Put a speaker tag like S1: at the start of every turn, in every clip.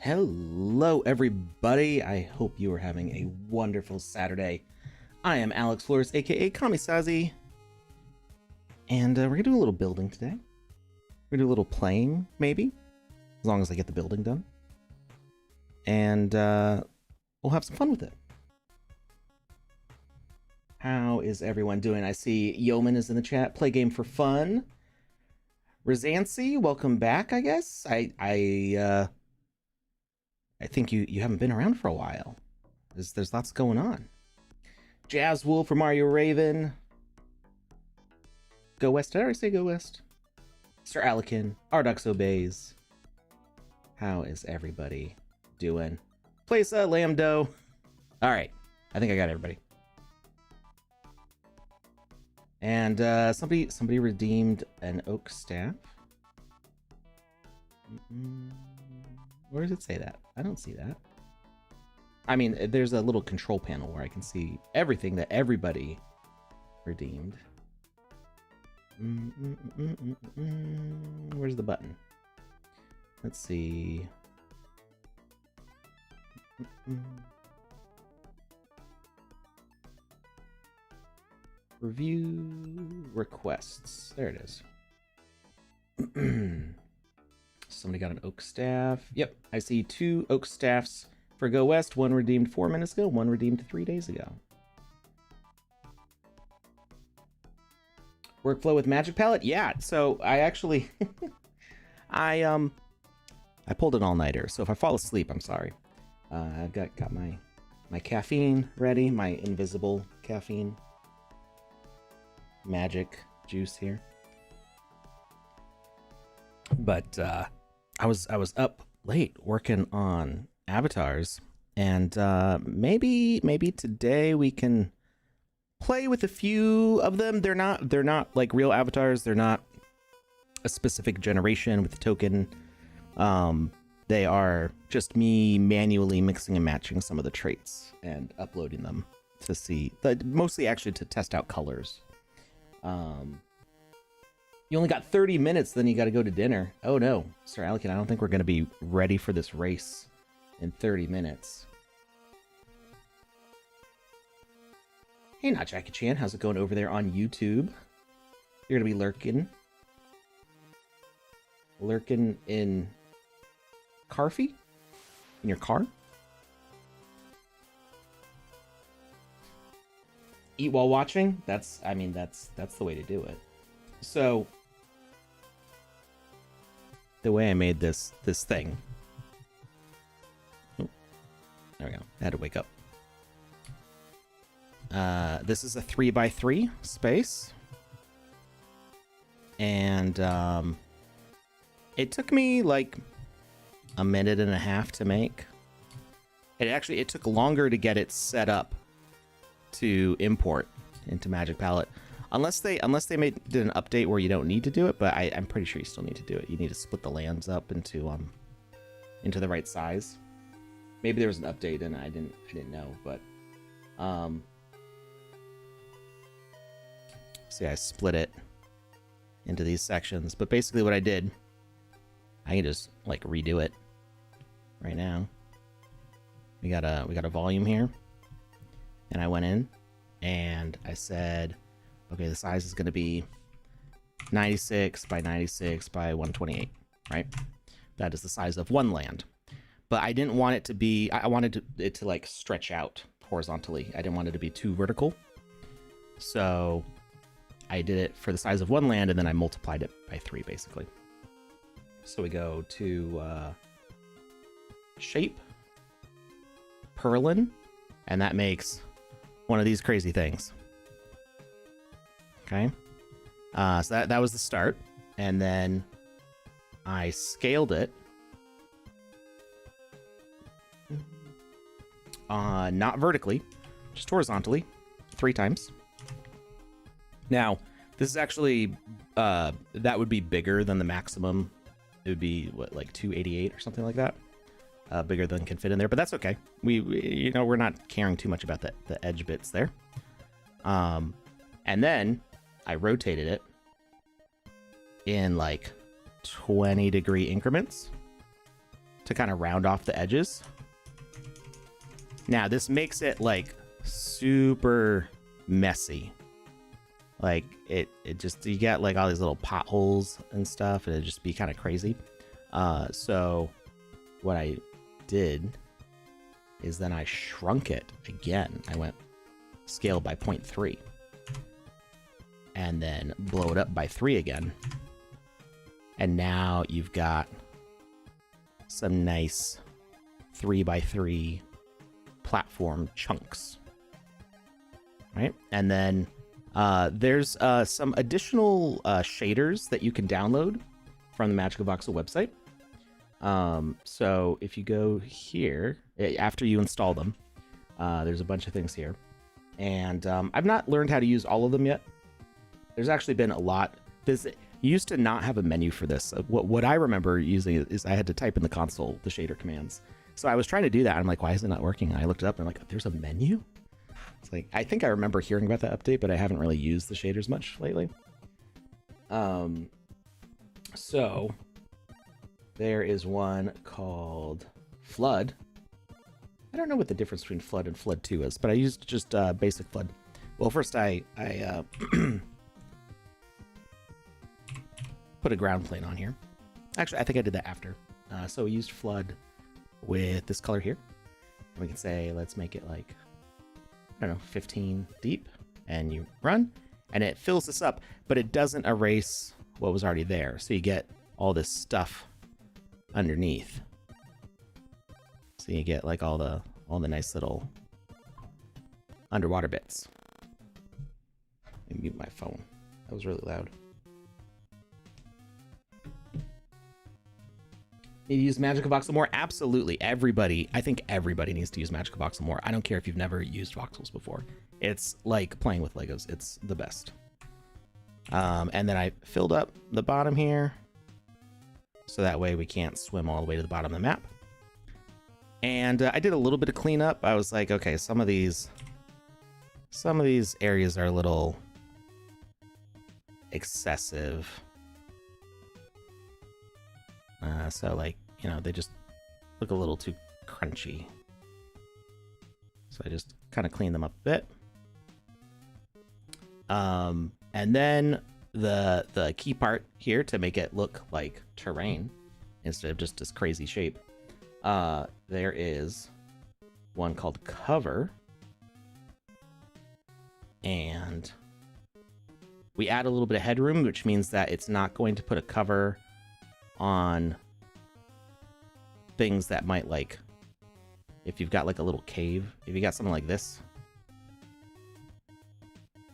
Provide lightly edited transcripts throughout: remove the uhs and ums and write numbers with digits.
S1: Hello, everybody. I hope you are having a wonderful Saturday. I am Alex Flores, aka Kamisazi, and we're gonna do a little building today. We're gonna do a little playing, maybe, as long as I get the building done, and we'll have some fun with it. How is everyone doing? I see Yeoman is in the chat. Play game for fun. Rizancy, welcome back. I guess I think you haven't been around for a while. There's lots going on. Jazz Wolf for Mario Raven. Go West. Did I already say Go West? Sir Alekin. Ardux Obeys. How is everybody doing? Plaza, Lambdo. All right. I think I got everybody. And somebody redeemed an oak staff. Where does it say that? I don't see that. I mean, there's a little control panel where I can see everything that everybody redeemed. Where's the button? Let's see. Review requests. There it is. Somebody got an oak staff. Yep, I see 2 oak staffs for Go West. One redeemed 4 minutes ago, one redeemed 3 days ago. Workflow with Magic Palette? Yeah, so I actually I pulled an all-nighter, so if I fall asleep, I'm sorry. I've got my caffeine ready, my invisible caffeine magic juice here. But I was up late working on avatars, and maybe today we can play with a few of them. They're not like real avatars. They're not a specific generation with a token. They are just me manually mixing and matching some of the traits and uploading them to see, mostly actually to test out colors. You only got 30 minutes, then you got to go to dinner. Oh no, Sir Alekin, I don't think we're going to be ready for this race in 30 minutes. Hey, not Jackie Chan, how's it going over there on YouTube? You're going to be lurking in Carfy? In your car? Eat while watching? That's the way to do it. So the way I made this thing. Oh, there we go. I had to wake up. This is a 3x3 space. And it took me like a minute and a half to make. It took longer to get it set up to import into Magic Palette. Unless they did an update where you don't need to do it, but I'm pretty sure you still need to do it. You need to split the lands up into the right size. Maybe there was an update and I didn't know, but see, I split it into these sections. But basically what I did, I can just like redo it right now. We got a volume here, and I went in and I said, okay, the size is going to be 96 by 96 by 128, right? That is the size of one land. But I didn't want it to be, I wanted it to like stretch out horizontally. I didn't want it to be too vertical. So I did it for the size of one land, and then I multiplied it by 3, basically. So we go to shape, Perlin, and that makes one of these crazy things. Okay, so that was the start, and then I scaled it, not vertically, just horizontally, 3 times. Now, this is actually that would be bigger than the maximum. It would be what, like 288 or something like that, bigger than can fit in there. But that's okay. We we're not caring too much about the edge bits there. And then I rotated it in like 20-degree increments to to kind of round off the edges. Now this makes it like super messy. Like it just, you get like all these little potholes and stuff, and it'd just be kind of crazy. So what I did is then I shrunk it again. I went scale by 0.3 and then blow it up by 3 again. And now you've got some nice 3x3 platform chunks, right? And then there's some additional shaders that you can download from the Magic of Voxel website. So if you go here, after you install them, there's a bunch of things here. And I've not learned how to use all of them yet. There's actually been a lot. You used to not have a menu for this. What I remember using is I had to type in the console the shader commands. So I was trying to do that. I'm like, why is it not working? And I looked it up and I'm like, there's a menu? It's like, I think I remember hearing about that update, but I haven't really used the shaders much lately. So there is one called Flood. I don't know what the difference between Flood and Flood 2 is, but I used just basic Flood. Well, first I put a ground plane on here. Actually, I think I did that after. So we used Flood with this color here. And we can say, let's make it like, I don't know, 15 deep, and you run, and it fills this up, but it doesn't erase what was already there. So you get all this stuff underneath. So you get like all the nice little underwater bits. Let me mute my phone. That was really loud. Need to use Magic of Voxel more? Absolutely. Everybody, I think everybody needs to use Magic of Voxel more. I don't care if you've never used voxels before. It's like playing with Legos. It's the best. And then I filled up the bottom here, so that way we can't swim all the way to the bottom of the map. And I did a little bit of cleanup. I was like, okay, some of these areas are a little excessive. So like, you know, they just look a little too crunchy. So I just kind of clean them up a bit. And then the key part here to make it look like terrain instead of just this crazy shape. There is one called Cover. And we add a little bit of headroom, which means that it's not going to put a cover on things that might, like, if you've got like a little cave, if you got something like this,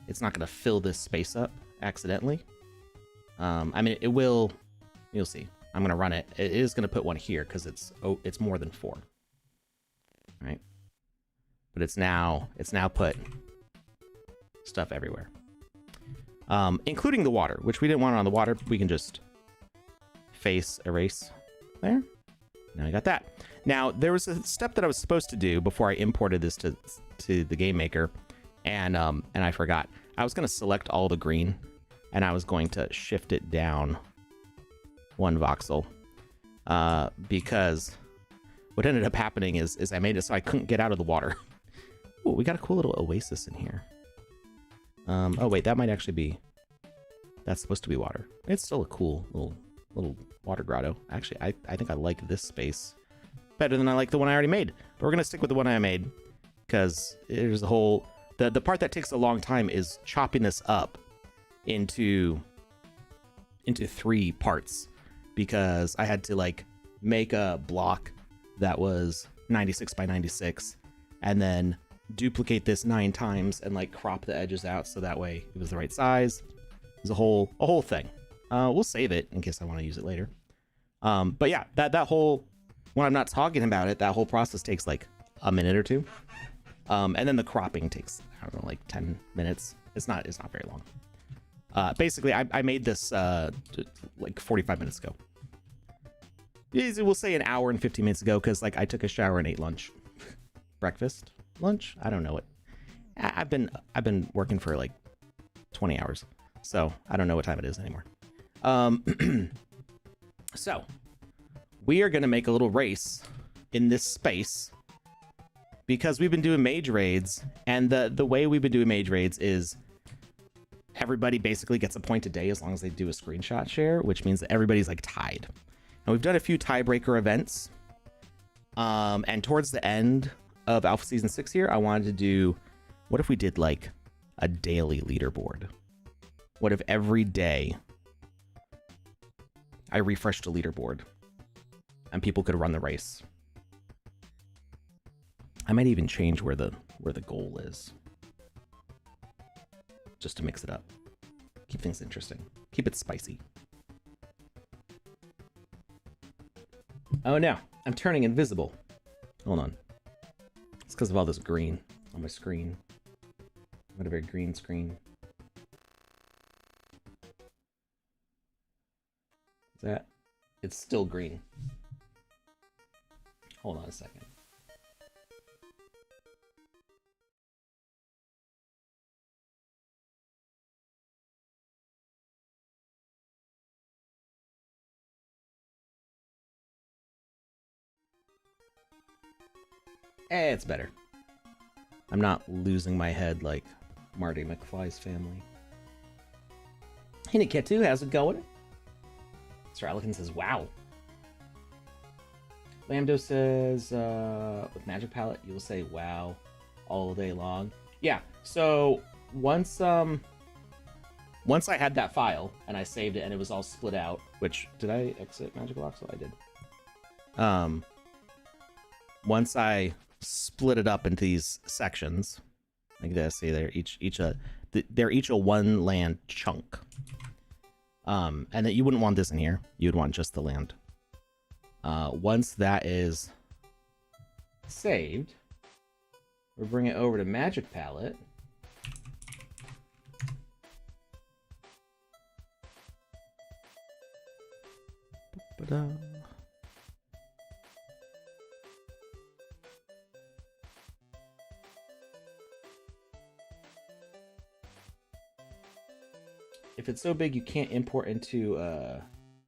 S1: it's not going to fill this space up accidentally. I mean, it will, you'll see. I'm going to run it. It is going to put one here because it's more than 4. Right? But it's now put stuff everywhere. Including the water, which we didn't want on the water. We can just face erase there. Now I got that. Now there was a step that I was supposed to do before I imported this to the Game Maker, and I forgot. I was going to select all the green, and I was going to shift it down 1 voxel, because what ended up happening is I made it so I couldn't get out of the water. Ooh, we got a cool little oasis in here. Oh wait, that might actually be, that's supposed to be water. It's still a cool little water grotto. Actually, I think I like this space better than I like the one I already made. But we're gonna stick with the one I made because there's the whole, the part that takes a long time is chopping this up into 3 parts, because I had to like make a block that was 96 by 96 and then duplicate this 9 times and like crop the edges out so that way it was the right size. It was a whole thing. We'll save it in case I want to use it later. But yeah, that whole, when I'm not talking about it, that whole process takes like a minute or 2. And then the cropping takes, I don't know, like 10 minutes. It's not very long. Basically, I made this like 45 minutes ago. We'll say an hour and 15 minutes ago, because like I took a shower and ate lunch. Breakfast? Lunch? I don't know what. I've been working for like 20 hours, so I don't know what time it is anymore. So we are going to make a little race in this space because we've been doing mage raids, and the way we've been doing mage raids is everybody basically gets a point a day as long as they do a screenshot share, which means that everybody's like tied. And we've done a few tiebreaker events. And towards the end of Alpha Season 6 here, I wanted to do, what if we did like a daily leaderboard? What if every day I refreshed a leaderboard and people could run the race? I might even change where the goal is, just to mix it up. Keep things interesting. Keep it spicy. Oh no, I'm turning invisible. Hold on. It's because of all this green on my screen. I've got a very green screen. Is that? It's still green. Hold on a second. It's better. I'm not losing my head like Marty McFly's family. Hey Niketu, how's it going? Sir Alican says, wow. Lambdo says, with Magic Palette, you'll say wow all day long. Yeah, so once I had that file and I saved it and it was all split out, which, did I exit Magic Voxel? I did. Once I split it up into these sections like this, see, they're each a one land chunk. And that you wouldn't want this in here. You'd want just the land. Once that is saved, we'll bring it over to Magic Palette. If it's so big you can't import into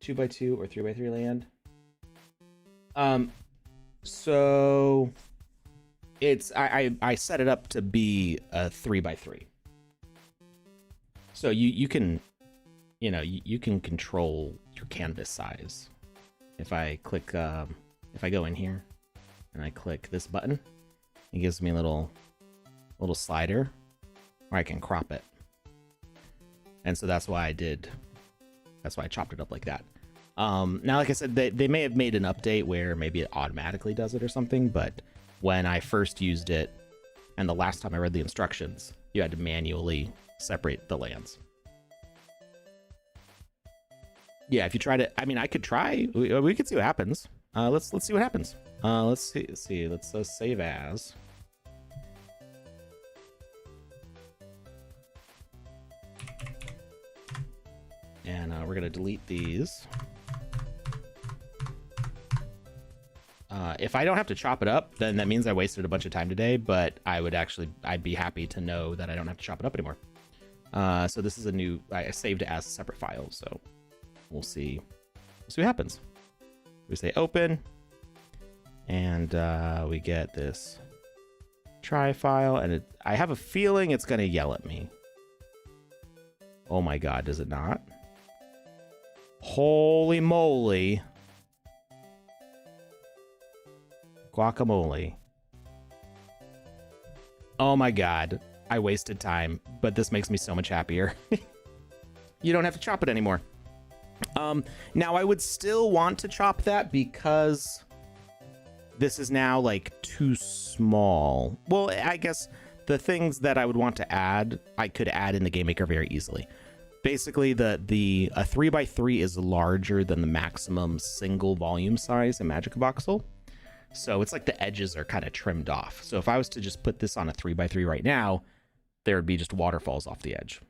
S1: 2x2 or 3x3 land. So it's I set it up to be a 3x3. So you can, you know, you can control your canvas size. If I click if I go in here and I click this button, it gives me a little slider where I can crop it. And so that's why I chopped it up like that. Now, like I said, they may have made an update where maybe it automatically does it or something, but when I first used it, and the last time I read the instructions, you had to manually separate the lands. Yeah, if you tried it, I mean, I could try. We could see what happens. Let's see what happens. Let's see. Let's save as. And we're going to delete these. If I don't have to chop it up, then that means I wasted a bunch of time today, but I'd be happy to know that I don't have to chop it up anymore. So this is I saved it as a separate file, so we'll see what happens. We say open, and we get this try file, and I have a feeling it's going to yell at me. Oh my god, does it not? Holy moly. Guacamole. Oh my god. I wasted time, but this makes me so much happier. You don't have to chop it anymore. Now I would still want to chop that because this is now like too small. Well, I guess the things that I would want to add, I could add in the Game Maker very easily. Basically, a 3x3 is larger than the maximum single volume size in Magic Voxel. So it's like the edges are kind of trimmed off. So if I was to just put this on a 3x3 right now, there would be just waterfalls off the edge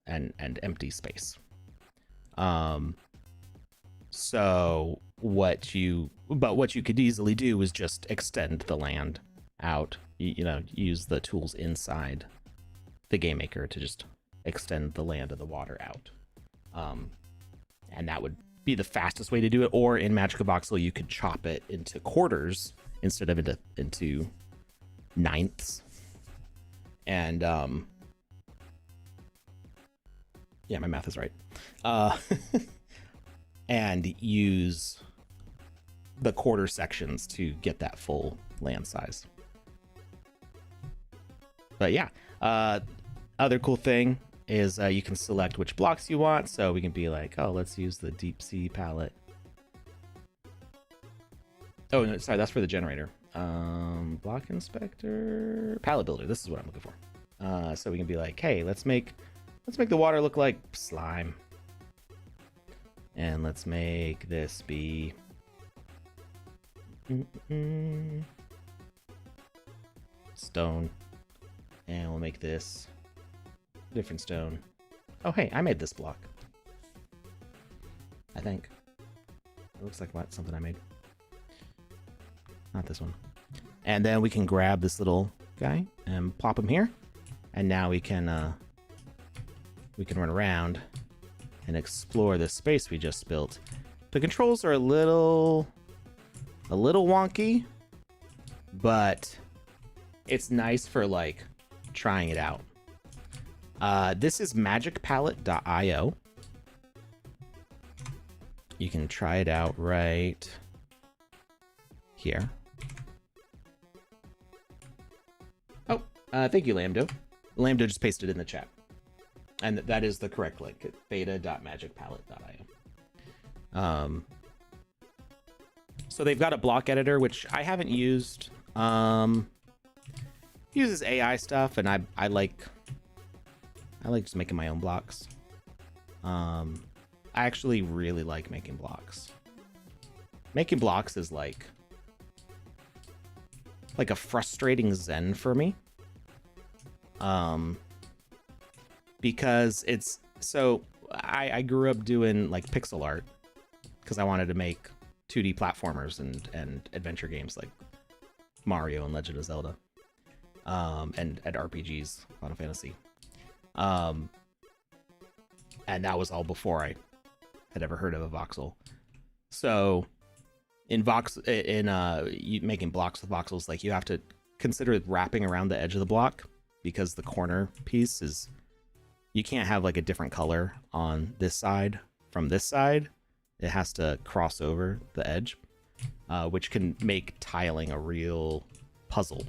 S1: and empty space. So what you could easily do is just extend the land out, you know, use the tools inside the Game Maker to just extend the land of the water out. And that would be the fastest way to do it. Or in Magic Voxel, you could chop it into quarters instead of into ninths. And yeah, my math is right. And use the quarter sections to get that full land size. But yeah, other cool thing is you can select which blocks you want. So we can be like, oh, let's use the deep sea palette. Oh, no, sorry, that's for the generator. Block inspector, palette builder. This is what I'm looking for. So we can be like, hey, let's make the water look like slime. And let's make this be stone. And we'll make this different stone. Oh, hey, I made this block. I think. It looks like something I made. Not this one. And then we can grab this little guy and plop him here. And now we can run around and explore this space we just built. The controls are a little wonky, but it's nice for like trying it out. This is magicpalette.io. You can try it out right here. Oh, thank you, Lambdo. Lambdo just pasted it in the chat. And that is the correct link at beta.magicpalette.io. So they've got a block editor, which I haven't used. Uses AI stuff, and I like just making my own blocks. I actually really like making blocks. Making blocks is like a frustrating zen for me. Because it's so I grew up doing like pixel art because I wanted to make 2D platformers and adventure games like Mario and Legend of Zelda, and RPGs, Final Fantasy, and that was all before I had ever heard of a voxel. So in making blocks with voxels, like you have to consider wrapping around the edge of the block, because the corner piece is, you can't have like a different color on this side from this side. It has to cross over the edge, which can make tiling a real puzzle.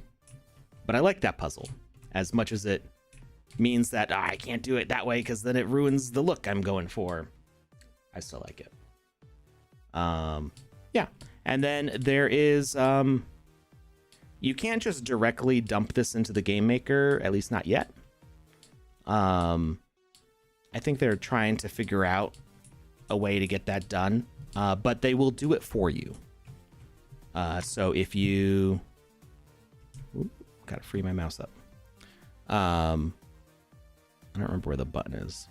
S1: But I like that puzzle as much as it means that I can't do it that way because then it ruins the look I'm going for. I still like it. Yeah. And then there is, you can't just directly dump this into the Game Maker, at least not yet. I think they're trying to figure out a way to get that done, but they will do it for you. So if you, gotta free my mouse up. I don't remember where the button is.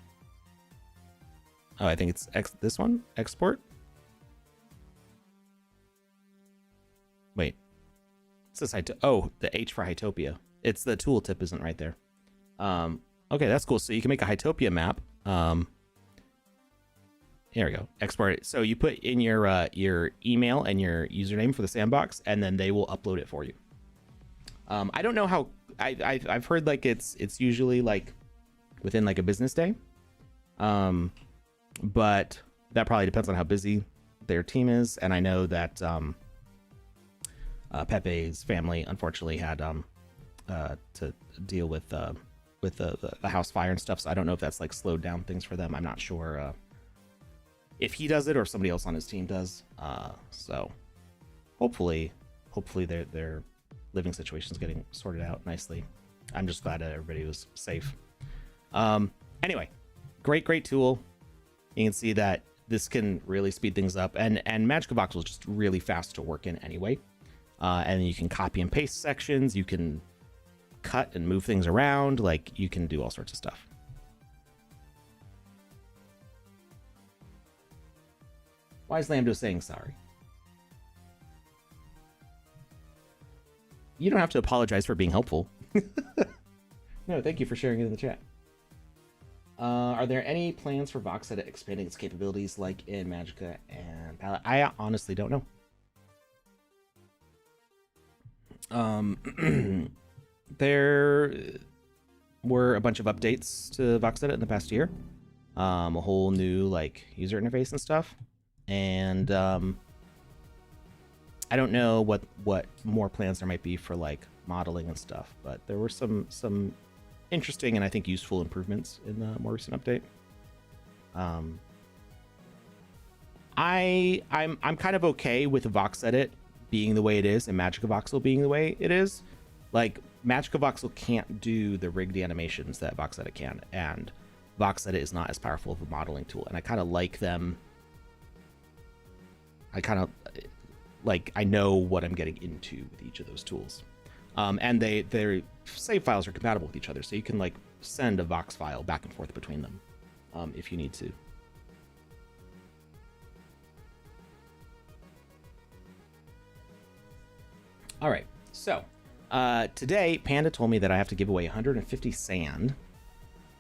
S1: Oh, I think it's this one, export. Wait, it says the H for Hytopia. It's the tooltip isn't right there. Okay, that's cool. So you can make a Hytopia map. Here we go. Export it. So you put in your email and your username for the sandbox, and then they will upload it for you. I don't know how. I've heard like it's usually like within like a business day. But that probably depends on how busy their team is. And I know that Pepe's family unfortunately had to deal with the house fire and stuff. So I don't know if that's like slowed down things for them. I'm not sure if he does it or somebody else on his team does. So hopefully their living situation's getting sorted out nicely. I'm just glad that everybody was safe. Anyway, great tool. You can see that this can really speed things up, and Magic Voxel is just really fast to work in anyway. And you can copy and paste sections. You can cut and move things around. Like you can do all sorts of stuff. Why is Lambdo saying sorry? You don't have to apologize for being helpful. No, thank you for sharing it in the chat. Are there any plans for VoxEdit expanding its capabilities like in Magicka and Palette? I honestly don't know. There were a bunch of updates to VoxEdit in the past year. A whole new like user interface and stuff. And I don't know what more plans there might be for like modeling and stuff, but there were some interesting and I think useful improvements in the more recent update. I'm kind of okay with VoxEdit being the way it is and Magicka Voxel being the way it is. Like Magicka Voxel can't do the rigged animations that VoxEdit can, and VoxEdit is not as powerful of a modeling tool. And I kind of like them. I know what I'm getting into with each of those tools. And their save files are compatible with each other, so you can like send a Vox file back and forth between them if you need to. All right, so today Panda told me that I have to give away 150 sand,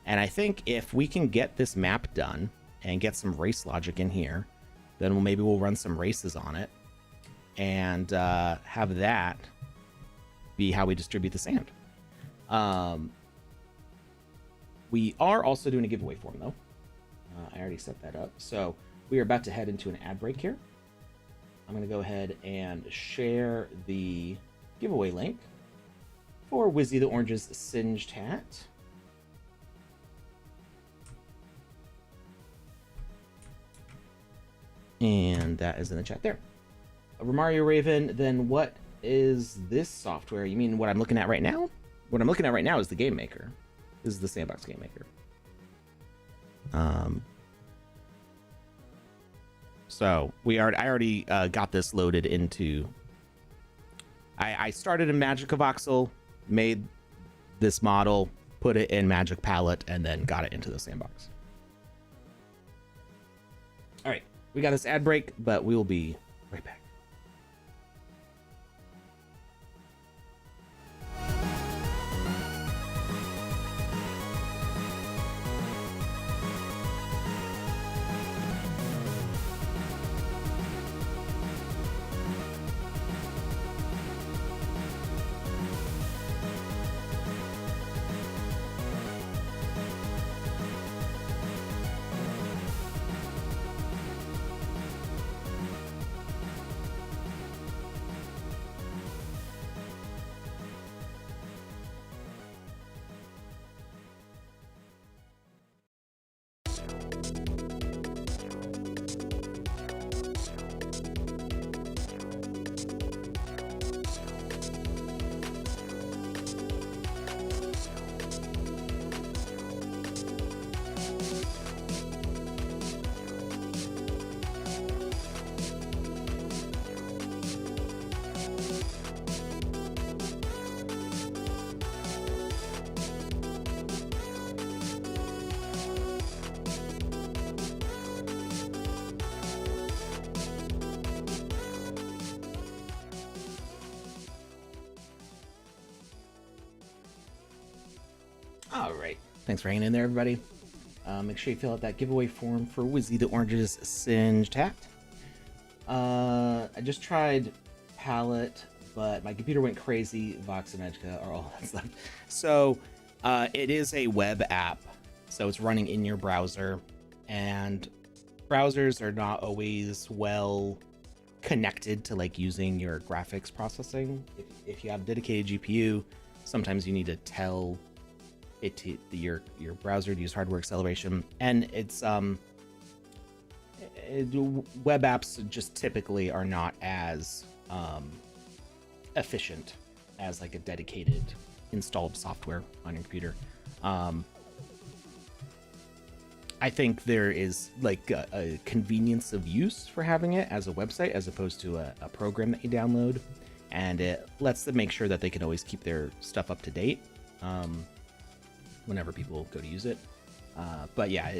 S1: and I think if we can get this map done and get some race logic in here, then maybe we'll run some races on it and have that be how we distribute the sand. We are also doing a giveaway form though. I already set that up. So we are about to head into an ad break here. I'm going to go ahead and share the giveaway link for Wizzy the Orange's Singed Hat. And that is in the chat there. Romario Raven, then what is this software? You mean what I'm looking at right now? What I'm looking at right now is the Game Maker. This is the Sandbox Game Maker. So I already got this loaded into. I started in Magicka Voxel, made this model, put it in Magic Palette, and then got it into the sandbox. All right, we got this ad break, but we will be right back. All right, thanks for hanging in there, everybody. Make sure you fill out that giveaway form for Wizzy the Orange's Singed Hat. I just tried Palette, but my computer went crazy. Vox and Magicka are all that's left. So it is a web app, so it's running in your browser, and browsers are not always well connected to like using your graphics processing. If you have a dedicated GPU, sometimes you need to tell it to your browser to use hardware acceleration, and it's web apps just typically are not as efficient as like a dedicated installed software on your computer. I think there is like a convenience of use for having it as a website as opposed to a program that you download, and it lets them make sure that they can always keep their stuff up to date whenever people go to use it. But yeah,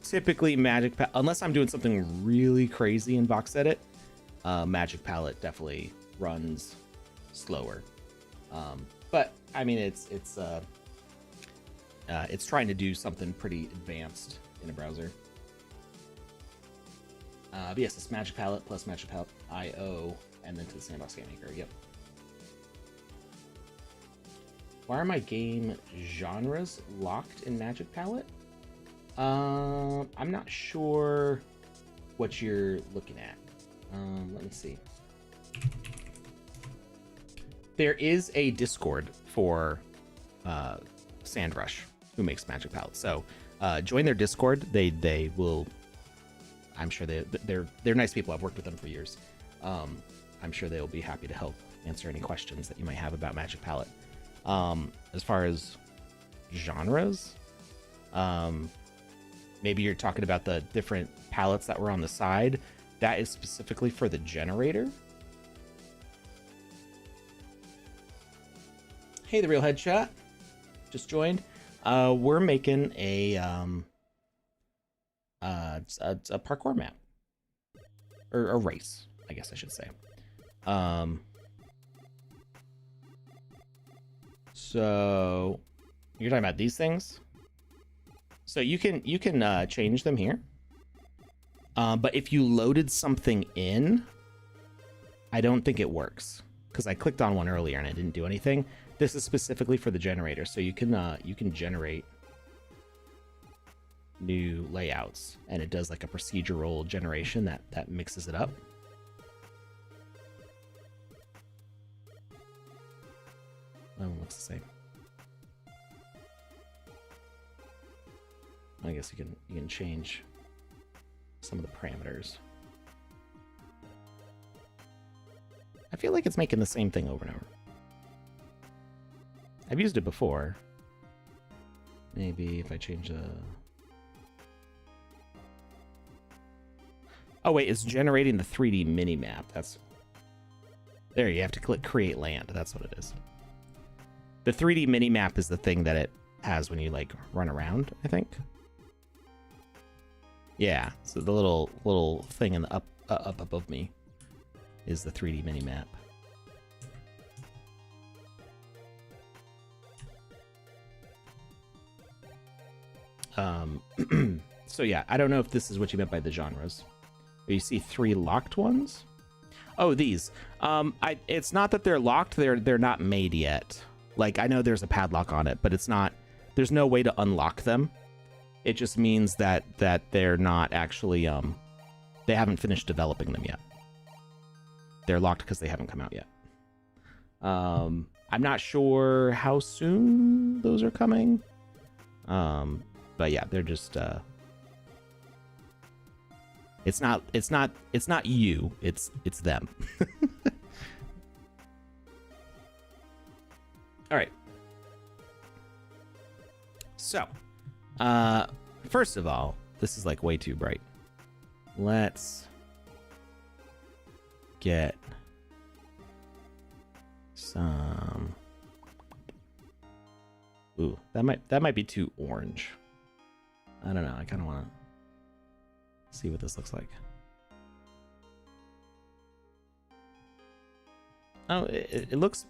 S1: typically unless I'm doing something really crazy in VoxEdit, Magic Palette definitely runs slower. But I mean, it's trying to do something pretty advanced in a browser. But yes, it's Magic Palette plus Magic Palette IO, and then to the Sandbox Game Maker. Yep. Why are my game genres locked in Magic Palette? I'm not sure what you're looking at. Let me see. There is a Discord for Sandrush, who makes Magic Palette. So join their Discord. They will. I'm sure they're nice people. I've worked with them for years. I'm sure they'll be happy to help answer any questions that you might have about Magic Palette. As far as genres, maybe you're talking about the different palettes that were on the side. That is specifically for the generator. Hey, the Real Headshot just joined. We're making a parkour map, or a race, I guess I should say. So you're talking about these things. So you can change them here. But if you loaded something in, I don't think it works, because I clicked on one earlier and it didn't do anything. This is specifically for the generator, so you can generate new layouts, and it does like a procedural generation that mixes it up. That one looks the same. I guess you can change some of the parameters. I feel like it's making the same thing over and over. I've used it before. Maybe if I change the... Oh wait, it's generating the 3D mini map. That's... There, you have to click create land. That's what it is. The 3D mini map is the thing that it has when you like run around, I think. Yeah, so the little thing in the up above me is the 3D mini map. So yeah, I don't know if this is what you meant by the genres. You see 3 locked ones. Oh, these. It's not that they're locked. They're not made yet. Like, I know there's a padlock on it, but it's not. There's no way to unlock them. It just means that they're not actually. They haven't finished developing them yet. They're locked because they haven't come out yet. I'm not sure how soon those are coming. But yeah, they're just. It's not you. It's them. All right. So, first of all, this is like way too bright. Let's get some. Ooh, that might be too orange. I don't know. I kind of want to see what this looks like. Oh, it looks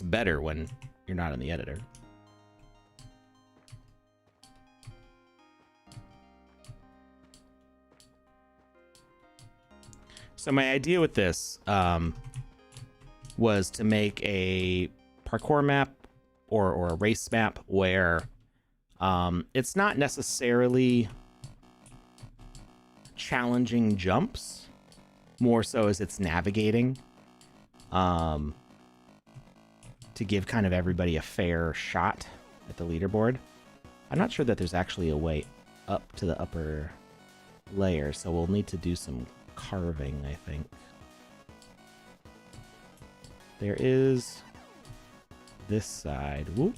S1: better when you're not in the editor. So my idea with this was to make a parkour map or a race map where it's not necessarily challenging jumps, more so as it's navigating, to give kind of everybody a fair shot at the leaderboard. I'm not sure that there's actually a way up to the upper layer, so we'll need to do some carving, I think. There is this side. Whoop.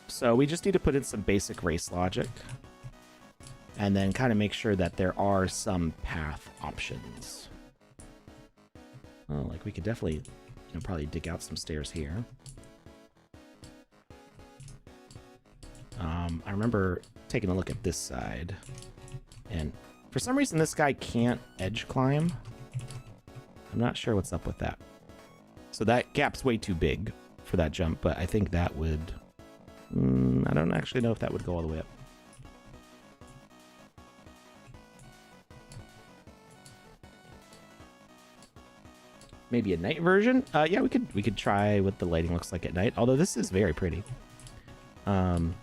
S1: So we just need to put in some basic race logic and then kind of make sure that there are some path options. Oh, like we could definitely, probably dig out some stairs here. I remember taking a look at this side, and for some reason this guy can't edge climb. I'm not sure what's up with that. So that gap's way too big for that jump, but I think that would I don't actually know if that would go all the way up. Maybe a night version? Yeah, we could try what the lighting looks like at night. Although this is very pretty. Oh,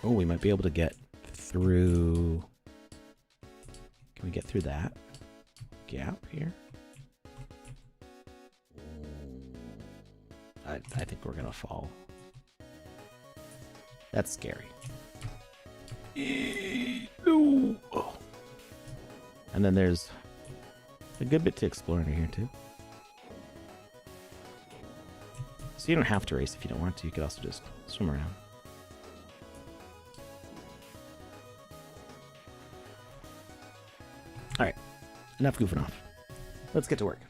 S1: we might be able to get through. Can we get through that gap here? I think we're gonna fall. That's scary. No. Oh. And then there's a good bit to explore under here too. So you don't have to race if you don't want to. You could also just swim around. All right, enough goofing off. Let's get to work.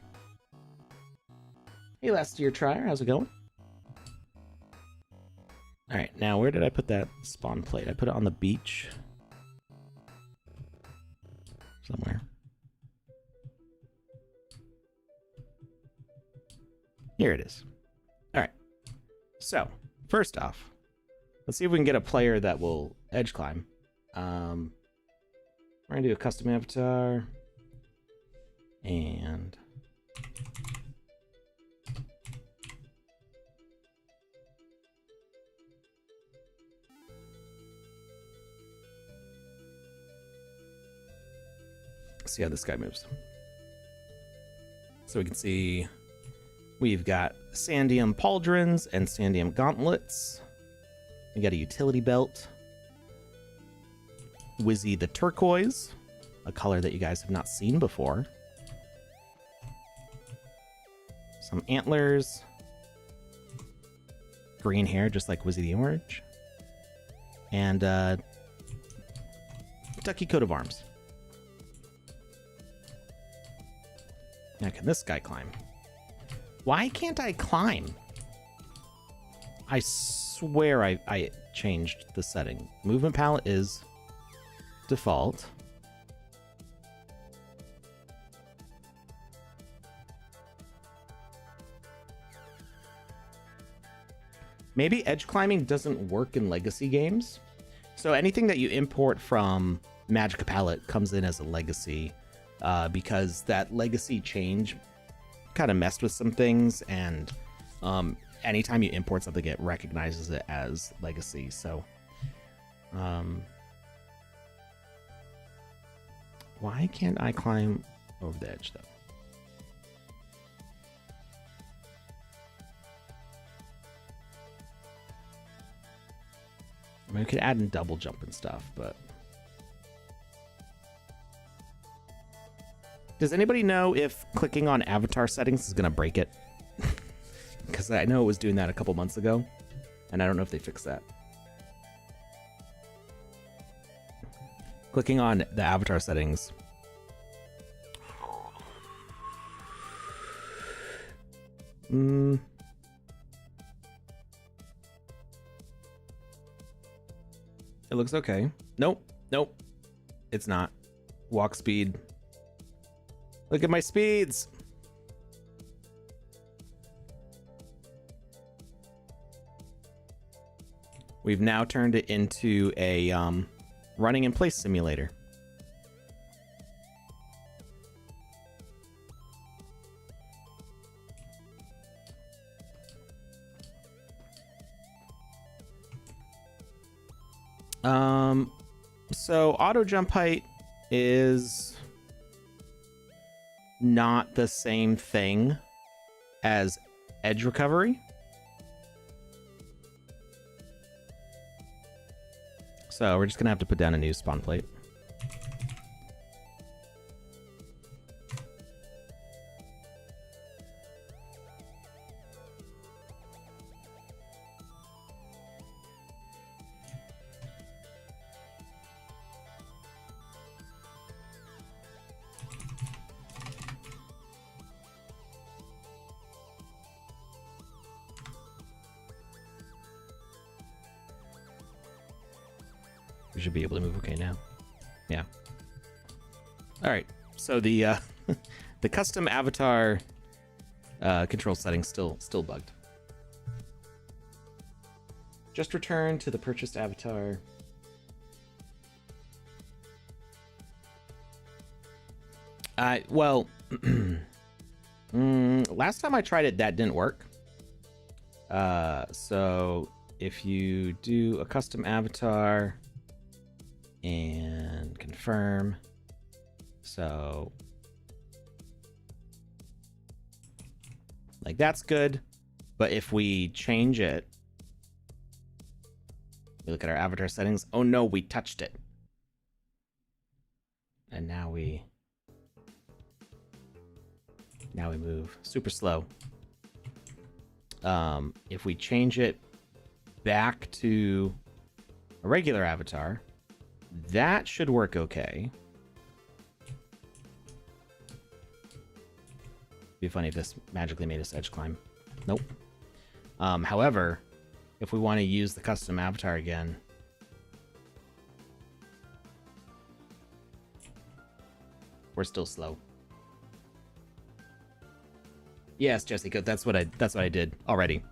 S1: Hey, last year trier, how's it going? All right, now where did I put that spawn plate? I put it on the beach somewhere. Here it is. All right, so first off, let's see if we can get a player that will edge climb. We're gonna do a custom avatar and see how this guy moves. So we can see we've got Sandium Pauldrons and Sandium Gauntlets. We got a utility belt. Wizzy the Turquoise, a color that you guys have not seen before. Some antlers. Green hair, just like Wizzy the Orange. And ducky coat of arms. Now, can this guy climb? Why can't I climb? I swear I changed the setting. Movement palette is default. Maybe edge climbing doesn't work in legacy games. So anything that you import from Magic Palette comes in as a legacy. Because that legacy change kind of messed with some things, and anytime you import something, it recognizes it as legacy. So, why can't I climb over the edge though? I mean, we could add in double jump and stuff, but. Does anybody know if clicking on avatar settings is going to break it? Because I know it was doing that a couple months ago, and I don't know if they fixed that. Clicking on the avatar settings. It looks okay. Nope. Nope. It's not. Walk speed. Look at my speeds. We've now turned it into a running in place simulator. So auto jump height is not the same thing as edge recovery. So we're just gonna have to put down a new spawn plate. We should be able to move okay now. Yeah. All right. So the the custom avatar control settings still bugged. Just return to the purchased avatar. Well, last time I tried it, that didn't work. So if you do a custom avatar and confirm, so like that's good. But if we change it, we look at our avatar settings. Oh no, we touched it. And now we move super slow. If we change it back to a regular avatar, that should work okay. Be funny if this magically made us edge climb. Nope. However, if we want to use the custom avatar again, we're still slow. Yes, Jessica, that's what I did already.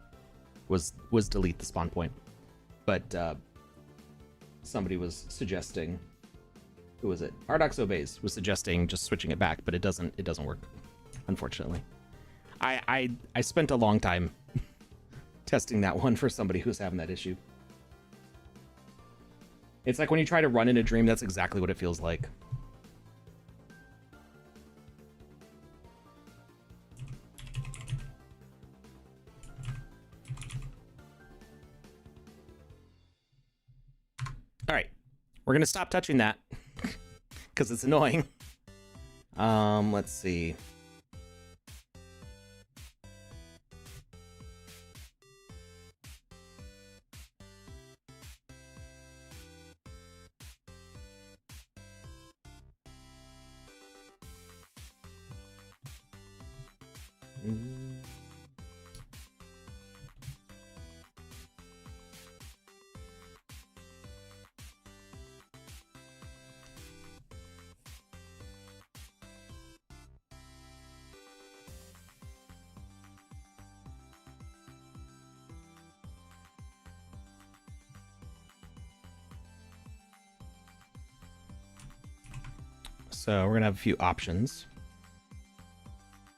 S1: Was delete the spawn point. But somebody was suggesting, who was it? Ardox Obeys was suggesting just switching it back, but it doesn't work, unfortunately. I spent a long time testing that one for somebody who's having that issue. It's like when you try to run in a dream, that's exactly what it feels like. All right, we're gonna stop touching that because it's annoying. Let's see. So we're gonna have a few options.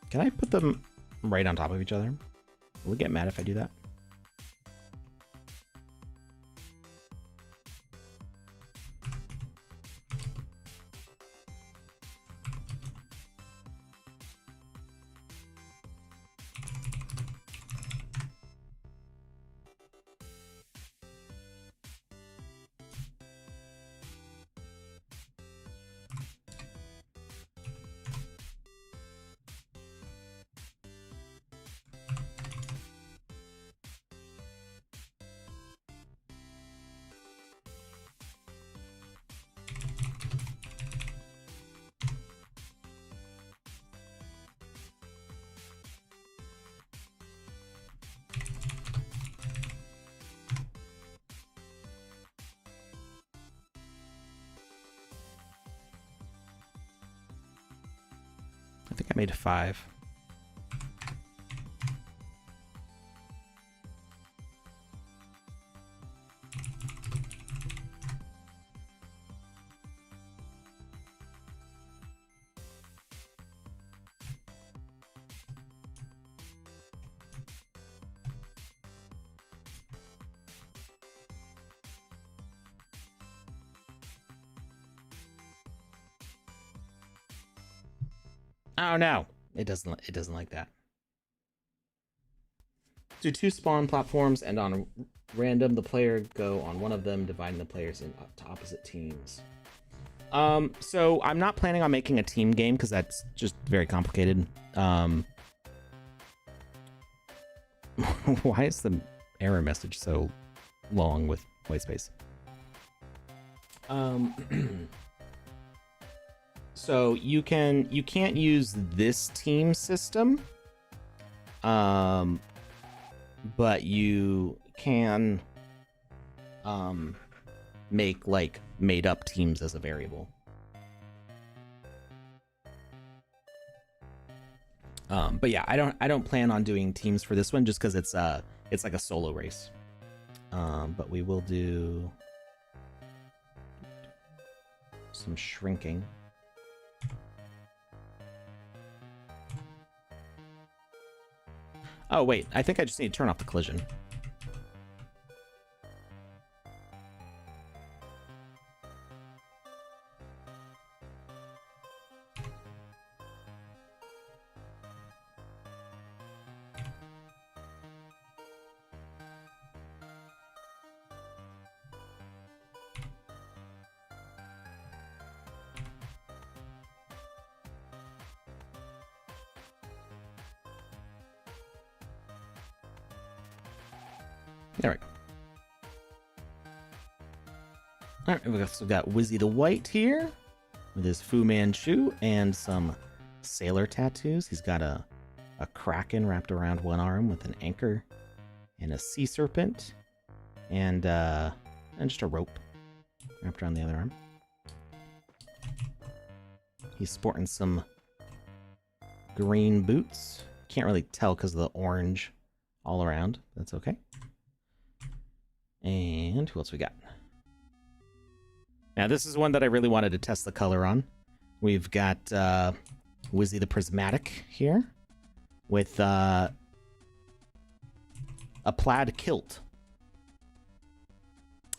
S1: Can I put them right on top of each other? Will it get mad if I do that? I think I made 5. Oh no, it doesn't like that. Do 2 spawn platforms and on random the player go on one of them, dividing the players into opposite teams. So I'm not planning on making a team game because that's just very complicated. Why is the error message so long with white space? So you can't use this team system, but you can make like made up teams as a variable. But yeah, I don't plan on doing teams for this one just because it's like a solo race. But we will do some shrinking. Oh wait, I think I just need to turn off the collision. There we go. All right, we've also got Wizzy the White here with his Fu Manchu and some sailor tattoos. He's got a kraken wrapped around one arm with an anchor and a sea serpent and just a rope wrapped around the other arm. He's sporting some green boots. Can't really tell because of the orange all around. That's okay. And who else we got? Now, this is one that I really wanted to test the color on. We've got Wizzy the Prismatic here with a plaid kilt.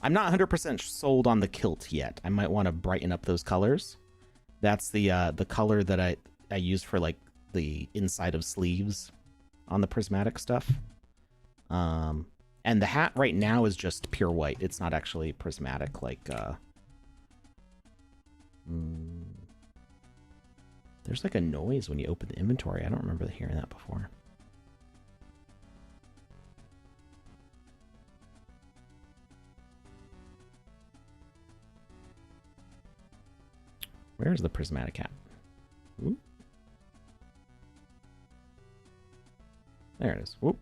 S1: I'm not 100% sold on the kilt yet. I might want to brighten up those colors. That's the color that I use for like the inside of sleeves on the prismatic stuff. And the hat right now is just pure white. It's not actually prismatic like there's like a noise when you open the inventory. I don't remember hearing that before. Where's the prismatic hat? Ooh. There it is. Whoop.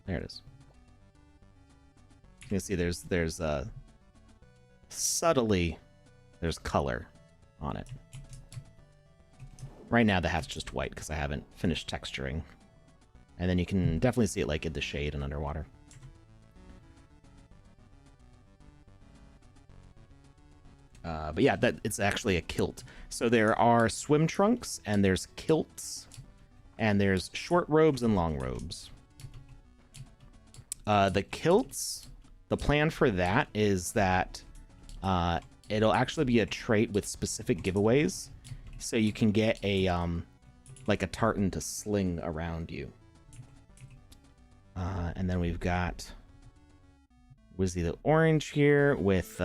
S1: There it is. You can see there's subtly there's color on it. Right now the hat's just white because I haven't finished texturing. And then you can definitely see it like in the shade and underwater. But yeah, it's actually a kilt. So there are swim trunks and there's kilts and there's short robes and long robes. The kilts, the plan for that is that it'll actually be a trait with specific giveaways. So you can get a like a tartan to sling around you. And then we've got Wizzy the Orange here with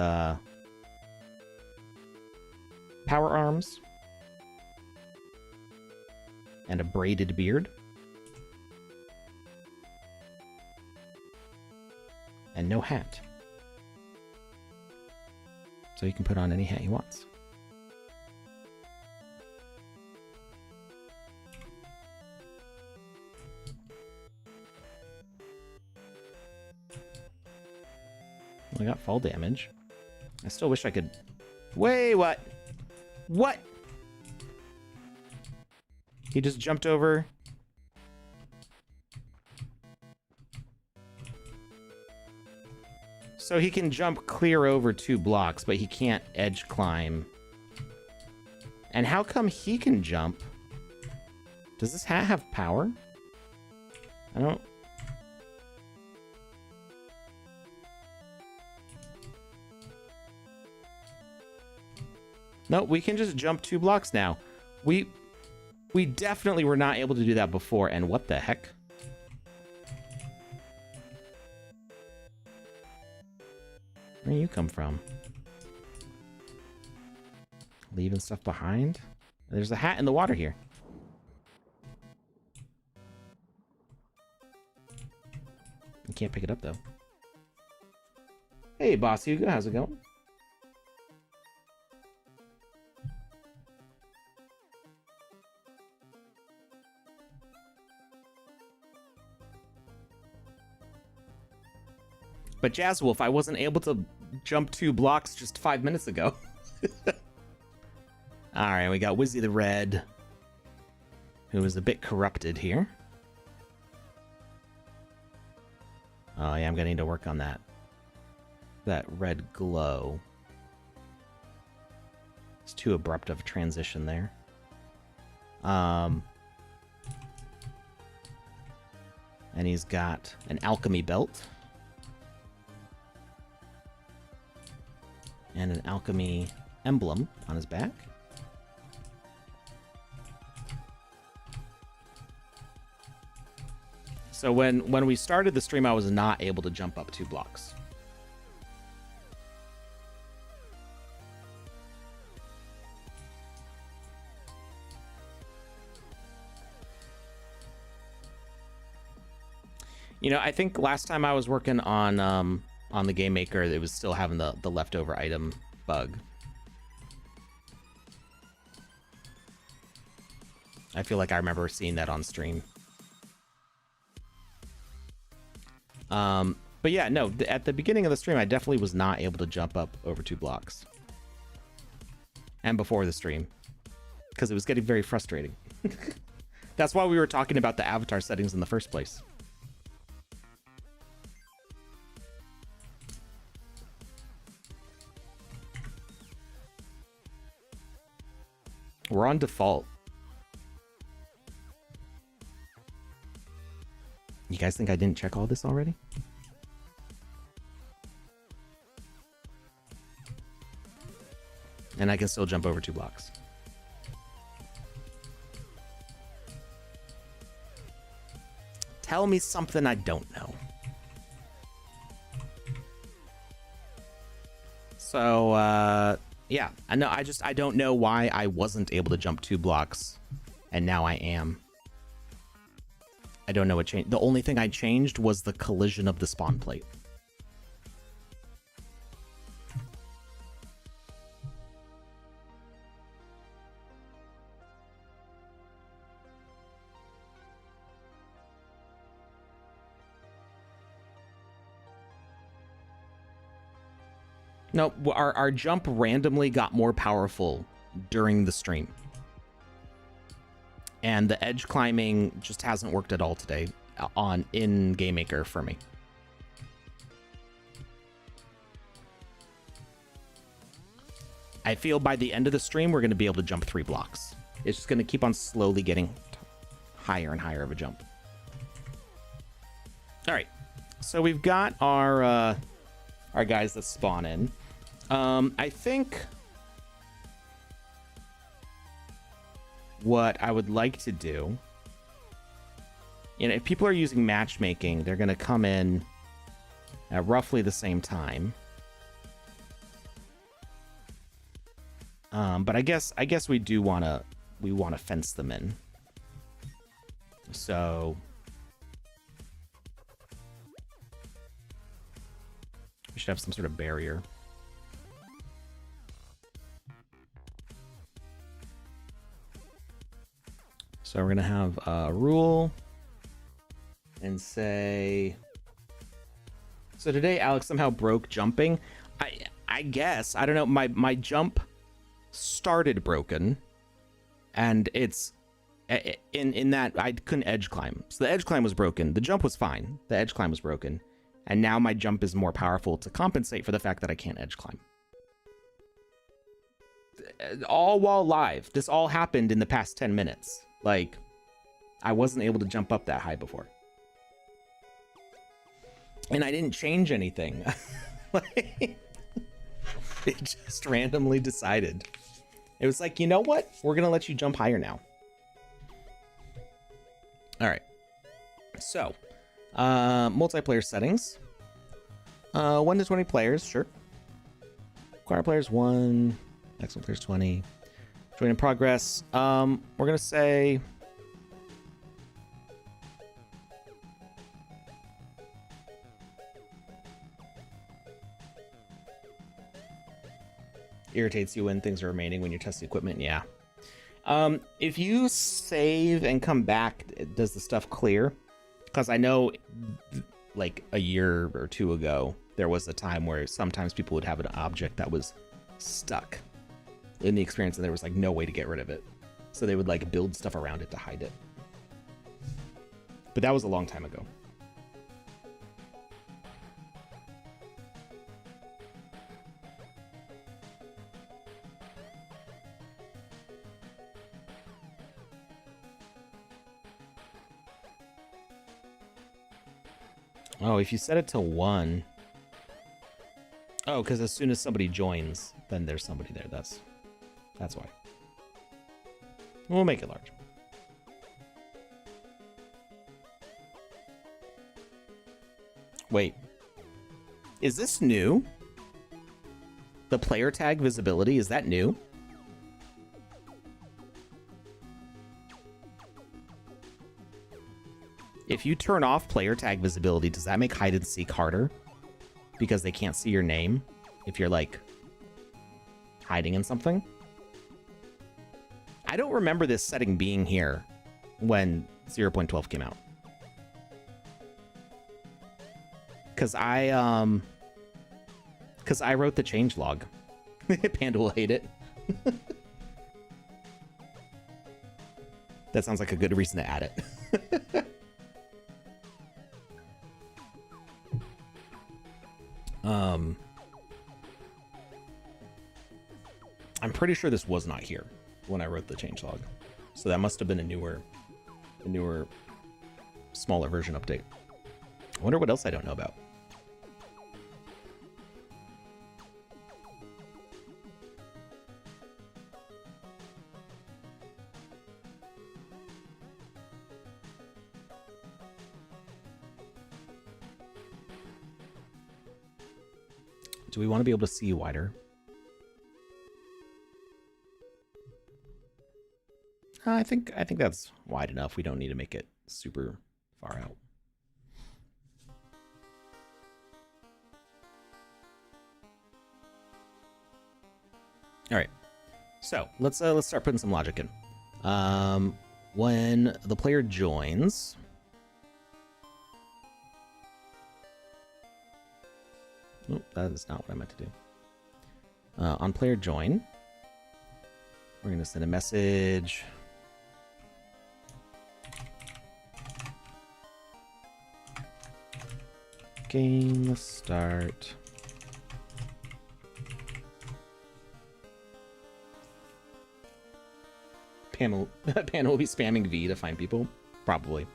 S1: power arms and a braided beard. And no hat. So he can put on any hat he wants. I got fall damage. I still wish I could... Wait, what? What? He just jumped over... So he can jump clear over 2 blocks, but he can't edge climb. And how come he can jump? Does this hat have power? I don't... No, we can just jump 2 blocks now. We definitely were not able to do that before, and what the heck? Where do you come from? Leaving stuff behind? There's a hat in the water here. You can't pick it up, though. Hey, Boss Hugo, how's it going? But Jazzwolf, I wasn't able to jump 2 blocks just 5 minutes ago. Alright, we got Wizzy the Red. who is a bit corrupted here. Oh yeah, I'm gonna need to work on that red glow. It's too abrupt of a transition there. And he's got an alchemy belt. And an alchemy emblem on his back. So when we started the stream, I was not able to jump up 2 blocks. You know, I think last time I was working on the Game Maker, it was still having the leftover item bug. I feel like I remember seeing that on stream. But yeah, no, at the beginning of the stream, I definitely was not able to jump up over 2 blocks. And before the stream, because it was getting very frustrating. That's why we were talking about the avatar settings in the first place. We're on default. You guys think I didn't check all this already? And I can still jump over 2 blocks. Tell me something I don't know. So, yeah, I know. I don't know why I wasn't able to jump 2 blocks, and now I am. I don't know what changed. The only thing I changed was the collision of the spawn plate. No, our jump randomly got more powerful during the stream. And the edge climbing just hasn't worked at all today in Game Maker for me. I feel by the end of the stream, we're going to be able to jump 3 blocks. It's just going to keep on slowly getting higher and higher of a jump. All right. So we've got our guys that spawn in. I think what I would like to do, you know, if people are using matchmaking, they're going to come in at roughly the same time. But I guess we want to fence them in. So we should have some sort of barrier. So we're gonna have a rule and say, so today Alex somehow broke jumping. I guess, I don't know, my jump started broken, and it's in that I couldn't edge climb. So the edge climb was broken. The jump was fine. The edge climb was broken. And now my jump is more powerful to compensate for the fact that I can't edge climb. All while live. This all happened in the past 10 minutes. Like, I wasn't able to jump up that high before. And I didn't change anything. Like, it just randomly decided. It was like, you know what? We're going to let you jump higher now. All right. So, multiplayer settings. 1 to 20 players, sure. Require players 1. Maximum players 20. Join in progress. We're gonna say irritates you when things are remaining when you're testing equipment. Yeah. If you save and come back, does the stuff clear? Because I know, like a year or 2 ago, there was a time where sometimes people would have an object that was stuck in the experience and there was like no way to get rid of it. So they would like build stuff around it to hide it. But that was a long time ago. Oh, if you set it to 1. Oh, because as soon as somebody joins, then there's somebody there. That's why. We'll make it large. Wait. Is this new? The player tag visibility, is that new? If you turn off player tag visibility, does that make hide and seek harder? Because they can't see your name if you're like hiding in something? I don't remember this setting being here when 0.12 came out. Cause I wrote the changelog. Panda will hate it. That sounds like a good reason to add it. I'm pretty sure this was not here when I wrote the changelog, so that must have been a newer, smaller version update. I wonder what else I don't know about. Do we want to be able to see wider? I think that's wide enough. We don't need to make it super far out. All right, so let's start putting some logic in. When the player joins, oh, that is not what I meant to do. On player join, we're going to send a message. Game start. Panda will be spamming V to find people? Probably.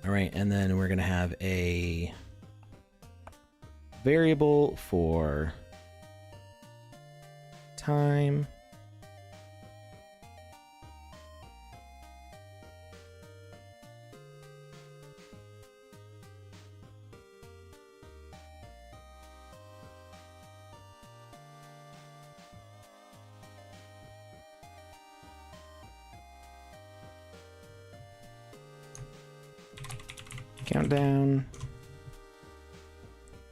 S1: All right, and then we're going to have a variable for time. Countdown.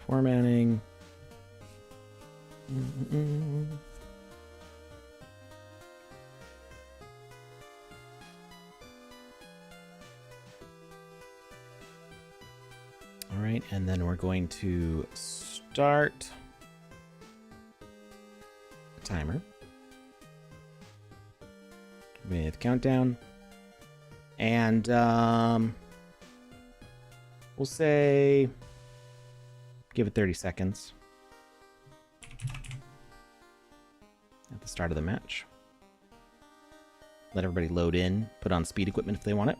S1: Formatting. All right, and then we're going to start a timer with countdown, and we'll say give it 30 seconds at the start of the match. Let everybody load in, put on speed equipment if they want it.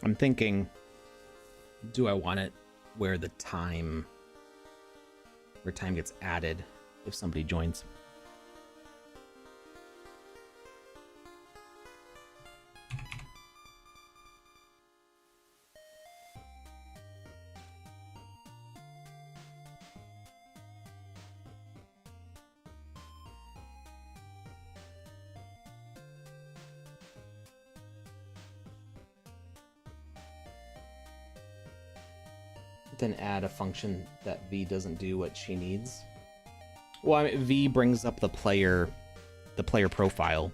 S1: I'm thinking, do I want it where time gets added if somebody joins? often add a function that V doesn't do what she needs. Well, I mean, V brings up the player profile,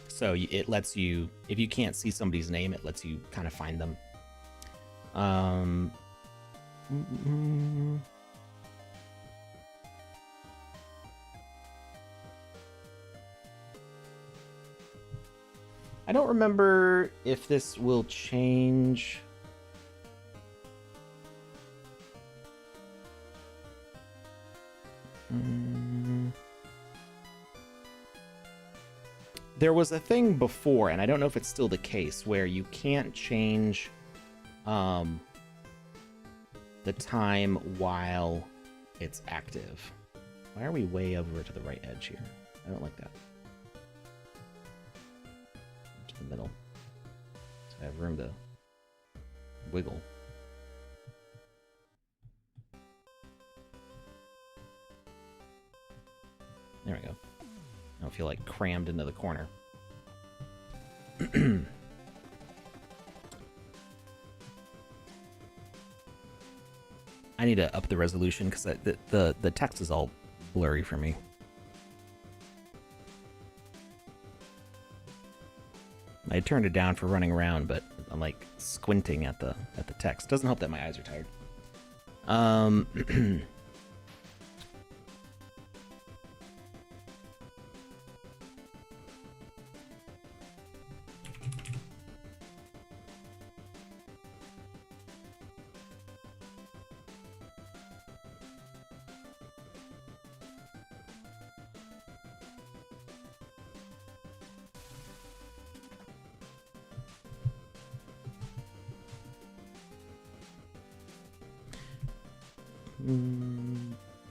S1: so it lets you, if you can't see somebody's name, it lets you kind of find them. I don't remember if this will change. There was a thing before, and I don't know if it's still the case, where you can't change the time while it's active. Why are we way over to the right edge here? I don't like that. To the middle. So I have room to wiggle. There we go. I don't feel like crammed into the corner. I need to up the resolution because the text is all blurry for me. I turned it down for running around, but I'm like squinting at the text. Doesn't help that my eyes are tired.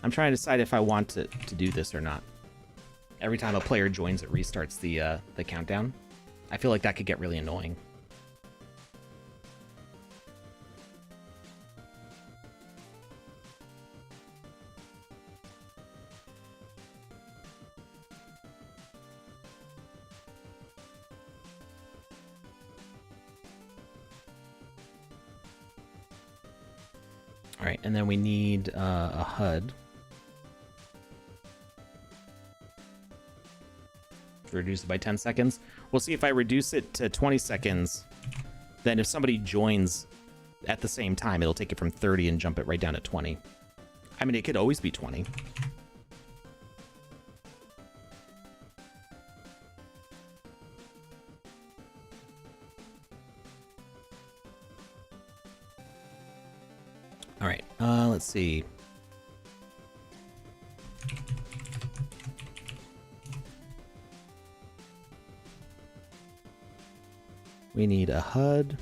S1: I'm trying to decide if I want to do this or not. Every time a player joins, it restarts the countdown. I feel like that could get really annoying. All right, and then we need a HUD. Reduce it by 10 seconds. We'll see if I reduce it to 20 seconds. Then if somebody joins at the same time, it'll take it from 30 and jump it right down to 20. I mean, it could always be 20. All right, let's see. We need a HUD.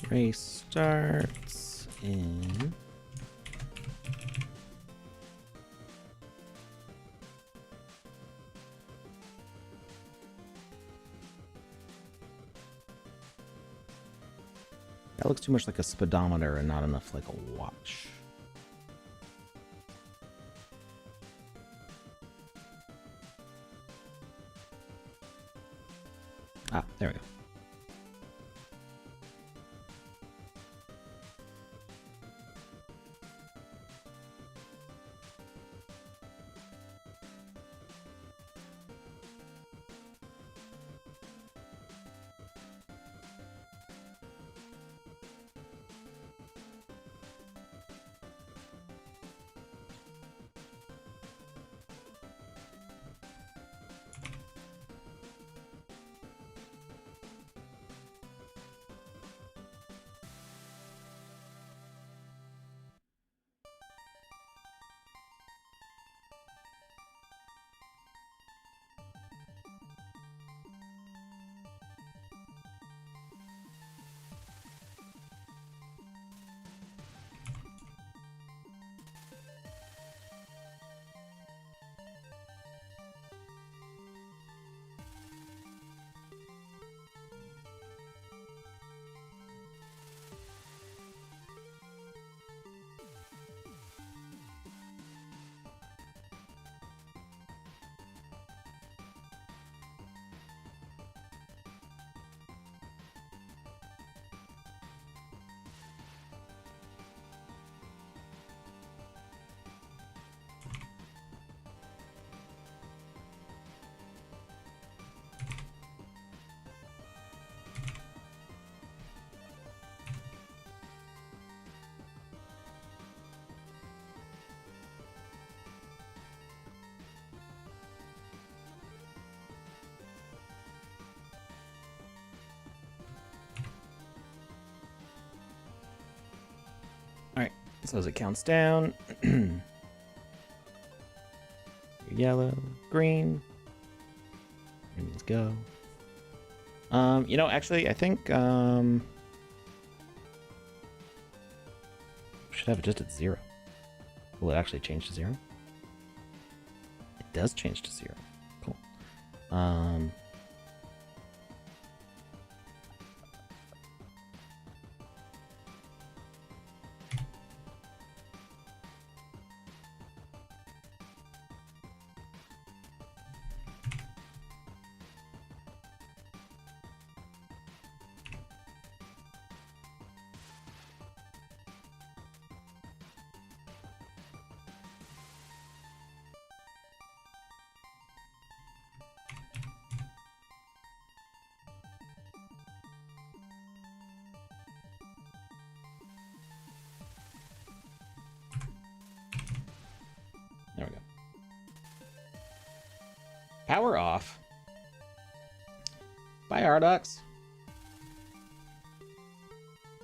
S1: Race starts in... That looks too much like a speedometer and not enough like a watch. Ah, there we go. So as it counts down, yellow, green, it means go. You know, actually, I think should have it just at 0. Will it actually change to 0? It does change to 0. Cool. There we go. Power off. Bye, Ardox.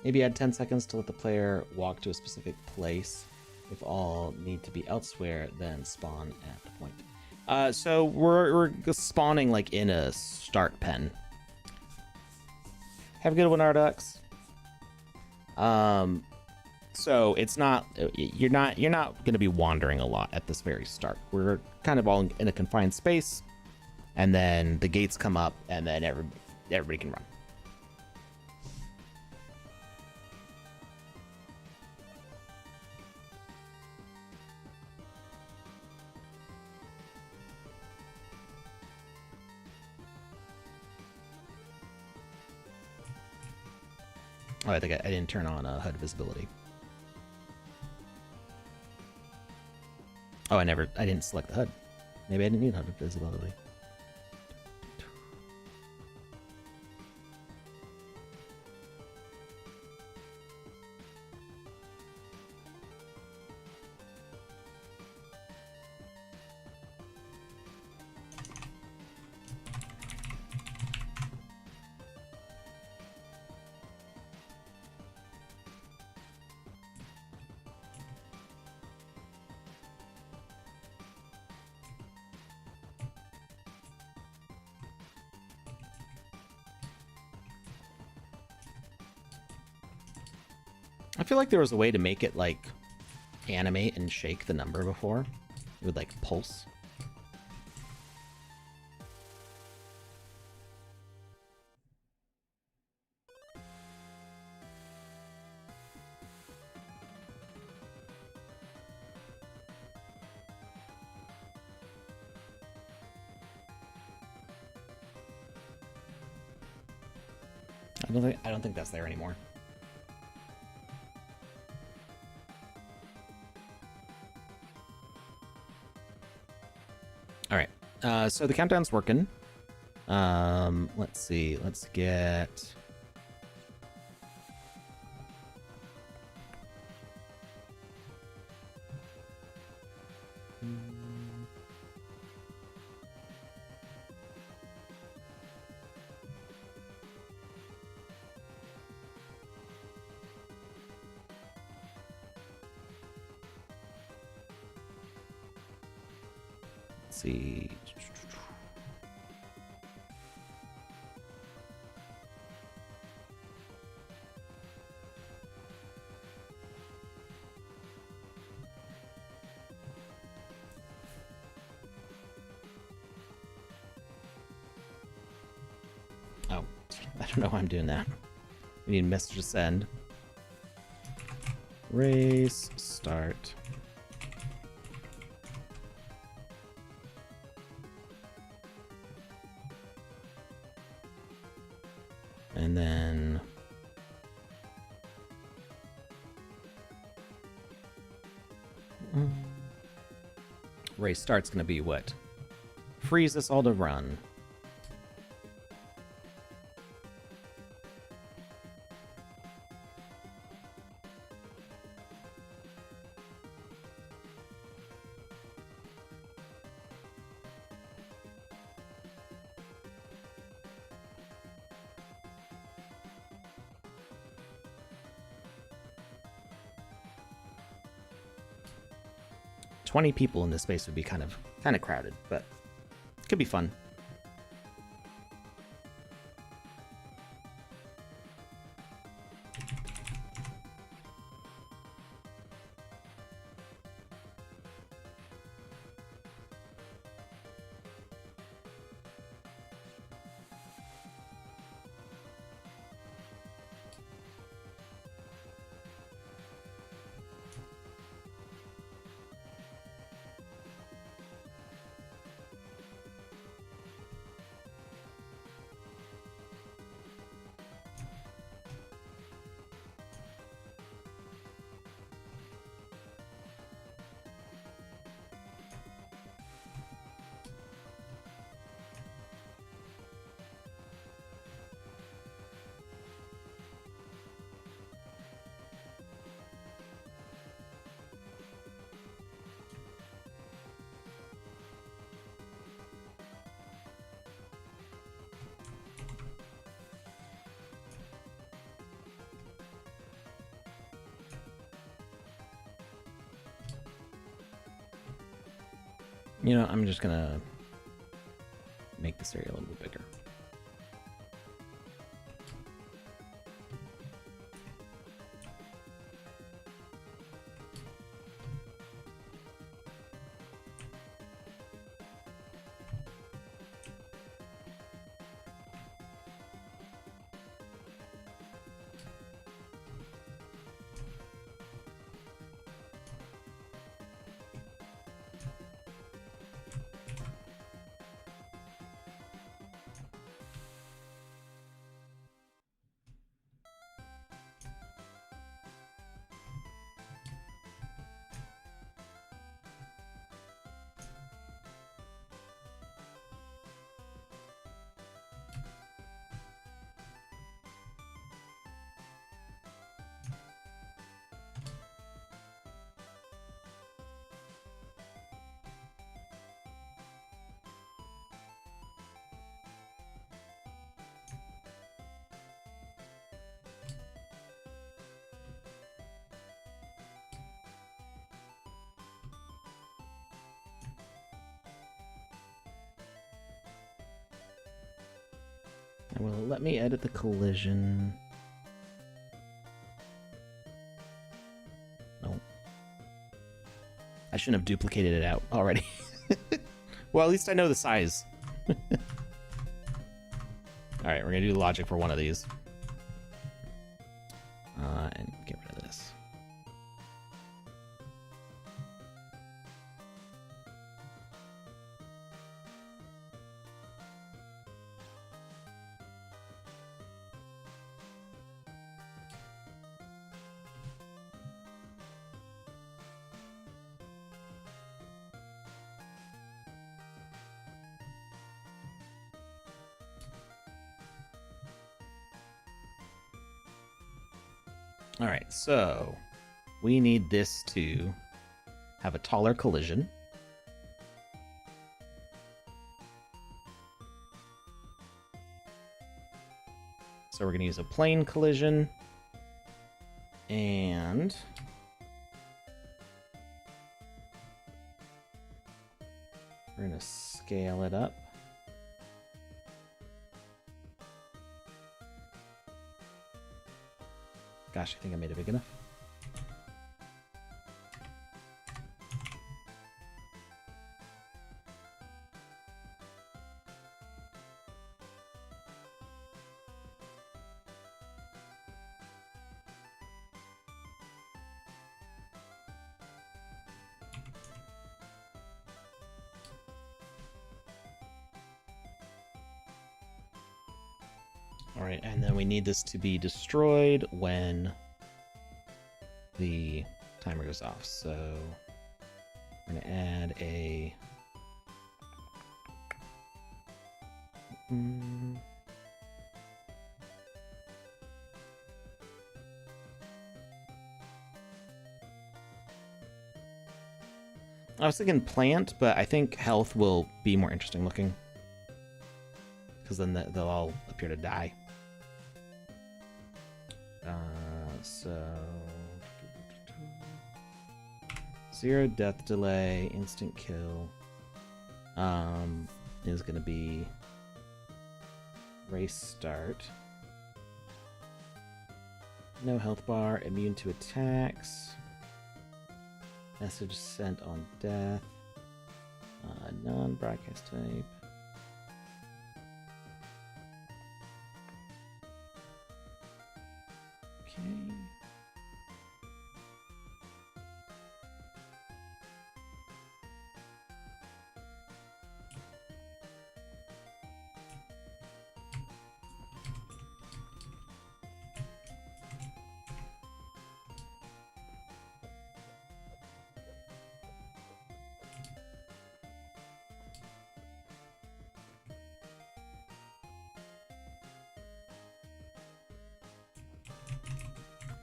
S1: Maybe add 10 seconds to let the player walk to a specific place. If all need to be elsewhere, then spawn at the point. So we're spawning like in a start pen. Have a good one, Ardox. So it's not you're not going to be wandering a lot at this very start. We're kind of all in a confined space, and then the gates come up, and then everybody can run. Oh, I think I didn't turn on HUD visibility. Oh, I didn't select the HUD. Maybe I didn't need HUD visibility. I feel like there was a way to make it like animate and shake the number before. It would like pulse. I don't think that's there anymore. All right, so the countdown's working. Let's see. Let's get. See. Oh, I don't know why I'm doing that. We need a message to send. Race start. And then race start's gonna be what? Freeze us all to run. 20 people in this space would be kind of crowded, but it could be fun. You know, I'm just gonna make this area a little bit bigger. Well, let me edit the collision. No. I shouldn't have duplicated it out already. Well, at least I know the size. Alright, we're gonna do the logic for one of these. And get rid of this. All right, so we need this to have a taller collision. So we're going to use a plane collision, and we're going to scale it up. Gosh, I think I made it big enough. All right, and then we need this to be destroyed when the timer goes off. So we're gonna add a I was thinking plant, but I think health will be more interesting looking, because then they'll all appear to die. 0 death delay, instant kill. Is going to be race start. No health bar, immune to attacks. Message sent on death. Non-broadcast type. Okay.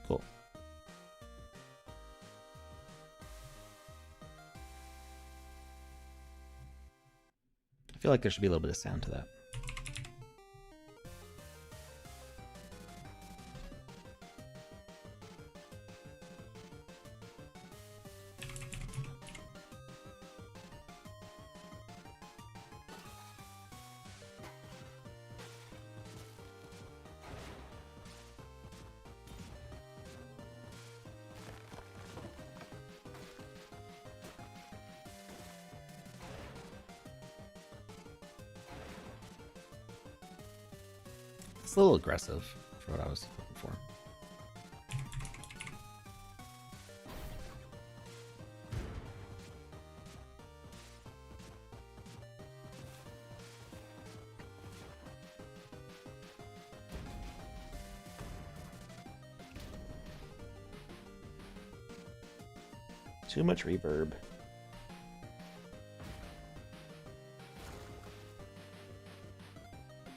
S1: Cool. I feel like there should be a little bit of sound to that. It's a little aggressive for what I was looking for. Too much reverb.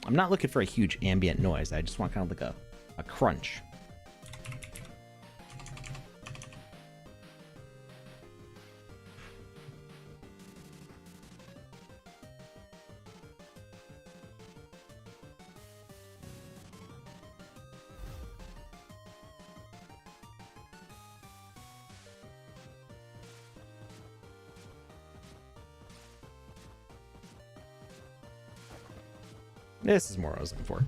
S1: I'm not looking for a huge ambient noise. I just want kind of like a crunch. This is more what I was looking for.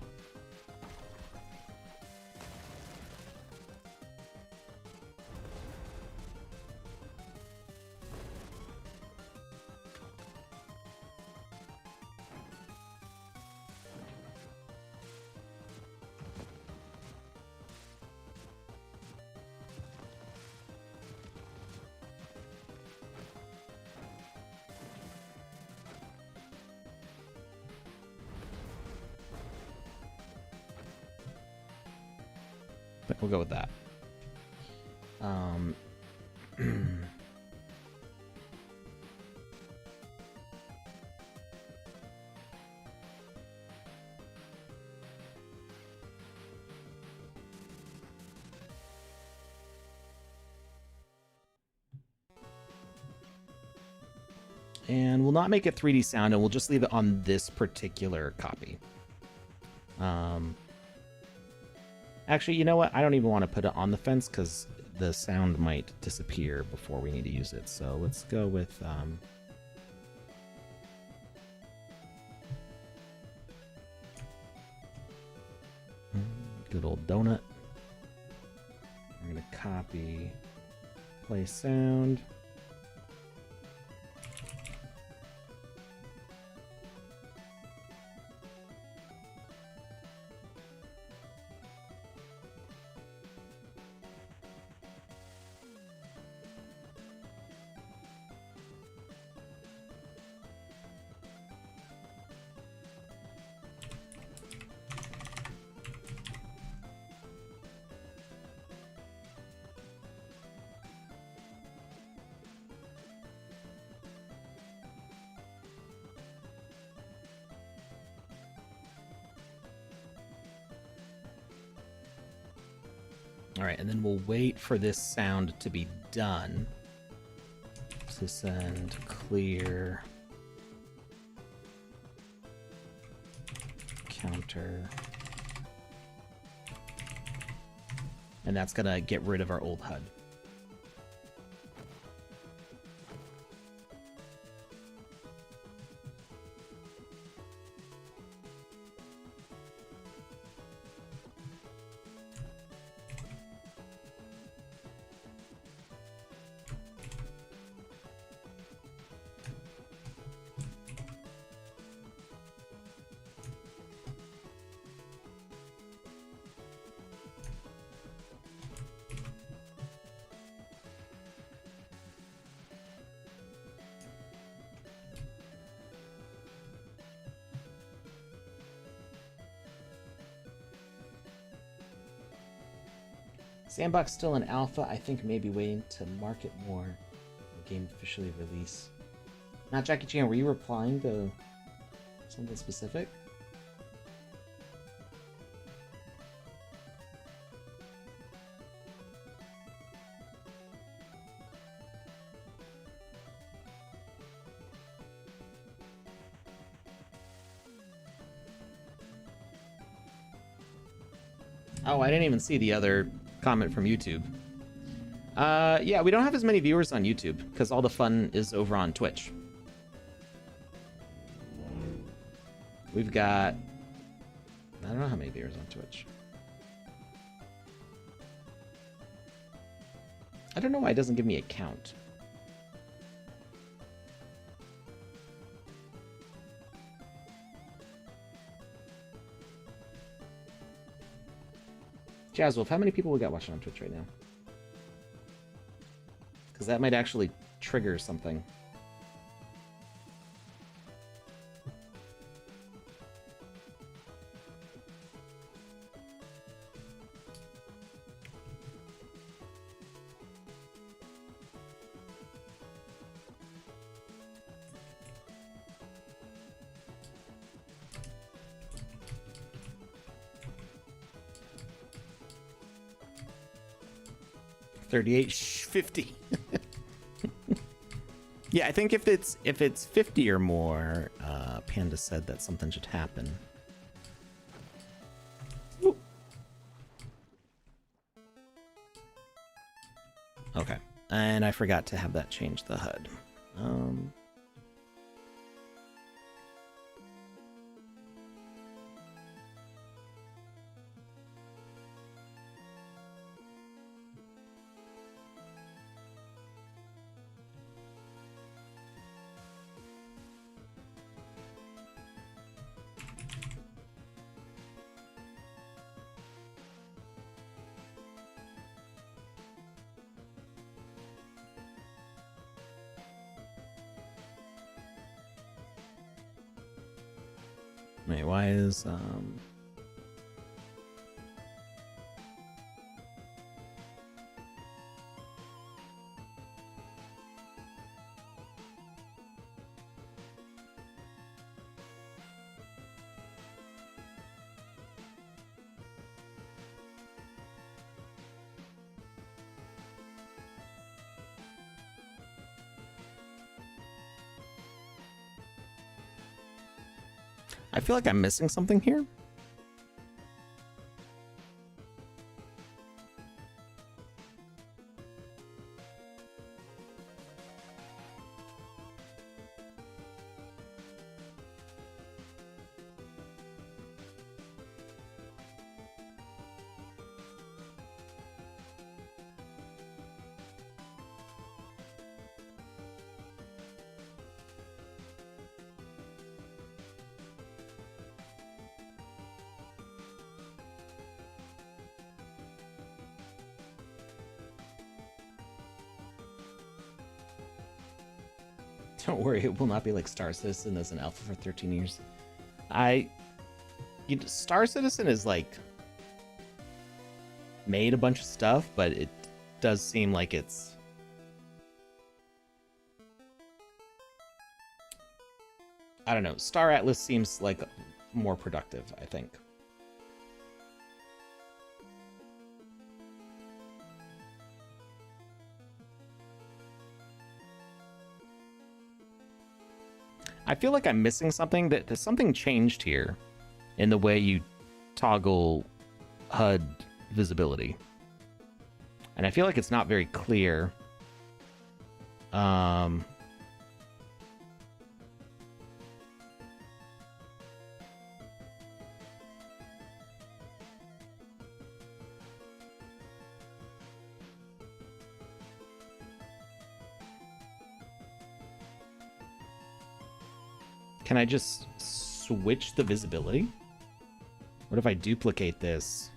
S1: We'll go with that. And we'll not make it 3D sound, and we'll just leave it on this particular copy. Actually, you know what? I don't even want to put it on the fence because the sound might disappear before we need to use it. So let's go with good old donut. I'm going to copy, play sound. All right, and then we'll wait for this sound to be done. So send clear counter. And that's gonna get rid of our old HUD. Sandbox still in alpha. I think maybe waiting to market more when the game officially release. Not Jackie Chan, were you replying to something specific? Oh, I didn't even see the other comment from YouTube. Yeah, we don't have as many viewers on YouTube because all the fun is over on Twitch. We've got... I don't know how many viewers on Twitch. I don't know why it doesn't give me a count. Jazzwolf, how many people we got watching on Twitch right now? Because that might actually trigger something. $38.50. Yeah, I think if it's 50 or more, Panda said that something should happen. Ooh. Okay, and I forgot to have that change the HUD. Wait, why is I feel like I'm missing something here. Don't worry, it will not be like Star Citizen as an alpha for 13 years. Star Citizen is like made a bunch of stuff, but it does seem like it's I don't know. Star Atlas seems like more productive, I think. I feel like I'm missing something. That something changed here in the way you toggle HUD visibility. And I feel like it's not very clear. Can I just switch the visibility? What if I duplicate this?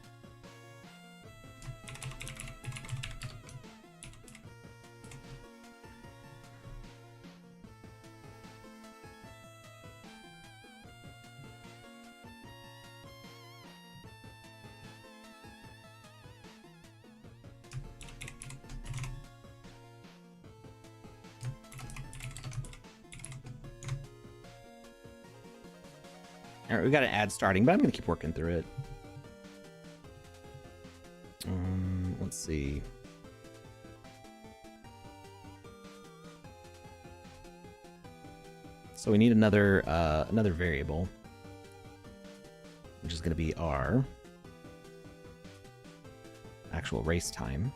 S1: All right, we got an ad starting, but I'm gonna keep working through it. Let's see. So we need another variable, which is going to be our actual race time.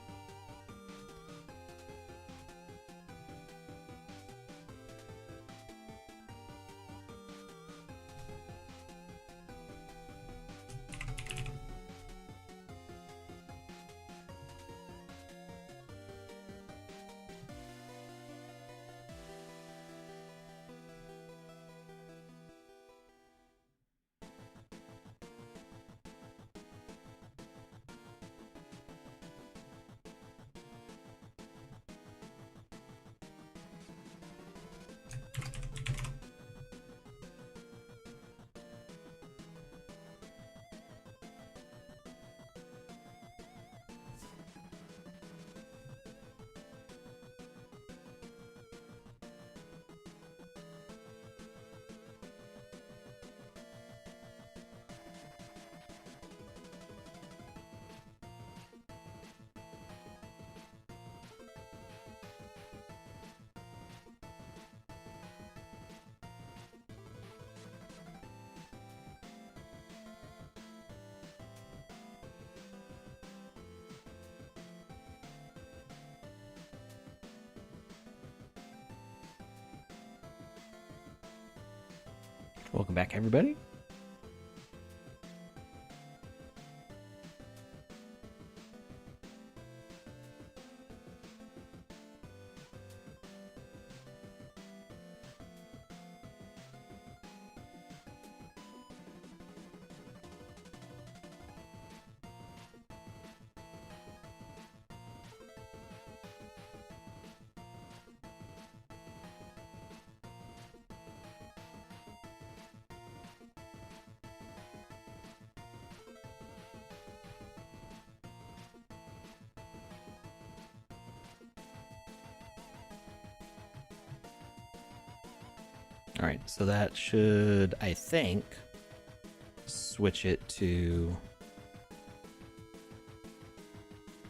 S1: Welcome back, everybody. All right, so that should, I think, switch it to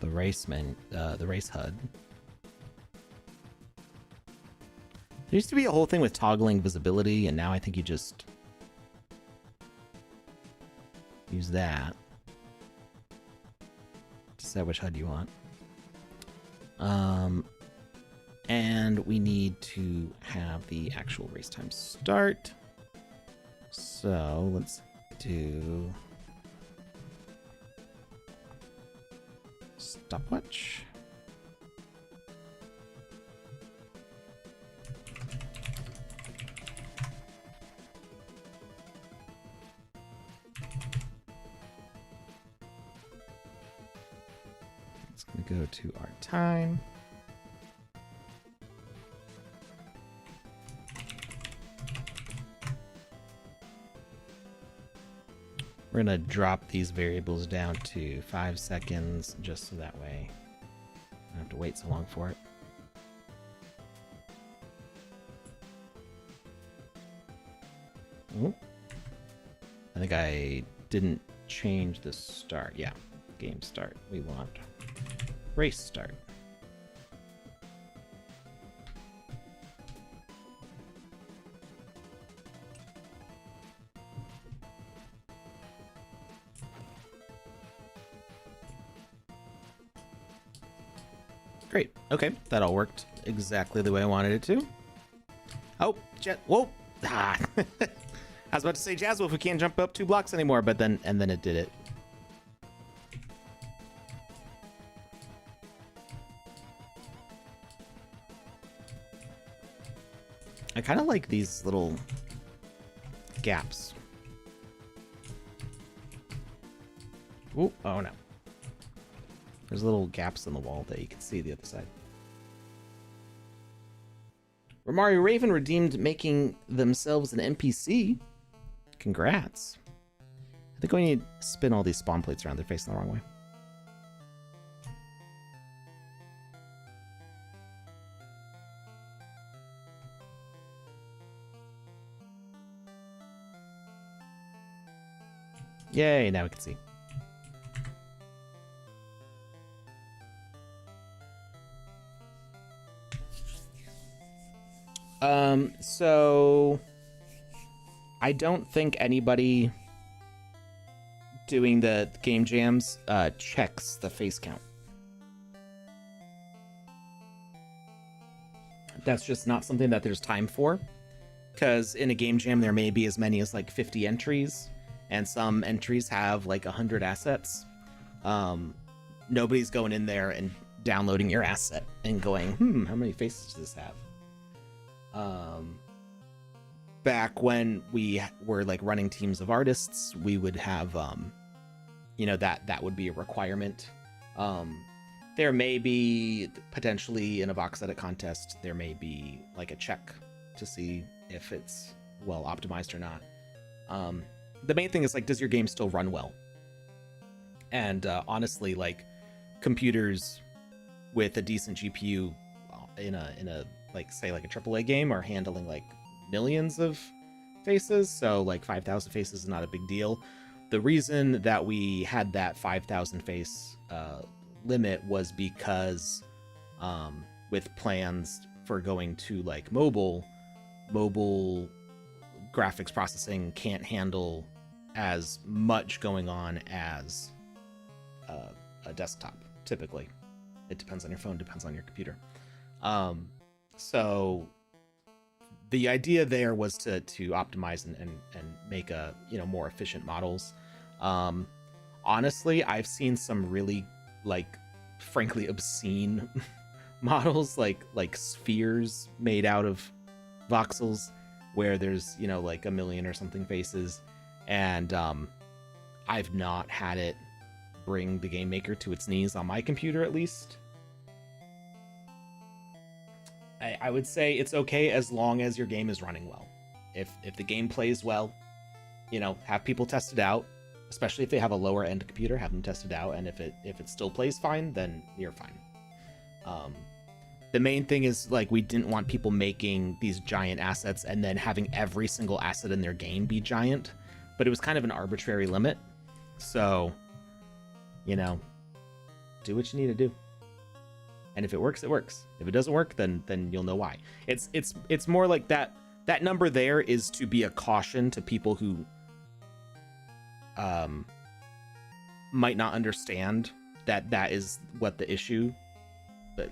S1: the race HUD. There used to be a whole thing with toggling visibility, and now I think you just use that. Decide which HUD you want. And we need to have the actual race time start. So let's do stopwatch. It's going to go to our time. We're going to drop these variables down to 5 seconds, just so that way I don't have to wait so long for it. Ooh. I think I didn't change the start. Yeah, game start. We want race start. Great. Okay, that all worked exactly the way I wanted it to. Oh, whoa! Ah. I was about to say, Jazzwolf, we can't jump up 2 blocks anymore, but then it did it. I kind of like these little gaps. Ooh, oh no. There's little gaps in the wall that you can see the other side. Romario Raven redeemed making themselves an NPC. Congrats. I think we need to spin all these spawn plates around. They're facing the wrong way. Yay, now we can see. So I don't think anybody doing the game jams checks the face count. That's just not something that there's time for, because in a game jam there may be as many as like 50 entries, and some entries have like 100 assets. Nobody's going in there and downloading your asset and going, how many faces does this have? Back when we were like running teams of artists, we would have, that would be a requirement. There may be potentially in a VoxEdit contest, there may be like a check to see if it's well optimized or not. The main thing is like, does your game still run well? And honestly, like computers with a decent GPU in a like say like a AAA game are handling like millions of faces, so like 5,000 faces is not a big deal. The reason that we had that 5,000 face limit was because with plans for going to like mobile graphics processing can't handle as much going on as a desktop. Typically, it depends on your phone, depends on your computer. So the idea there was to optimize and make a more efficient models. Honestly, I've seen some really like frankly obscene models like spheres made out of voxels where there's like a million or something faces, and I've not had it bring the game maker to its knees on my computer, at least. I would say it's okay as long as your game is running well. If the game plays well, have people test it out, especially if they have a lower end computer, have them test it out, and if it still plays fine, then you're fine. The main thing is like we didn't want people making these giant assets and then having every single asset in their game be giant, but it was kind of an arbitrary limit. So, do what you need to do. And if it works, it works. If it doesn't work, then you'll know why. It's more like that number there is to be a caution to people who might not understand that is what the issue,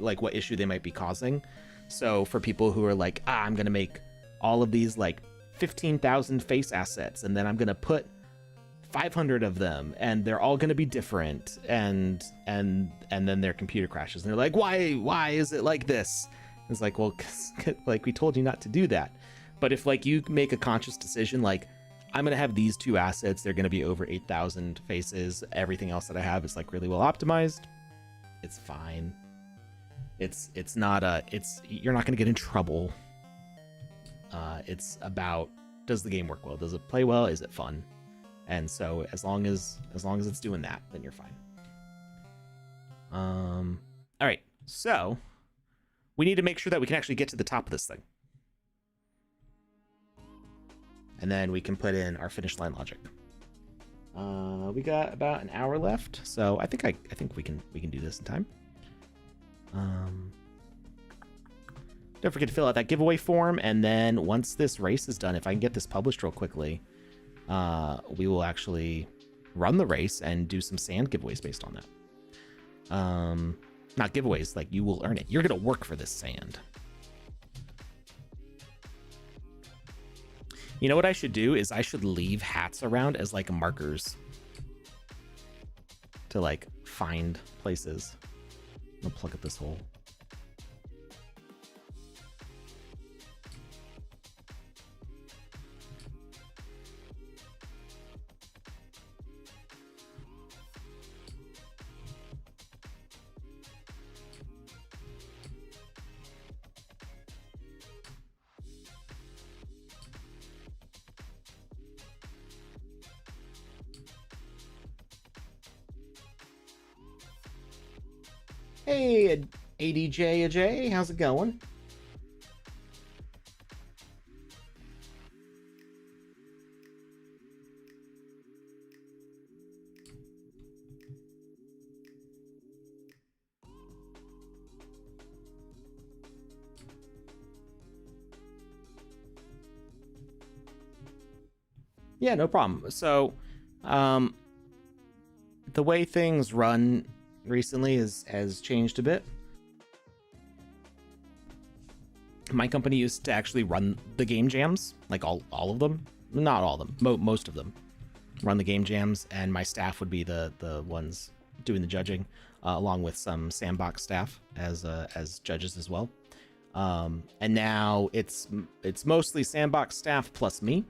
S1: like what issue they might be causing. So for people who are like, I'm gonna make all of these like 15,000 face assets, and then I'm gonna put 500 of them, and they're all going to be different, and then their computer crashes, and they're like, why is it like this? It's like, well, 'cause, like we told you not to do that. But if like you make a conscious decision, like I'm going to have these two assets, they're going to be over 8,000 faces, everything else that I have is like really well optimized, it's fine. It's not you're not going to get in trouble. It's about, does the game work well? Does it play well? Is it fun? And so as long as it's doing that, then you're fine. All right, so we need to make sure that we can actually get to the top of this thing, and then we can put in our finish line logic. We got about an hour left, so I think we can do this in time. Don't forget to fill out that giveaway form, and then once this race is done, if I can get this published real quickly, we will actually run the race and do some sand giveaways based on that. Not giveaways, like you will earn it. You're gonna work for this sand. You know what I should do is I should leave hats around as like markers to like find places. I'm gonna plug up this hole. Hey, ADJ, how's it going? Yeah, no problem. So, the way things run recently has changed a bit. My company used to actually run the game jams, like all of them. Not all of them, most of them. Run the game jams, and my staff would be the ones doing the judging, along with some Sandbox staff as judges as well. And now it's mostly Sandbox staff plus me.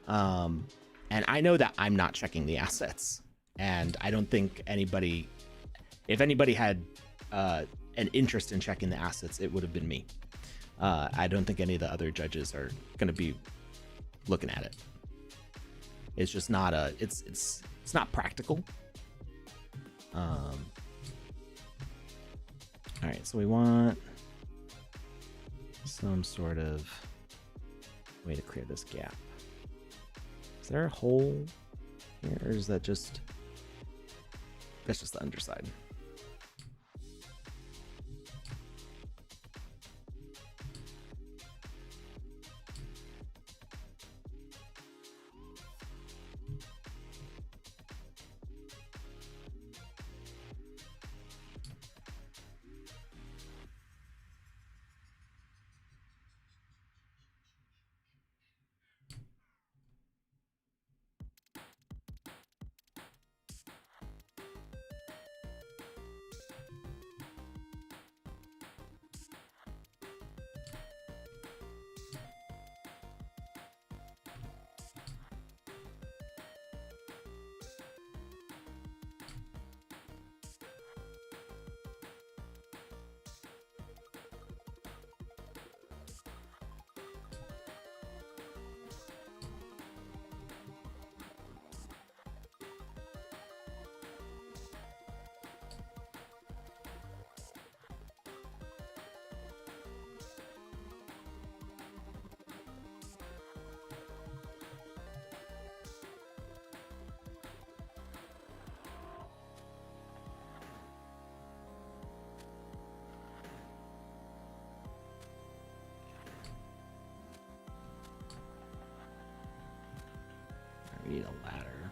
S1: And I know that I'm not checking the assets, and I don't think anybody, if anybody had an interest in checking the assets, it would have been me. I don't think any of the other judges are going to be looking at it. It's just not it's not practical. All right, so we want some sort of way to clear this gap. Is there a hole here, or is that just, that's just the underside? We need a ladder.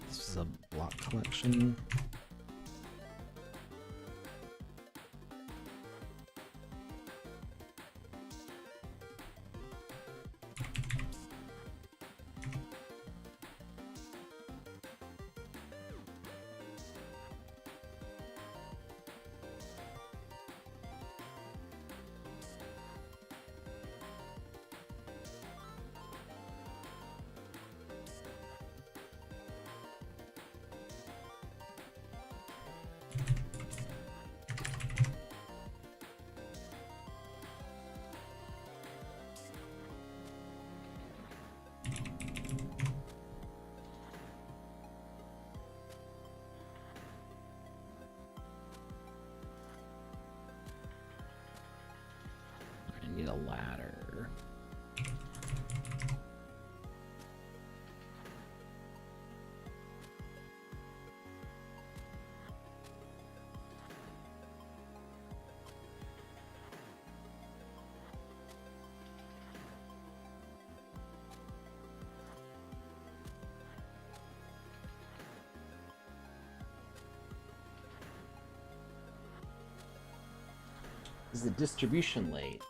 S1: This is a block collection. I need a ladder. Is the distribution late?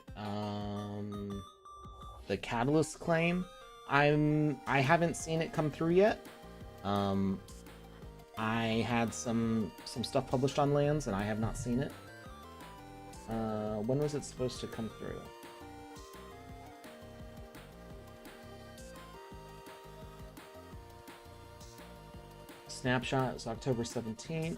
S1: The catalyst claim, I haven't seen it come through yet. I had some stuff published on Lands and I have not seen it. When was it supposed to come through? Snapshot is October 17th.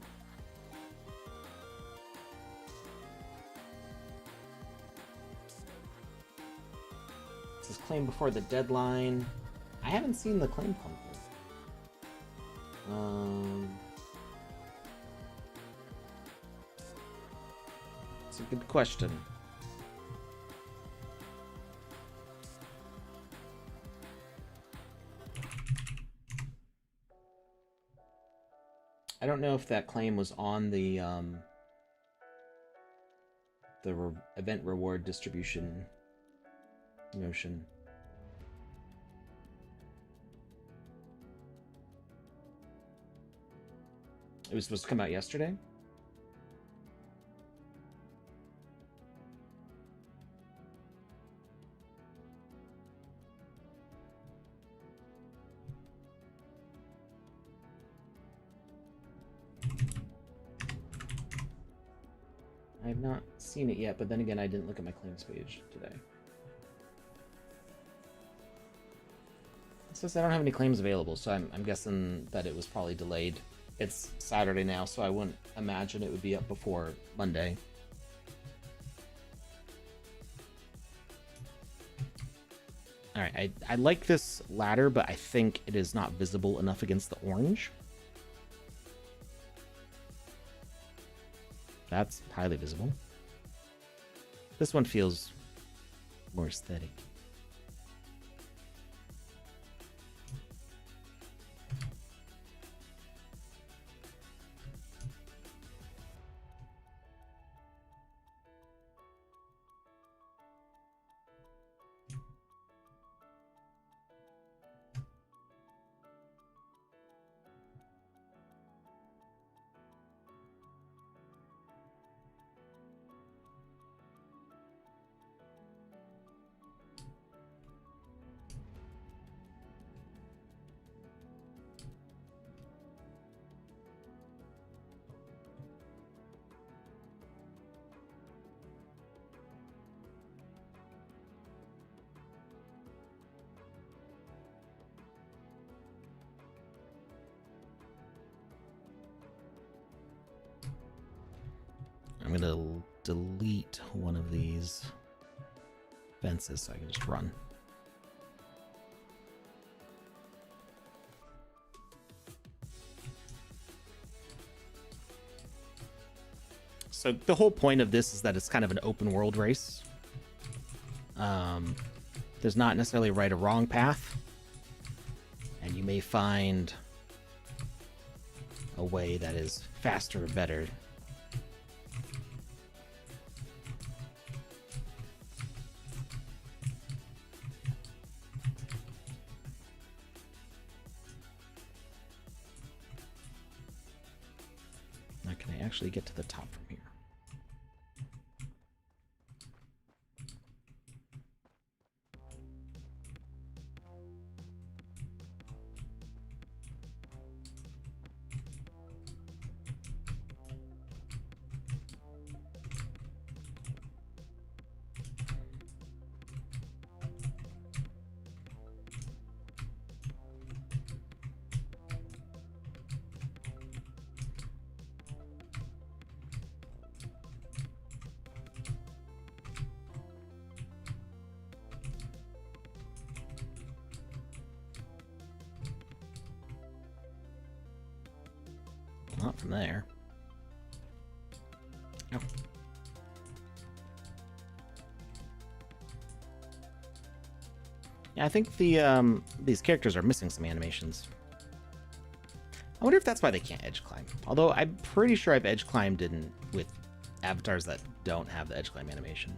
S1: Claim before the deadline. I haven't seen the claim come through. It's a good question. I don't know if that claim was on the event reward distribution notion. It was supposed to come out yesterday? I have not seen it yet, but then again, I didn't look at my claims page today. It says I don't have any claims available, so I'm guessing that it was probably delayed. It's Saturday now, so I wouldn't imagine it would be up before Monday. Alright, I like this ladder, but I think it is not visible enough against the orange. That's highly visible. This one feels more aesthetic. I'm gonna delete one of these fences so I can just run. So the whole point of this is that it's kind of an open world race. There's not necessarily a right or wrong path, and you may find a way that is faster or better. Now, can I actually get to the top from here? Not from there. Oh. Yeah, I think the these characters are missing some animations. I wonder if that's why they can't edge climb. Although I'm pretty sure I've edge climbed in with avatars that don't have the edge climb animation.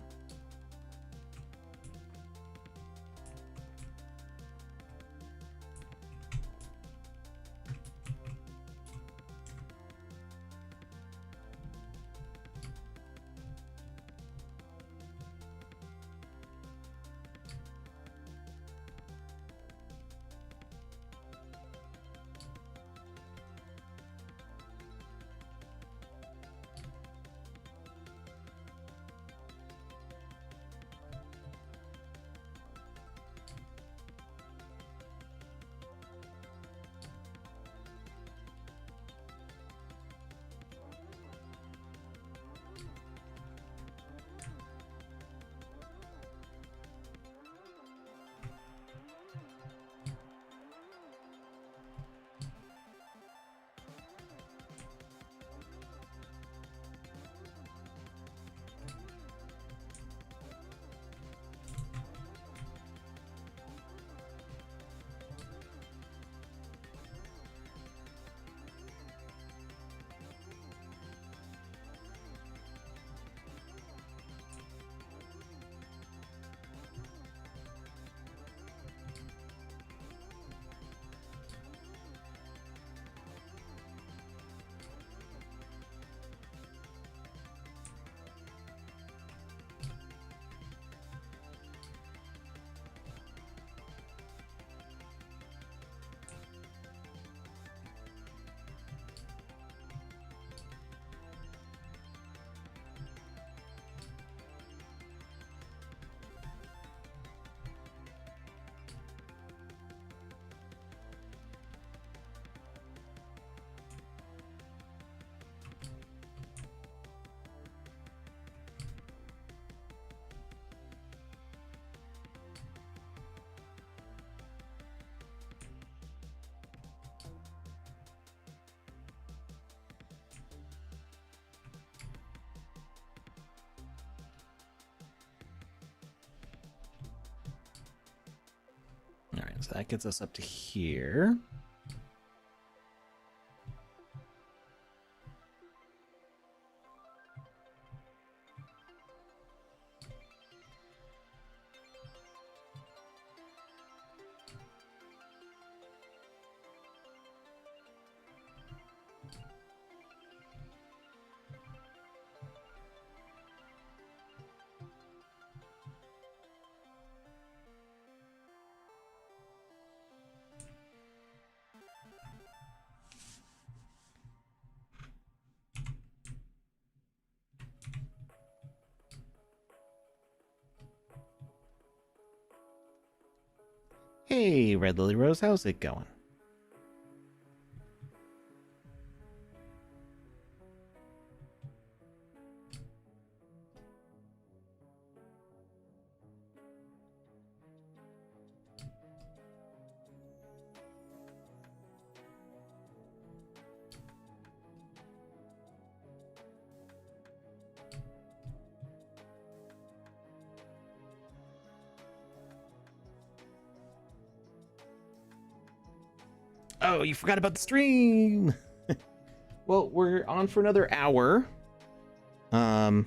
S1: So that gets us up to here. Hey, Red Lily Rose, how's it going? Oh, you forgot about the stream. Well, we're on for another hour. Yeah,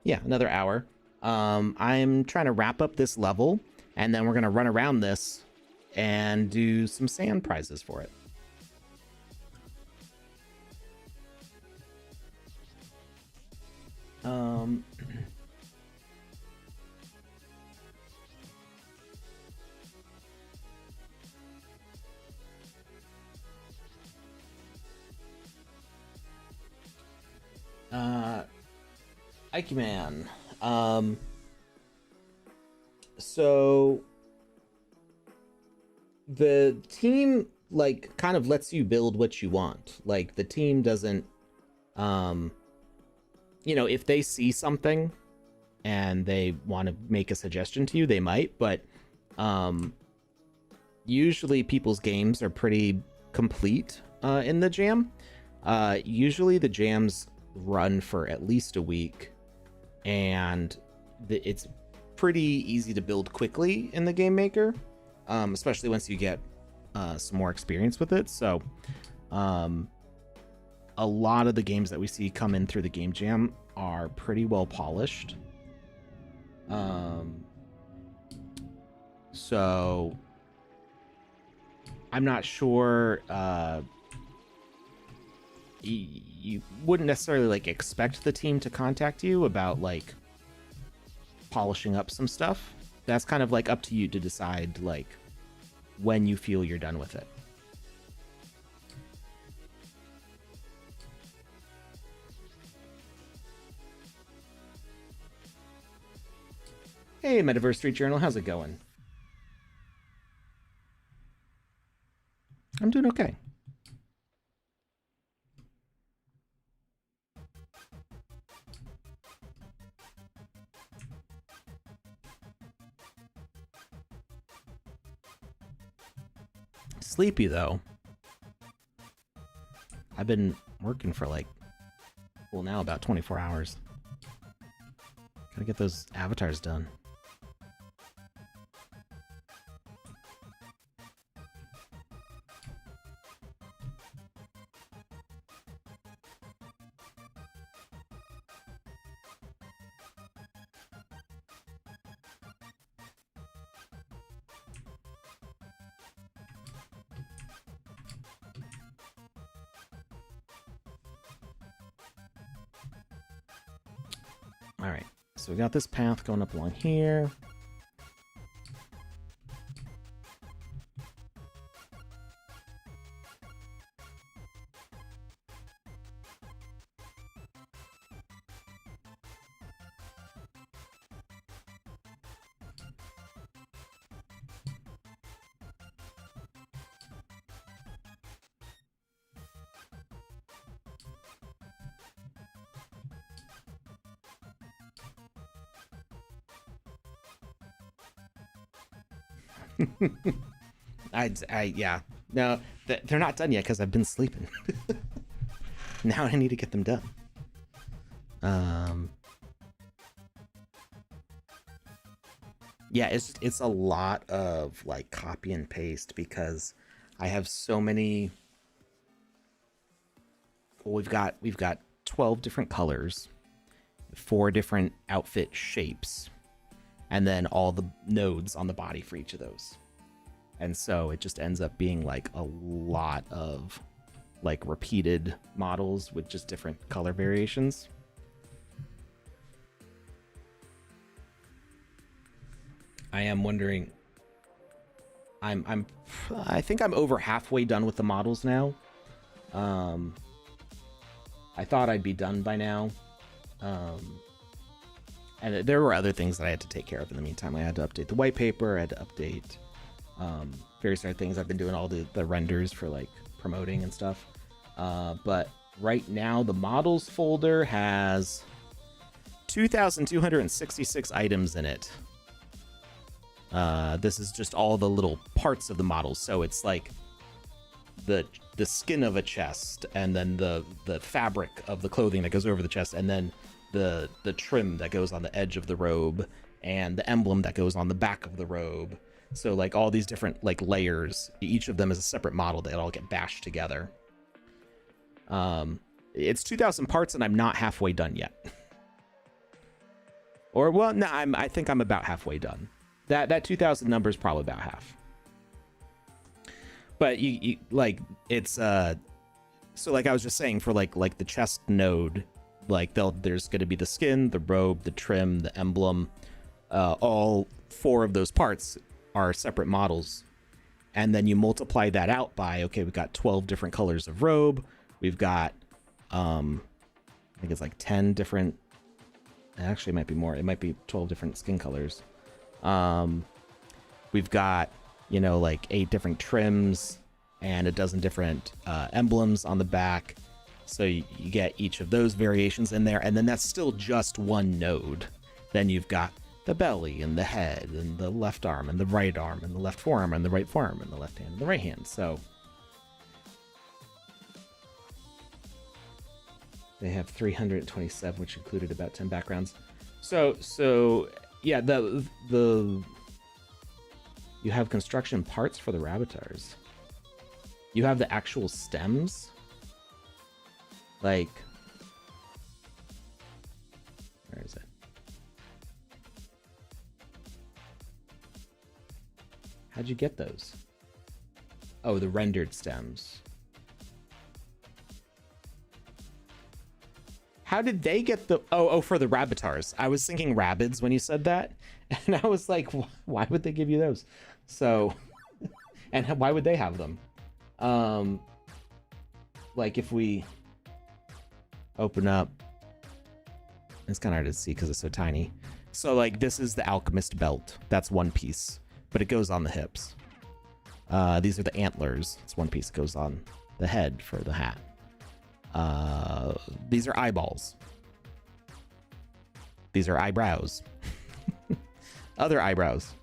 S1: another hour. I'm trying to wrap up this level, and then we're gonna run around this and do some sand prizes for it. Ike Man. So the team like kind of lets you build what you want. Like the team doesn't if they see something and they want to make a suggestion to you, they might, but usually people's games are pretty complete in the jam. Usually the jams run for at least a week, and it's pretty easy to build quickly in the Game Maker, especially once you get some more experience with it. So a lot of the games that we see come in through the game jam are pretty well polished. So I'm not sure you wouldn't necessarily like expect the team to contact you about like polishing up some stuff. That's kind of like up to you to decide like when you feel you're done with it. Hey, Metaverse Street Journal, how's it going? I'm doing okay. Sleepy though. I've been working for like, well, now about 24 hours. Gotta get those avatars done. All right, so we got this path going up along here. Yeah. No, they're not done yet because I've been sleeping. Now I need to get them done. Yeah, it's a lot of like copy and paste because I have so many. Well, we've got 12 different colors, 4 different outfit shapes, and then all the nodes on the body for each of those. And so it just ends up being like a lot of like repeated models with just different color variations. I am wondering. I think I'm over halfway done with the models now. I thought I'd be done by now. And there were other things that I had to take care of in the meantime. I had to update the white paper. I had to update various other things. I've been doing all the renders for like promoting and stuff. But right now, the models folder has 2,266 items in it. This is just all the little parts of the models. So it's like the skin of a chest, and then the fabric of the clothing that goes over the chest, and then the trim that goes on the edge of the robe, and the emblem that goes on the back of the robe. So like all these different like layers, each of them is a separate model that all get bashed together. It's 2,000 parts, and I'm not halfway done yet. Or well, no, I think I'm about halfway done. That 2,000 number is probably about half. But you like it's so like I was just saying for like the chest node, like there's going to be the skin, the robe, the trim, the emblem. All 4 of those parts are separate models, and then you multiply that out by we've got 12 different colors of robe. We've got I think it's like 10 different. Actually, it might be more. It might be 12 different skin colors. We've got like 8 different trims and a dozen different emblems on the back. So you get each of those variations in there, and then that's still just one node. Then you've got the belly and the head and the left arm and the right arm and the left forearm and the right forearm and the left hand and the right hand. So they have 327, which included about 10 backgrounds. So yeah, the you have construction parts for the rabbitars. You have the actual stems. Like, where is it? How'd you get those? Oh, the rendered stems. How did they get the... Oh, for the rabbitars. I was thinking rabbids when you said that. And I was like, why would they give you those? So, and why would they have them? Like if we open up, it's kind of hard to see because it's so tiny. So like this is the alchemist belt. That's one piece, but it goes on the hips. These are the antlers. It's one piece that goes on the head for the hat. These are eyeballs. These are eyebrows. Other eyebrows.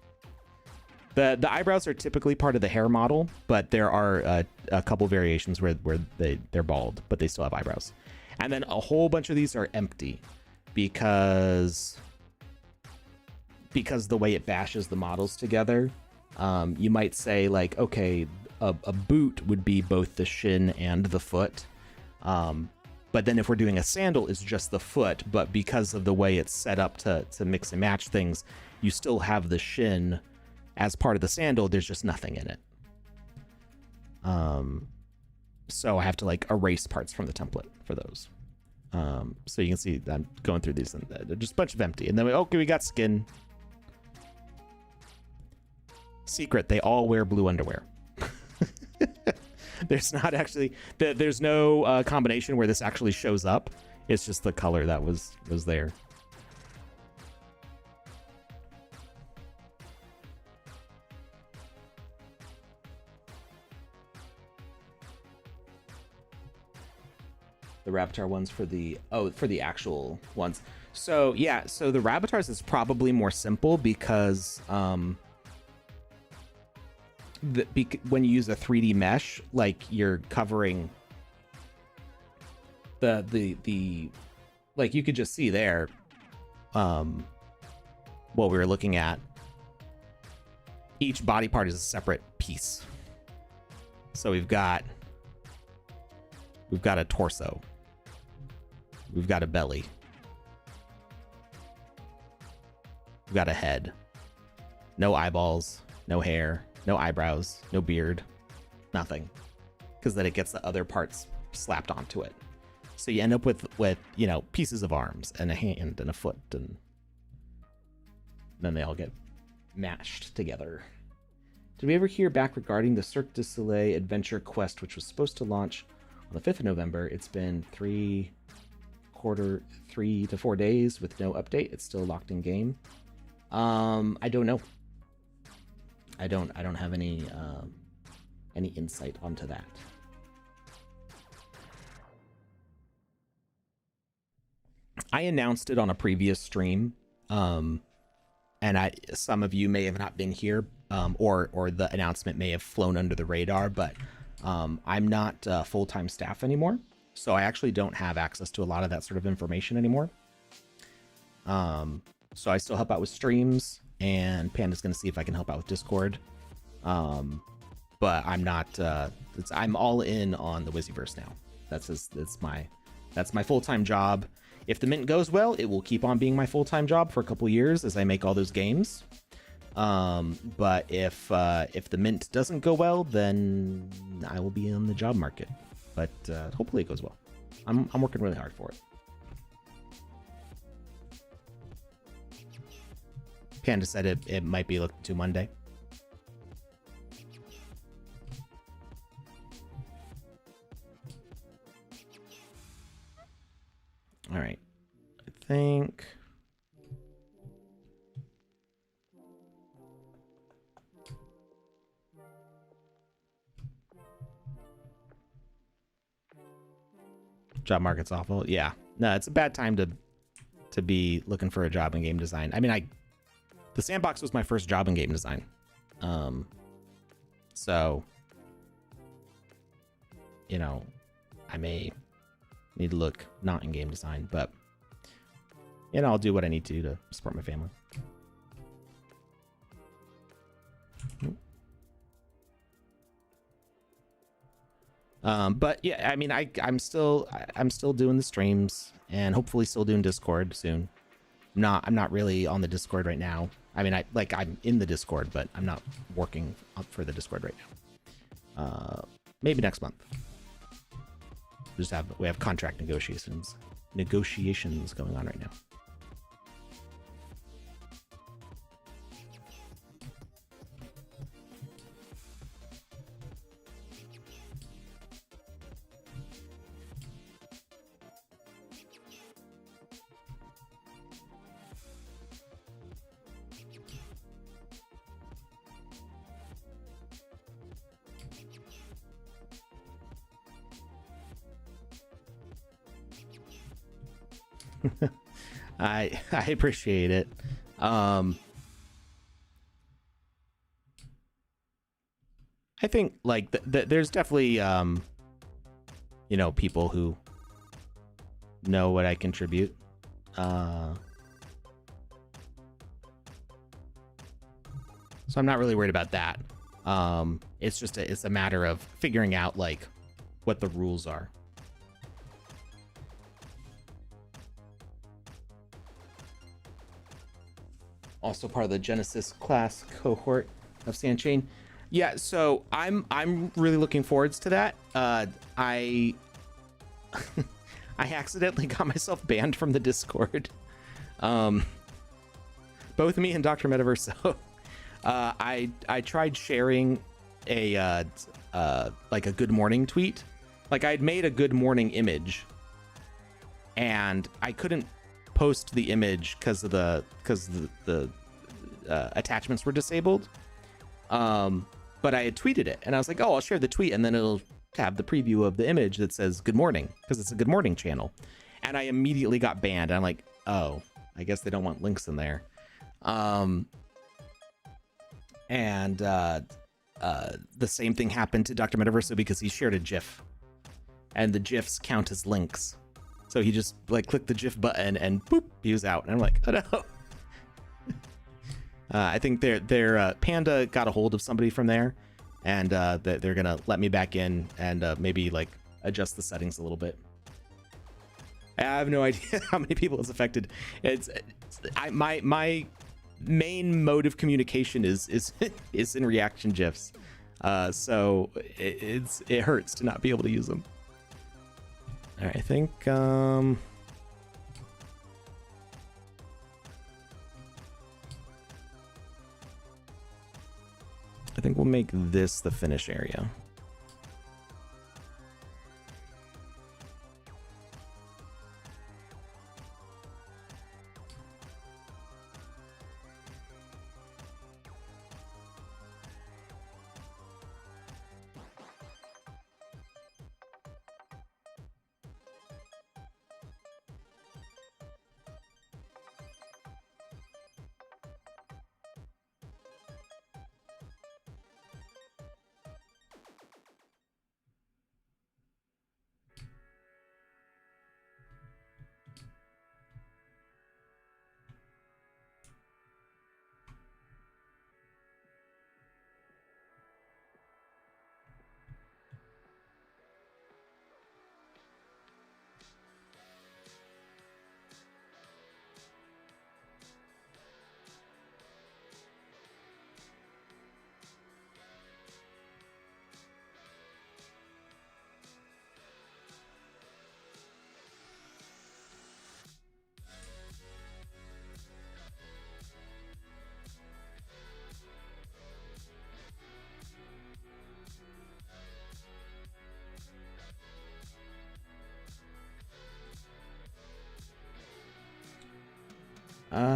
S1: The eyebrows are typically part of the hair model, but there are a couple variations where they're bald, but they still have eyebrows. And then a whole bunch of these are empty because the way it bashes the models together. You might say like, okay, a boot would be both the shin and the foot. But then if we're doing a sandal, it's just the foot. But because of the way it's set up to mix and match things, you still have the shin as part of the sandal. There's just nothing in it. So I have to like erase parts from the template for those. So you can see that I'm going through these and they're just a bunch of empty. And then we got skin. Secret, they all wear blue underwear. There's not actually, there's no combination where this actually shows up. It's just the color that was there. The Rabbitars ones for the actual ones. So yeah, so the Rabbitars is probably more simple because when you use a 3D mesh, like you're covering the like you could just see there what we were looking at each body part is a separate piece. So we've got a torso. We've got a belly. We've got a head. No eyeballs, no hair, no eyebrows, no beard, nothing. Because then it gets the other parts slapped onto it. So you end up with you know, pieces of arms and a hand and a foot, and then they all get mashed together. Did we ever hear back regarding the Cirque du Soleil Adventure Quest, which was supposed to launch on the 5th of November? It's been 3 to 4 days with no update. It's still locked in game. I don't know. I don't have any insight onto that. I announced it on a previous stream, and some of you may have not been here, or the announcement may have flown under the radar, but I'm not full-time staff anymore, so I actually don't have access to a lot of that sort of information anymore. So I still help out with streams, and Panda's going to see if I can help out with Discord. But I'm not. I'm all in on the Wizzyverse now. That's my full-time job. If the Mint goes well, it will keep on being my full-time job for a couple years as I make all those games. But if the Mint doesn't go well, then I will be on the job market. But hopefully it goes well. I'm working really hard for it. Panda said it might be looking to Monday. All right, I think job market's awful. Yeah, no, it's a bad time to be looking for a job in game design. I mean, the Sandbox was my first job in game design, so you know, I may need to look not in game design, but you know, I'll do what I need to support my family. But yeah, I mean, I'm still doing the streams and hopefully still doing Discord soon. I'm not really on the Discord right now. I mean, I'm in the Discord, but I'm not working up for the Discord right now. Maybe next month. We have contract negotiations going on right now. I appreciate it. I think like there's definitely you know, people who know what I contribute. So I'm not really worried about that. It's a matter of figuring out like what the rules are. Also part of the Genesis class cohort of Sandchain. Yeah, so I'm really looking forward to that. I accidentally got myself banned from the Discord. Both me and Dr. Metaverse. So I tried sharing a like a good morning tweet. Like I'd made a good morning image, and I couldn't post the image because the attachments were disabled. But I had tweeted it, and I was like, oh, I'll share the tweet, and then it'll have the preview of the image that says good morning, because it's a good morning channel. And I immediately got banned. And I'm like, oh, I guess they don't want links in there. And the same thing happened to Dr. Metaverse because he shared a GIF, and the GIFs count as links. So he just like clicked the GIF button and boop, he was out. And I'm like, oh no. I think their Panda got a hold of somebody from there, and they're gonna let me back in and maybe like adjust the settings a little bit. I have no idea how many people it's affected. My main mode of communication is is in reaction gifs, so it hurts to not be able to use them. All right, I think we'll make this the finish area.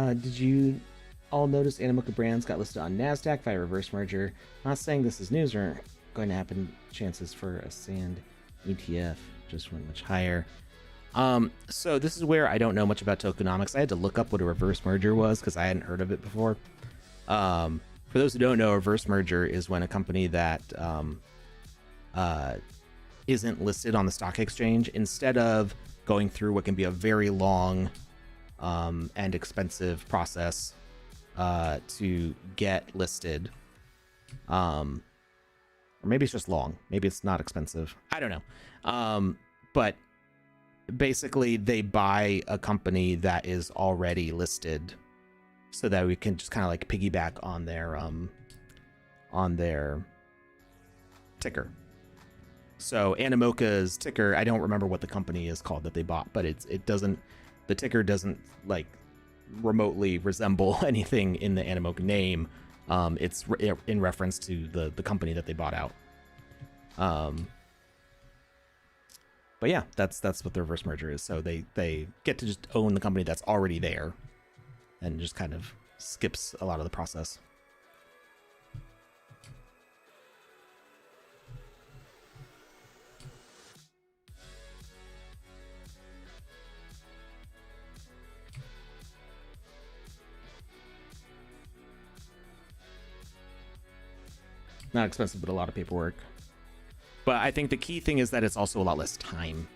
S1: Did you all notice Animoca Brands got listed on NASDAQ via reverse merger? Not saying this is news or going to happen. Chances for a Sand ETF just went much higher. So this is where I don't know much about tokenomics. I had to look up what a reverse merger was because I hadn't heard of it before. For those who don't know, a reverse merger is when a company that isn't listed on the stock exchange, instead of going through what can be a very long and expensive process to get listed, or maybe it's just long, maybe it's not expensive, I don't know, but basically they buy a company that is already listed so that we can just kind of like piggyback on their ticker. So Animoca's ticker, I don't remember what the company is called that they bought, but the ticker doesn't like remotely resemble anything in the Animoca name. It's in reference to the company that they bought out. But yeah, that's what the reverse merger is. So they get to just own the company that's already there and just kind of skips a lot of the process. Not expensive, but a lot of paperwork. But I think the key thing is that it's also a lot less time.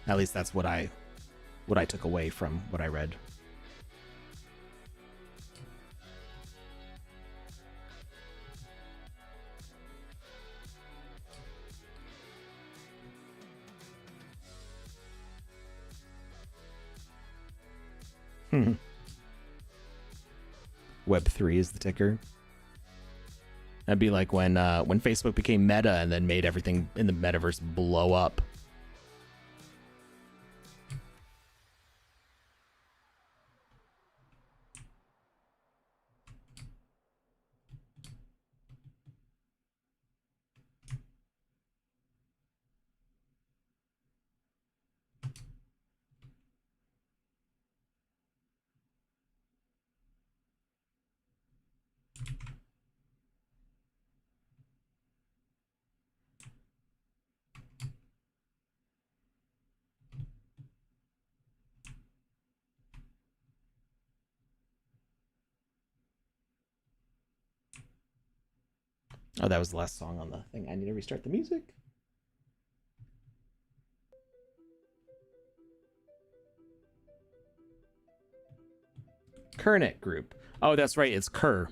S1: At least that's what I took away from what I read. Web3 is the ticker. That'd be like when Facebook became Meta and then made everything in the metaverse blow up. Oh, that was the last song on the thing. I need to restart the music. Kernet group. Oh, that's right. It's Kerr.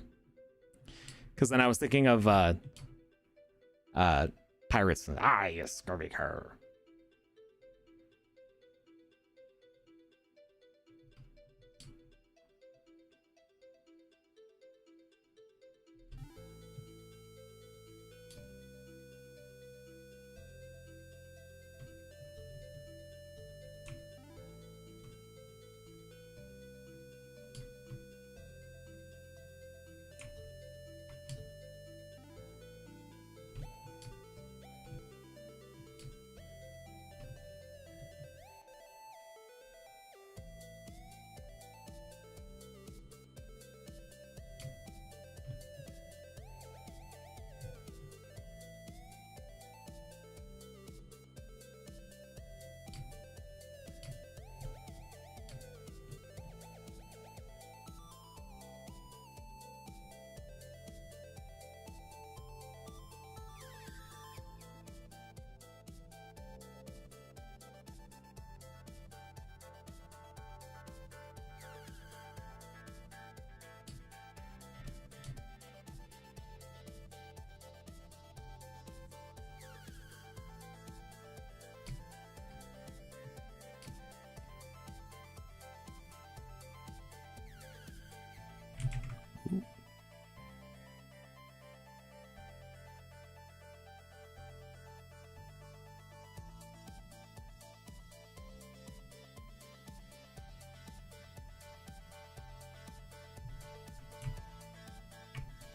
S1: Because then I was thinking of pirates. Ah, yes, scurvy Kerr.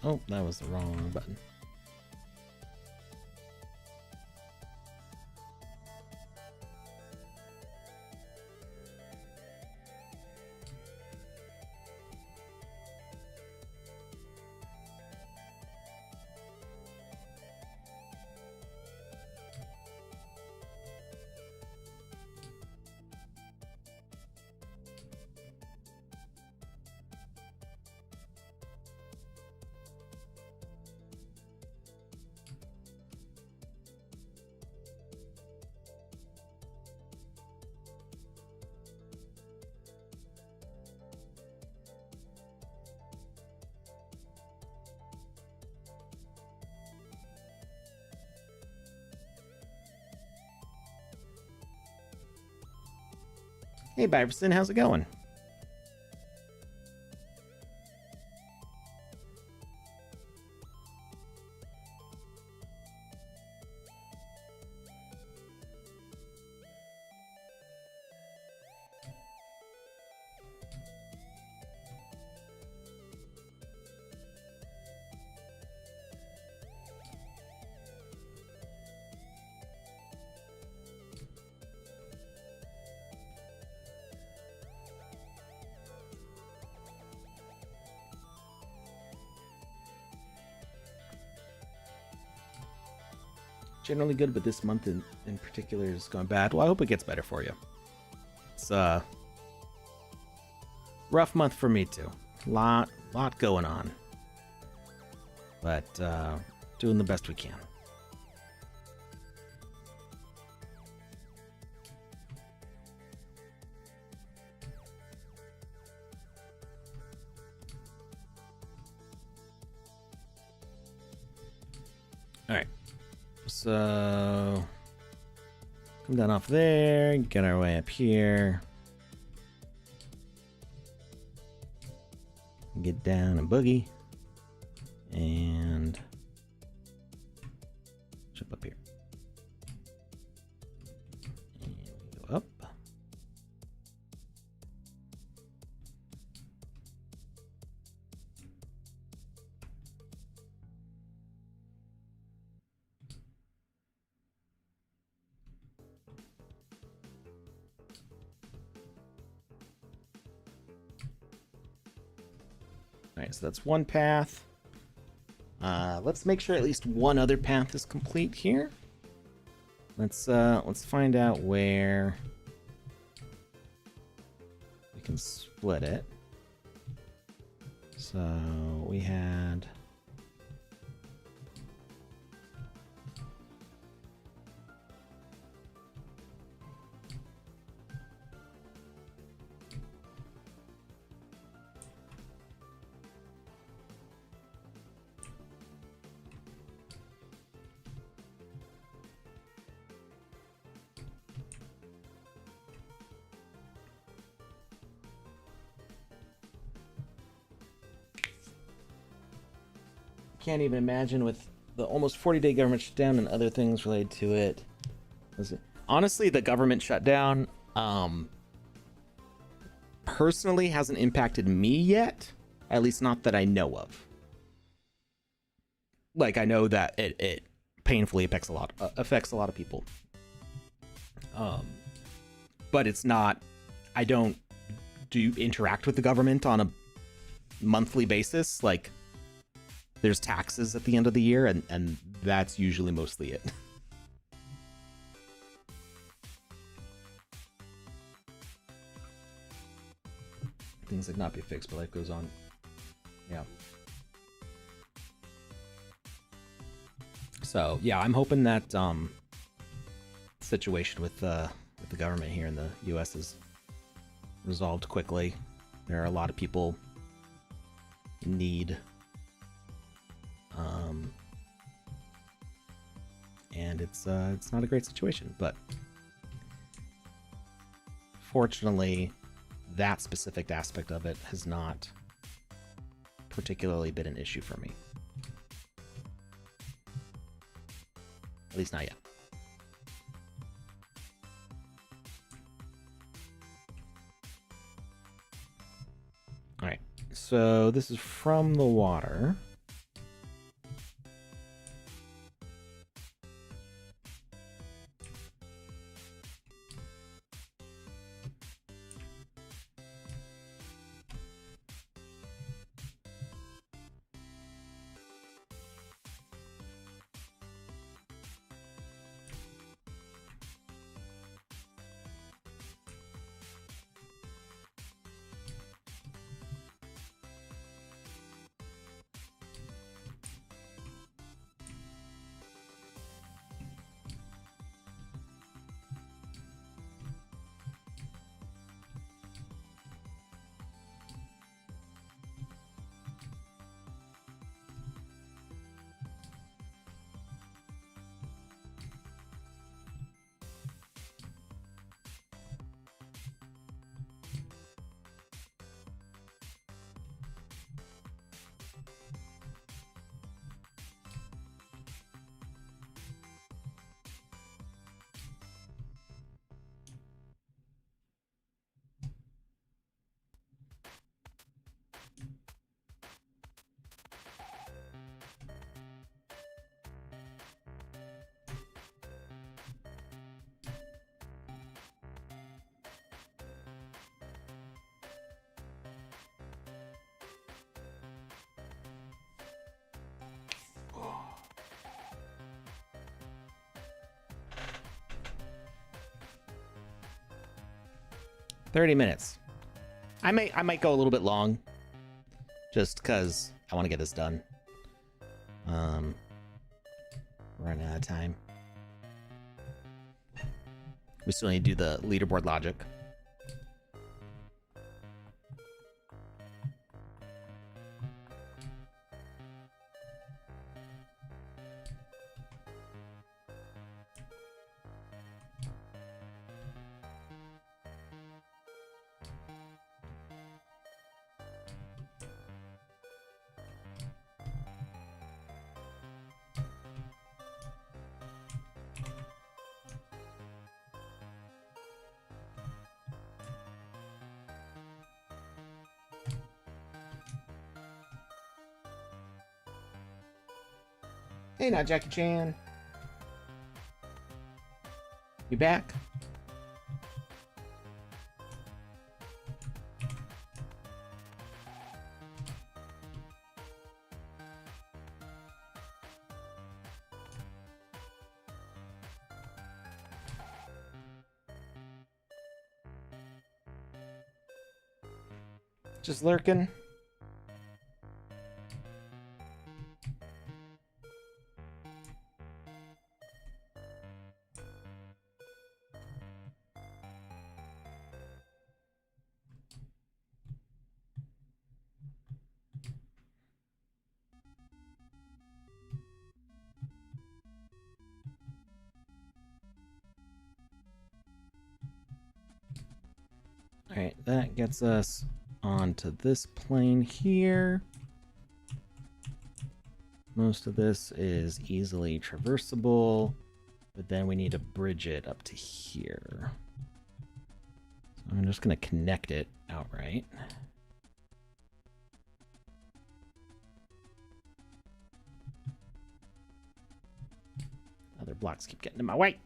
S1: Oh, that was the wrong button. Hey, Byverson, how's it going? Generally good, but this month in particular is going bad. Well, I hope it gets better for you. It's a rough month for me too. Lot going on, but doing the best we can. All right. So come down off there, get our way up here, get down and boogie, and jump up here. And go up. All right, so that's one path. Let's make sure at least one other path is complete here. Let's find out where we can split it. So we had can't even imagine with the almost 40-day government shutdown and other things related to it. Honestly, the government shutdown personally hasn't impacted me yet, at least not that I know of. Like, I know that it painfully affects a lot of people. But it's not, I don't interact with the government on a monthly basis. Like, there's taxes at the end of the year, and that's usually mostly it. Things that not be fixed, but life goes on. Yeah. So yeah, I'm hoping that situation with the government here in the U.S. is resolved quickly. There are a lot of people in need, and it's not a great situation. But fortunately, that specific aspect of it has not particularly been an issue for me. At least not yet. All right, so this is from the water. Oh. 30 minutes. I might go a little bit long, just because I want to get this done. Running out of time. We still need to do the leaderboard logic. Hey, now Jackie Chan. You back? Just lurking. Alright, that gets us onto this plane here. Most of this is easily traversable, but then we need to bridge it up to here. So I'm just going to connect it outright. Other blocks keep getting in my way.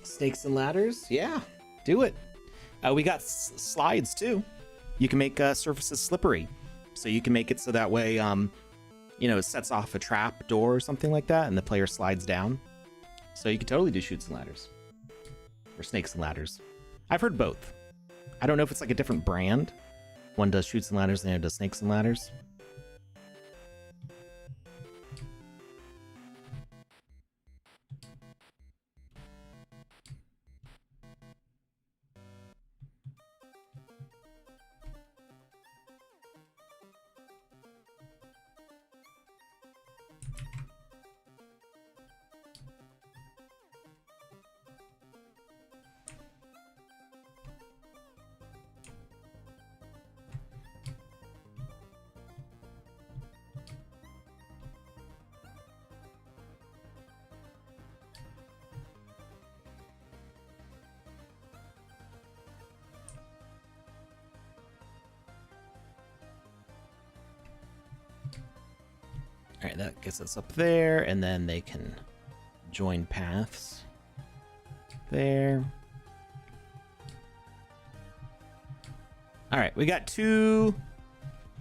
S1: Snakes and ladders? Yeah, do it. We got slides too. You can make surfaces slippery. So you can make it so that way, it sets off a trap door or something like that, and the player slides down. So you can totally do chutes and ladders. Or snakes and ladders. I've heard both. I don't know if it's like a different brand. One does chutes and ladders, and the other does snakes and ladders. All right, that gets us up there, and then they can join paths there. All right, we got 2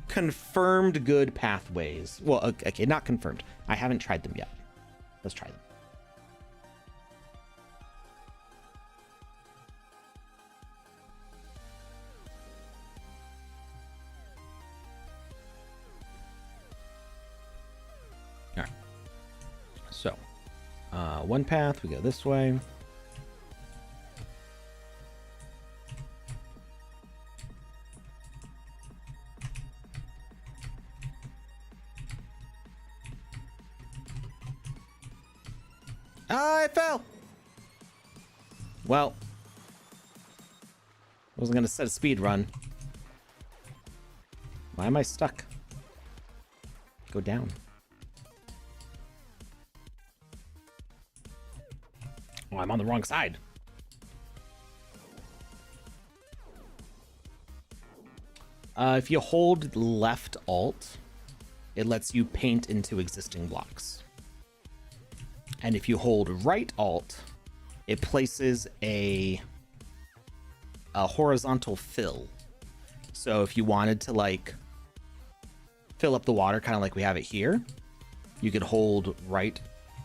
S1: confirmed good pathways. Well, okay, not confirmed. I haven't tried them yet. Let's try them. All right. So, one path, we go this way. I fell. Well, I wasn't gonna set a speed run. Why am I stuck? Go down. Oh, I'm on the wrong side. If you hold left alt, it lets you paint into existing blocks. And if you hold right alt, it places a horizontal fill. So if you wanted to like fill up the water kind of like we have it here, you could hold right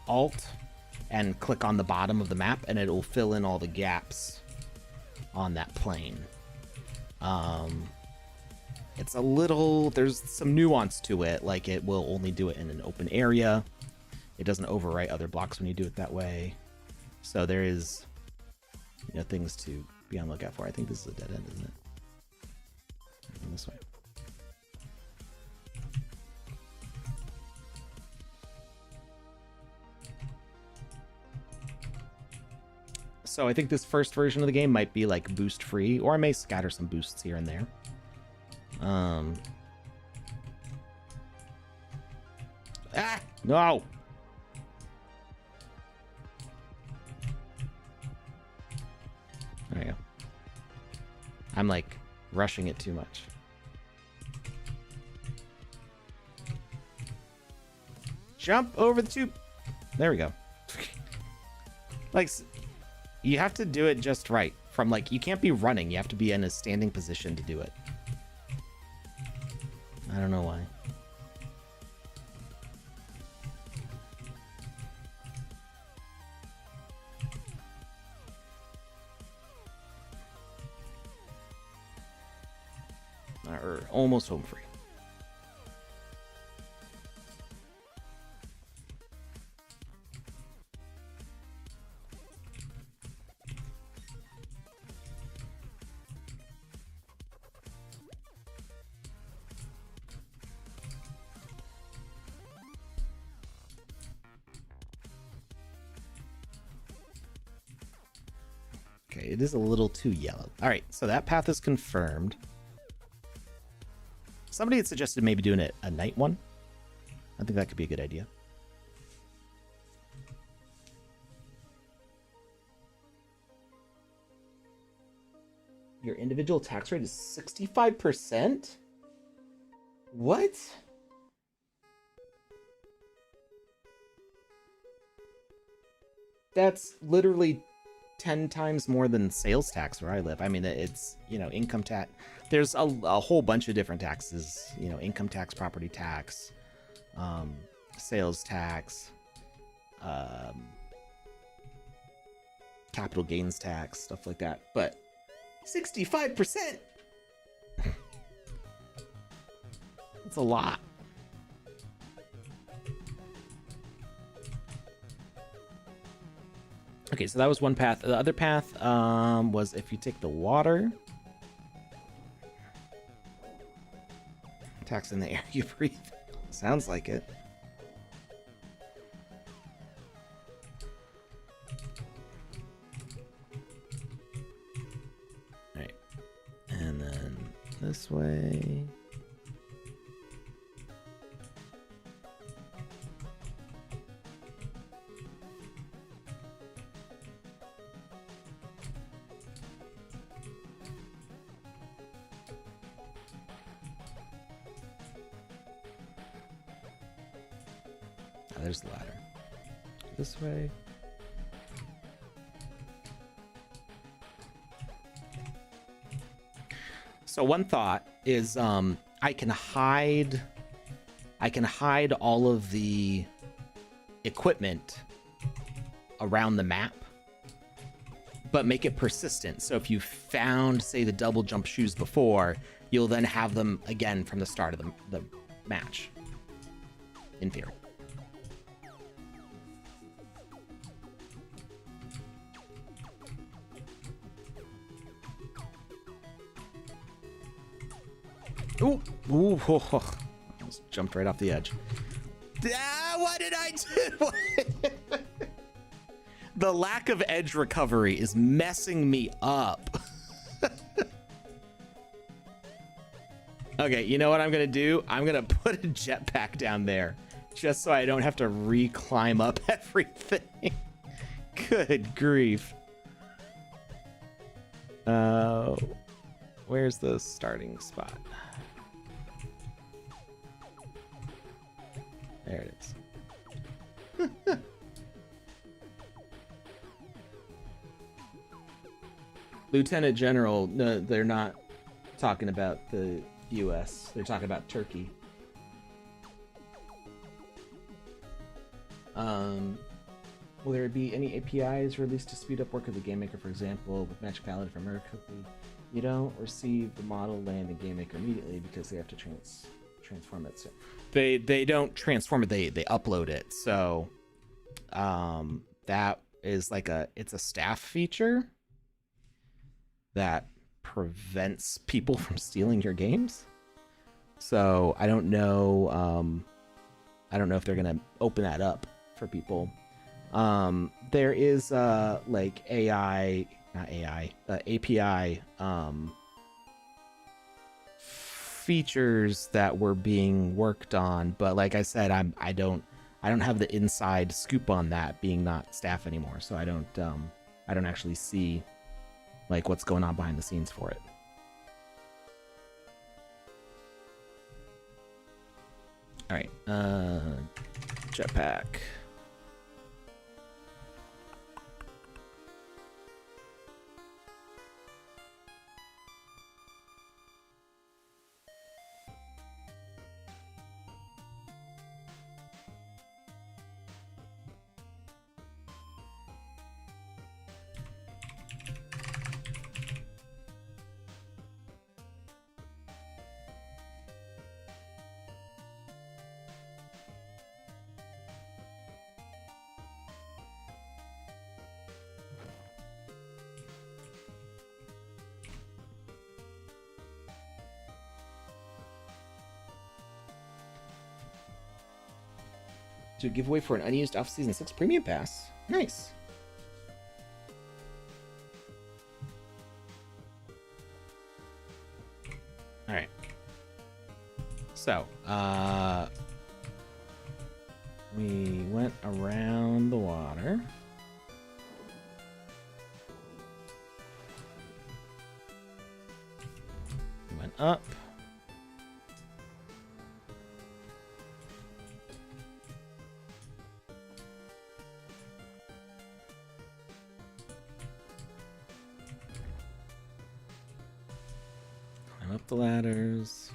S1: Alt and click on the bottom of the map, and it will fill in all the gaps on that plane. It's a little, there's some nuance to it, like it will only do it in an open area. It doesn't overwrite other blocks when you do it that way. So there is, you know, things to be on the lookout for. I think this is a dead end, isn't it? This way. So I think this first version of the game might be like boost free, or I may scatter some boosts here and there. No! There you go. I'm like rushing it too much. Jump over the tube. There we go. Like, you have to do it just right. From like, you can't be running. You have to be in a standing position to do it. I don't know why. Or almost home free. Okay, it is a little too yellow. All right, so that path is confirmed. Somebody had suggested maybe doing it a night one. I think that could be a good idea. Your individual tax rate is 65%? What? That's literally 10 times more than sales tax where I live. I mean, it's, you know, income tax. There's a whole bunch of different taxes, you know, income tax, property tax, sales tax, capital gains tax, stuff like that. But 65%. That's a lot. Okay, so that was one path. The other path was if you take the water, tax in the air you breathe. Sounds like it. All right, and then this way. There's the ladder. This way. So one thought is I can hide all of the equipment around the map, but make it persistent. So if you found, say, the double jump shoes before, you'll then have them again from the start of the match, in theory. Ooh, ooh, oh, oh. Almost jumped right off the edge. Ah, what did I do? The lack of edge recovery is messing me up. Okay, you know what I'm gonna do? I'm gonna put a jetpack down there just so I don't have to re-climb up everything. Good grief. Where's the starting spot? There it is. Lieutenant General, no, they're not talking about the U.S. They're talking about Turkey. Will there be any APIs released to speed up work of the Game Maker, for example, with Magic Ballad for America? You don't receive the model land in Game Maker immediately because they have to transform it. So they don't transform it; they upload it. So that is like it's a staff feature that prevents people from stealing your games. So I don't know. I don't know if they're gonna open that up for people. There is like API features that were being worked on, but like I said, I don't have the inside scoop on that, being not staff anymore, so I don't actually see like what's going on behind the scenes for it. All right, jetpack. To give away for an unused off season 6 premium pass. Nice. All right. So, we went around the water. Went up. Up the ladders.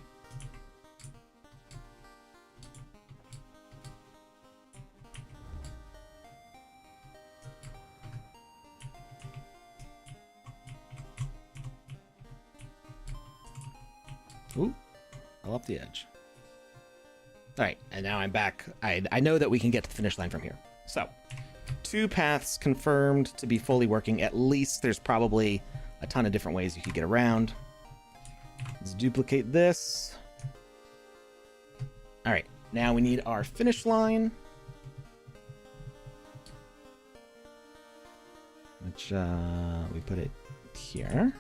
S1: Ooh, fell off the edge. All right, and now I'm back. I know that we can get to the finish line from here. So, 2 paths confirmed to be fully working. At least there's probably a ton of different ways you could get around. Let's duplicate this. All right, now we need our finish line, which we put it here.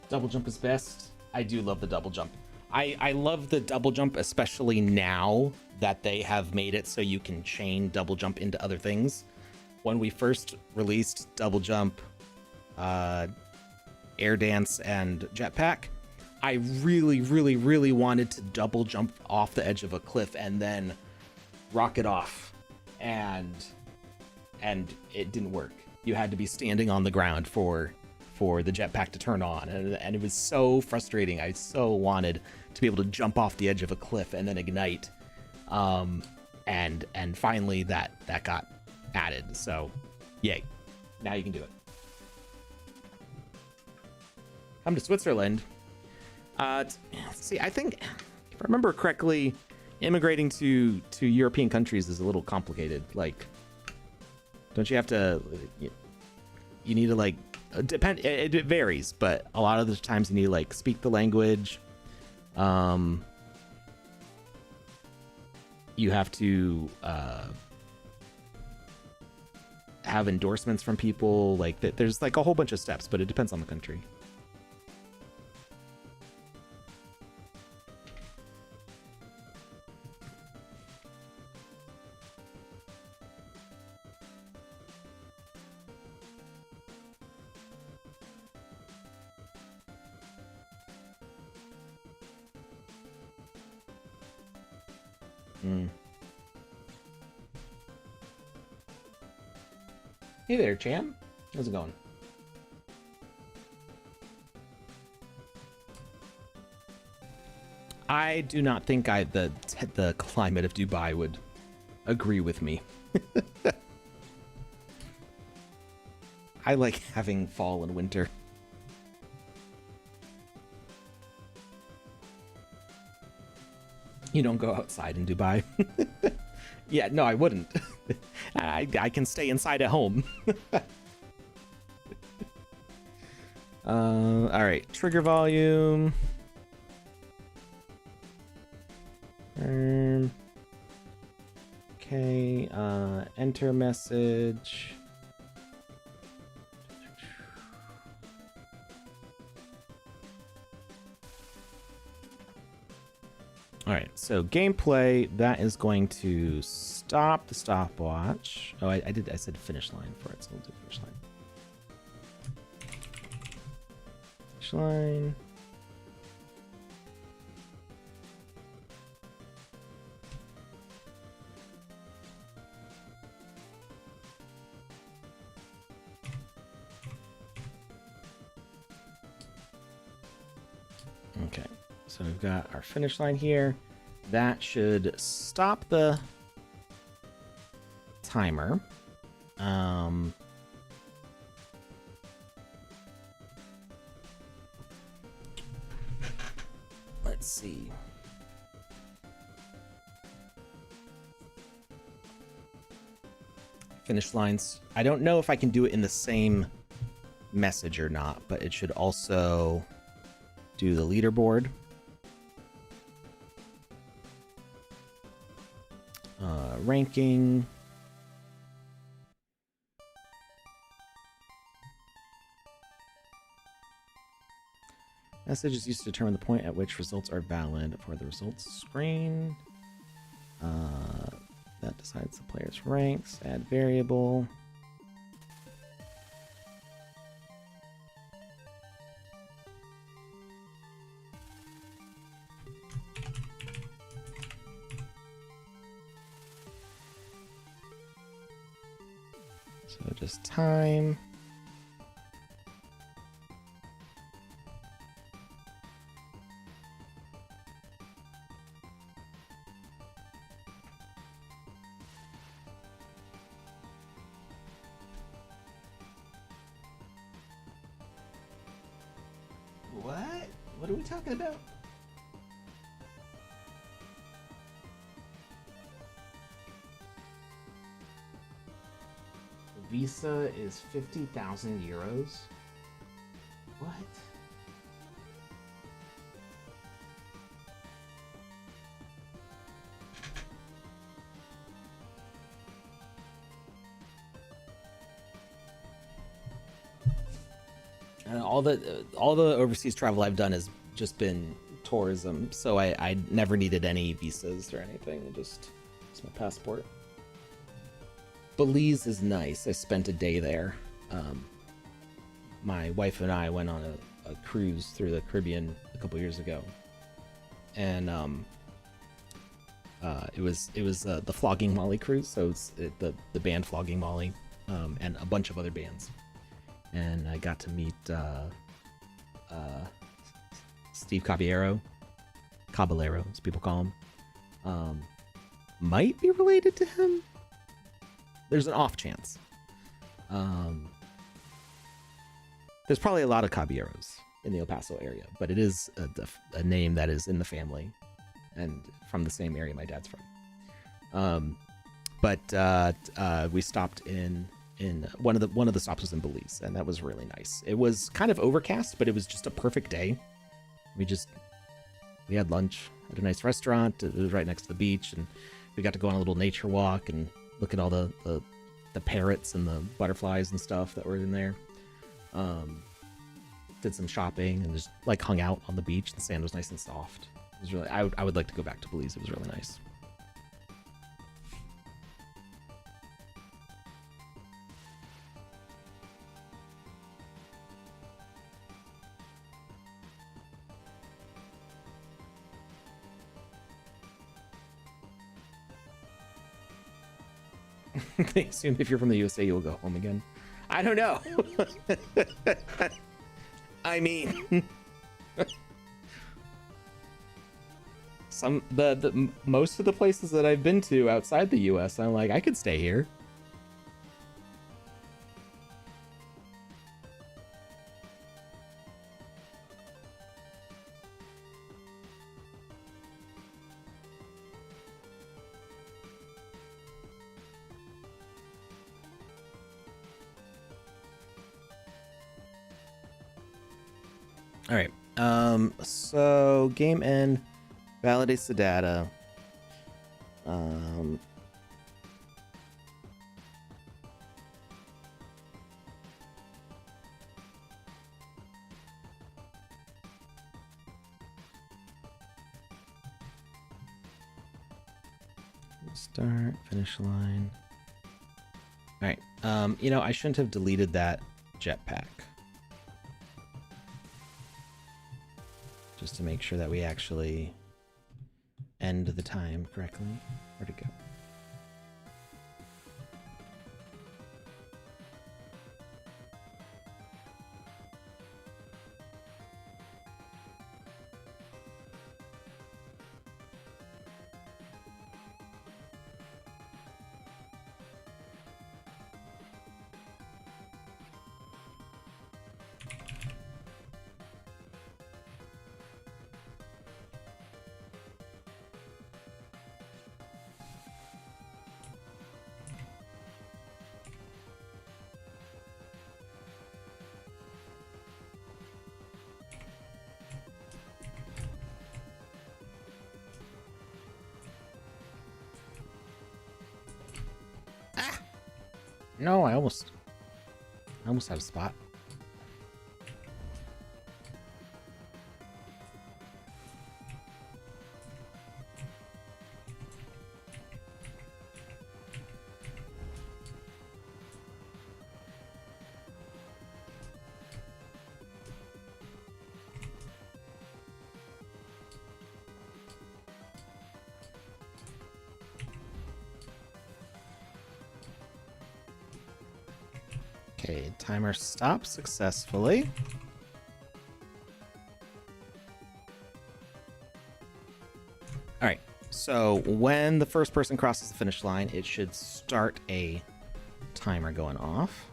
S1: Double jump is best. I do love the double jump. I love the double jump, especially now that they have made it so you can chain double jump into other things. When we first released double jump, air dance, and jetpack, I really wanted to double jump off the edge of a cliff and then rocket off, and it didn't work. You had to be standing on the ground for the jetpack to turn on, and it was so frustrating. I so wanted to be able to jump off the edge of a cliff and then ignite, and finally that got added. So, yay! Now you can do it. Come to Switzerland. See, I think if I remember correctly, immigrating to European countries is a little complicated. Like, don't you have to? You need to like depend. It varies, but a lot of the times you need to like speak the language. You have to have endorsements from people. Like, there's like a whole bunch of steps, but it depends on the country. Hey there, Cham. How's it going? I do not think the climate of Dubai would agree with me. I like having fall and winter. You don't go outside in Dubai. Yeah, no, I wouldn't. I can stay inside at home. All right, trigger volume. Okay, enter message. All right, so gameplay, that is going to stop the stopwatch. Oh, I said finish line for it, so we'll do finish line. Finish line. Okay. So we've got our finish line here. That should stop the timer. Let's see. Finish lines. I don't know if I can do it in the same message or not, but it should also do the leaderboard. Ranking. Message is used to determine the point at which results are valid for the results screen. That decides the player's ranks. Add variable. So just time. What? What are we talking about? Visa is 50,000 euros. What? And all the overseas travel I've done has just been tourism, so I never needed any visas or anything. Just it's my passport. Belize is nice. I spent a day there. My wife and I went on a cruise through the Caribbean a couple years ago, and It was the Flogging Molly cruise, so it's the band Flogging Molly, and a bunch of other bands, and I got to meet Steve Caballero, as people call him. Might be related to him. There's an off chance. There's probably a lot of Caballeros in the El Paso area, but it is a name that is in the family and from the same area my dad's from. But we stopped in one of the stops was in Belize, and that was really nice. It was kind of overcast, but it was just a perfect day. We had lunch at a nice restaurant. It was right next to the beach, and we got to go on a little nature walk and look at all the parrots and the butterflies and stuff that were in there. Did some shopping and just like hung out on the beach. The sand was nice and soft. It was really, I would like to go back to Belize. It was really nice. They assume if you're from the USA, you'll go home again. I don't know. I mean, most of the places that I've been to outside the US, I'm like, I could stay here. All right. So game end validates the data. Start, finish line. All right. I shouldn't have deleted that jetpack. Just to make sure that we actually end the time correctly. Where'd it go? No, I almost had a spot. Okay, timer stopped successfully. All right, so when the first person crosses the finish line, it should start a timer going off.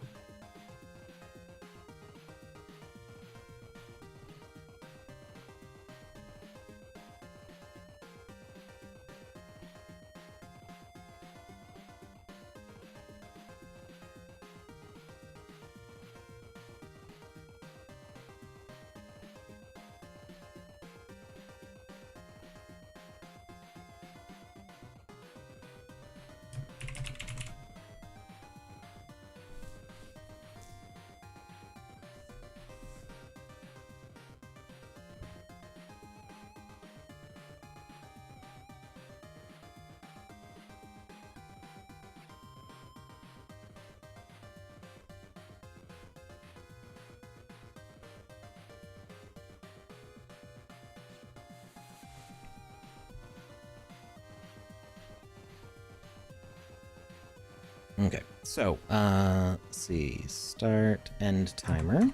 S1: Okay, so let's see, start end timer.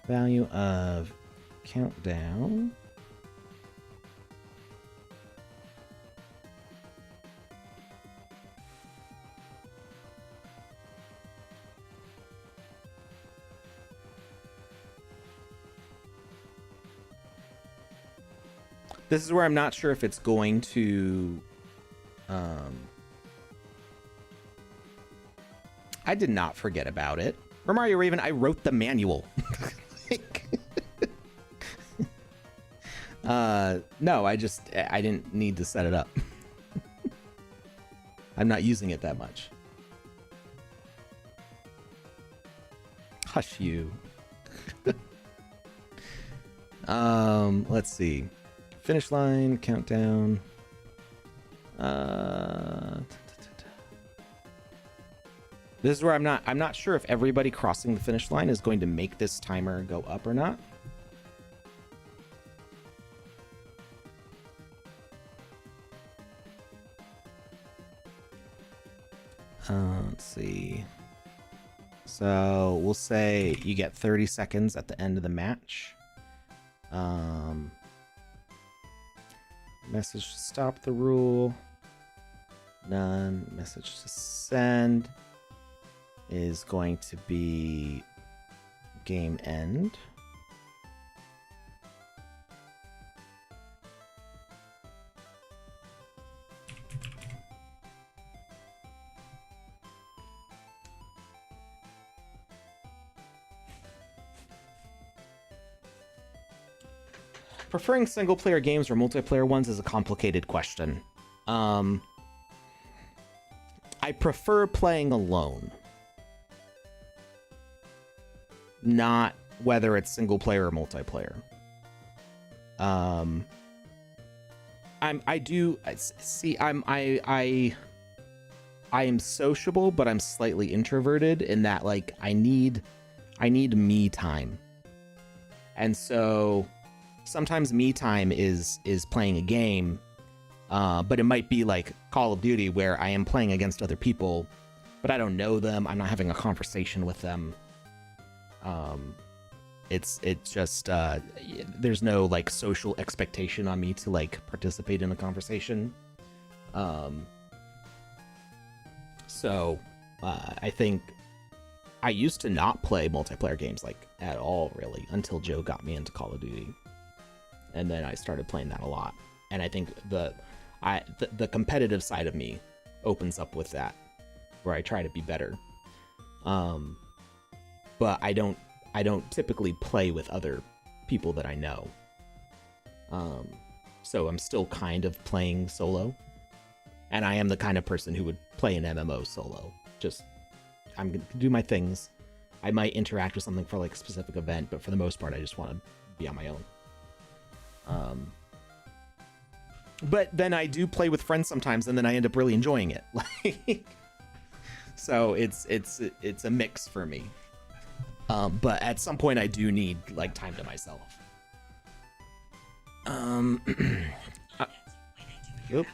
S1: Value of countdown. This is where I'm not sure if it's going to... I did not forget about it. For Mario Raven, I wrote the manual. No, I didn't need to set it up. I'm not using it that much. Hush you. Let's see. Finish line, countdown. This is where I'm not sure if everybody crossing the finish line is going to make this timer go up or not. Let's see. So we'll say you get 30 seconds at the end of the match. Message to stop the rule. None. Message to send is going to be game end. Preferring single-player games or multiplayer ones is a complicated question. I prefer playing alone. Not whether it's single-player or multiplayer. I am sociable, but I'm slightly introverted in that, like, I need me time. And so sometimes me time is playing a game, but it might be like Call of Duty where I am playing against other people, but I don't know them. I'm not having a conversation with them. It's just there's no like social expectation on me to like participate in a conversation. So I think I used to not play multiplayer games like at all really until Joe got me into Call of Duty. And then I started playing that a lot. And I think the competitive side of me opens up with that, where I try to be better. But I don't typically play with other people that I know. So I'm still kind of playing solo. And I am the kind of person who would play an MMO solo. Just, I'm going to do my things. I might interact with something for like a specific event, but for the most part, I just want to be on my own. But then I do play with friends sometimes, and then I end up really enjoying it. Like, so it's a mix for me. But at some point, I do need like time to myself. Oop.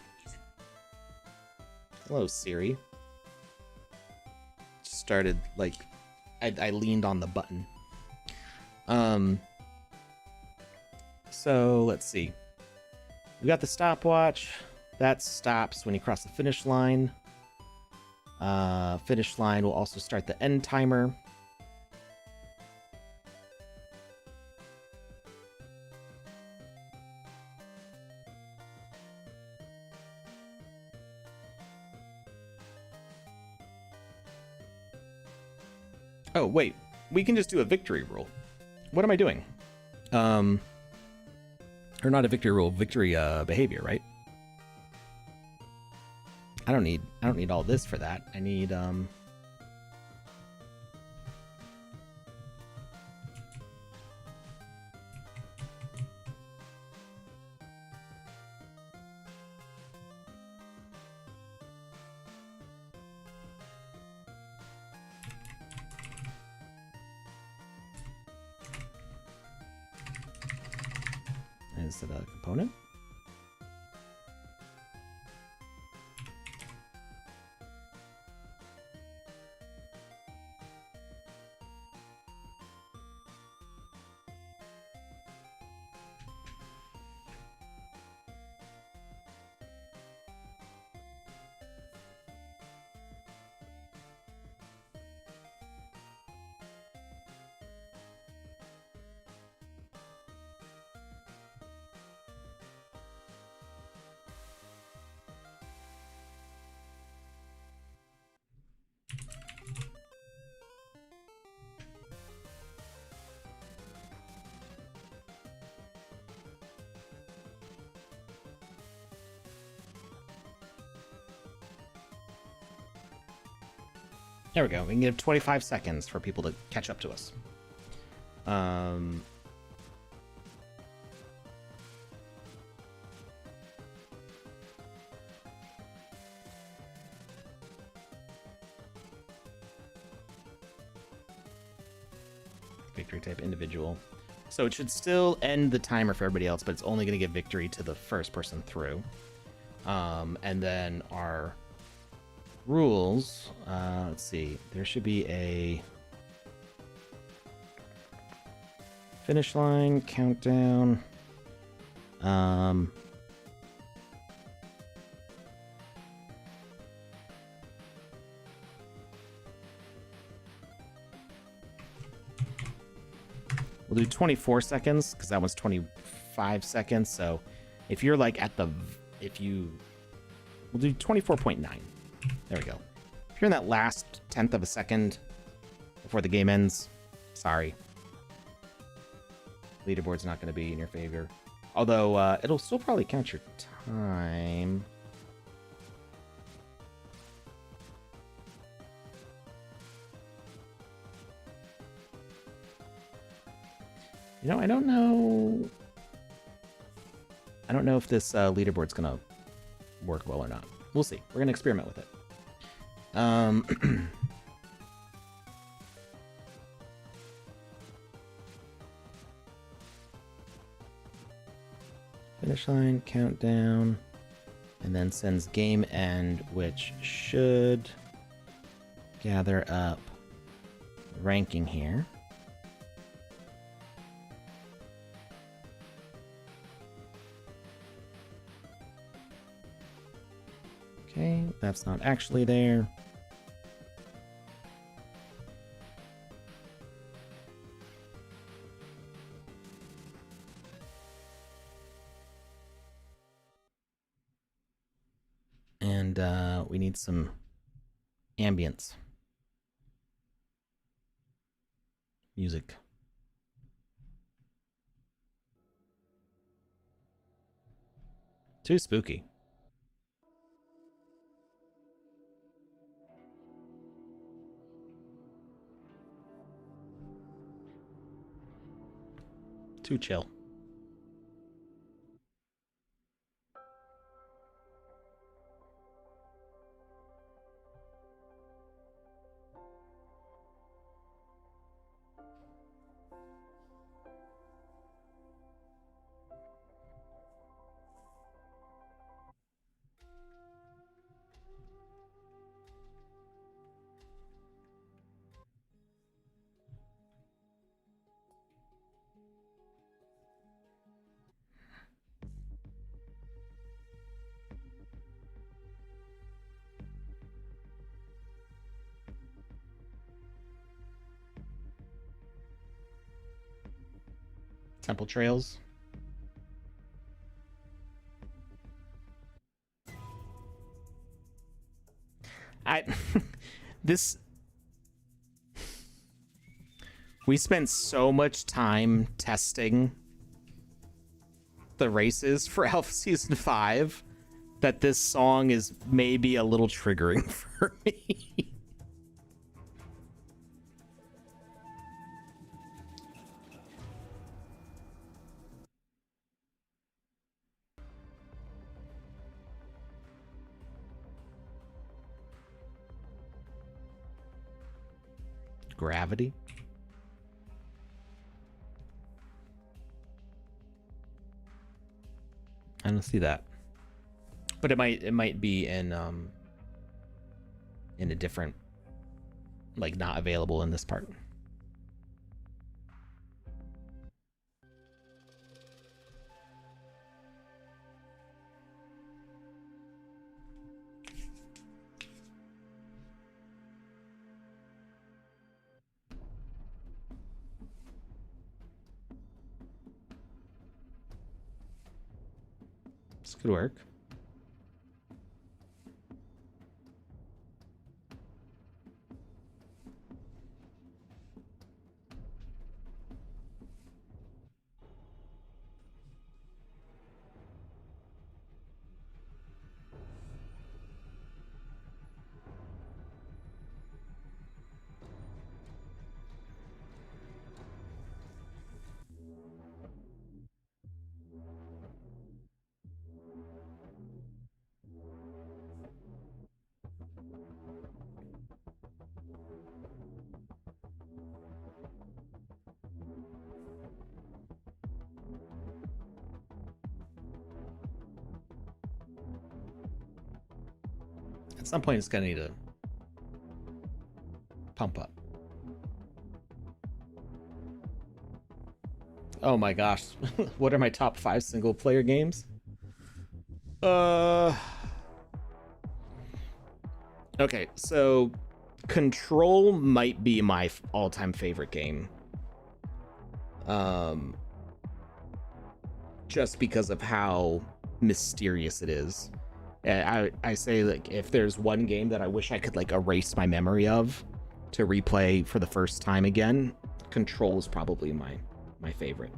S1: Hello, Siri. Started like I leaned on the button. So let's see. We got the stopwatch. That stops when you cross the finish line. Finish line will also start the end timer. Oh, wait. We can just do a victory rule. What am I doing? Or not a victory rule, victory behavior, right? I don't need all this for that. I need Is it a component? There we go. We can give 25 seconds for people to catch up to us. Victory type individual. So it should still end the timer for everybody else, but it's only going to give victory to the first person through. And then our rules, let's see, there should be a finish line, countdown. We'll do 24 seconds because that one's 25 seconds. So if you're like at the, we'll do 24.9. There we go. If you're in that last 10th of a second before the game ends, sorry. Leaderboard's not going to be in your favor. Although it'll still probably count your time. You know, I don't know. I don't know if this leaderboard's going to work well or not. We'll see. We're going to experiment with it. Finish line, countdown, and then sends game end, which should gather up ranking here. Okay, that's not actually there. And we need some ambience music. Too spooky. Too chill. Temple Trails. We spent so much time testing the races for Alpha Season 5 that this song is maybe a little triggering for me. Gravity. I don't see that, but it might be in a different, like, not available in this part. This could work. At some point, it's gonna need to pump up. Oh my gosh. What are my top 5 single player games? Okay, so Control might be my all-time favorite game. Just because of how mysterious it is. I say, like, if there's one game that I wish I could like erase my memory of to replay for the first time again, Control is probably my favorite.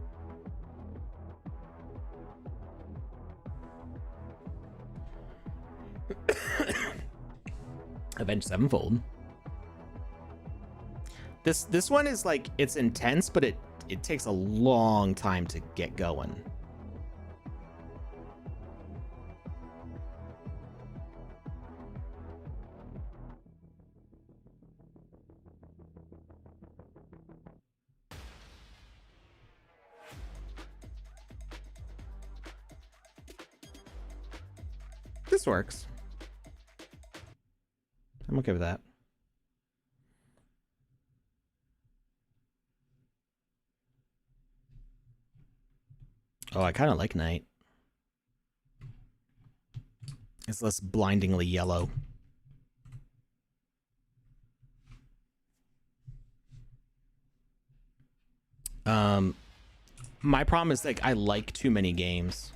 S1: Avenged Sevenfold. This one is like, it's intense, but it takes a long time to get going. This works. I'm okay with that. Oh, I kind of like night. It's less blindingly yellow. My problem is, like, I like too many games.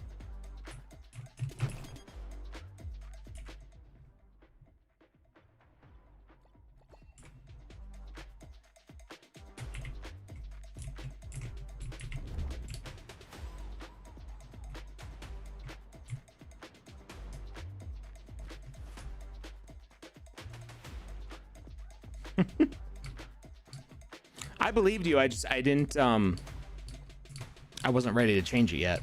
S1: I believed you. I didn't I wasn't ready to change it yet.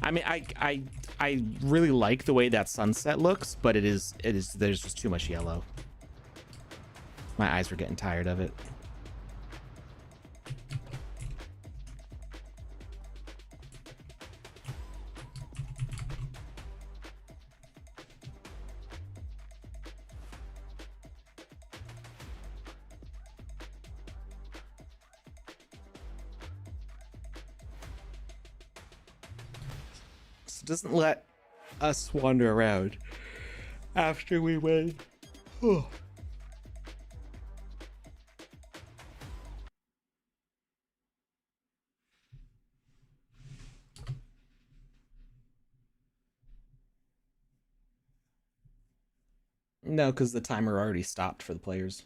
S1: I mean, I really like the way that sunset looks, but it is there's just too much yellow. My eyes were getting tired of it. Doesn't let us wander around after we win. Oh. No, because the timer already stopped for the players.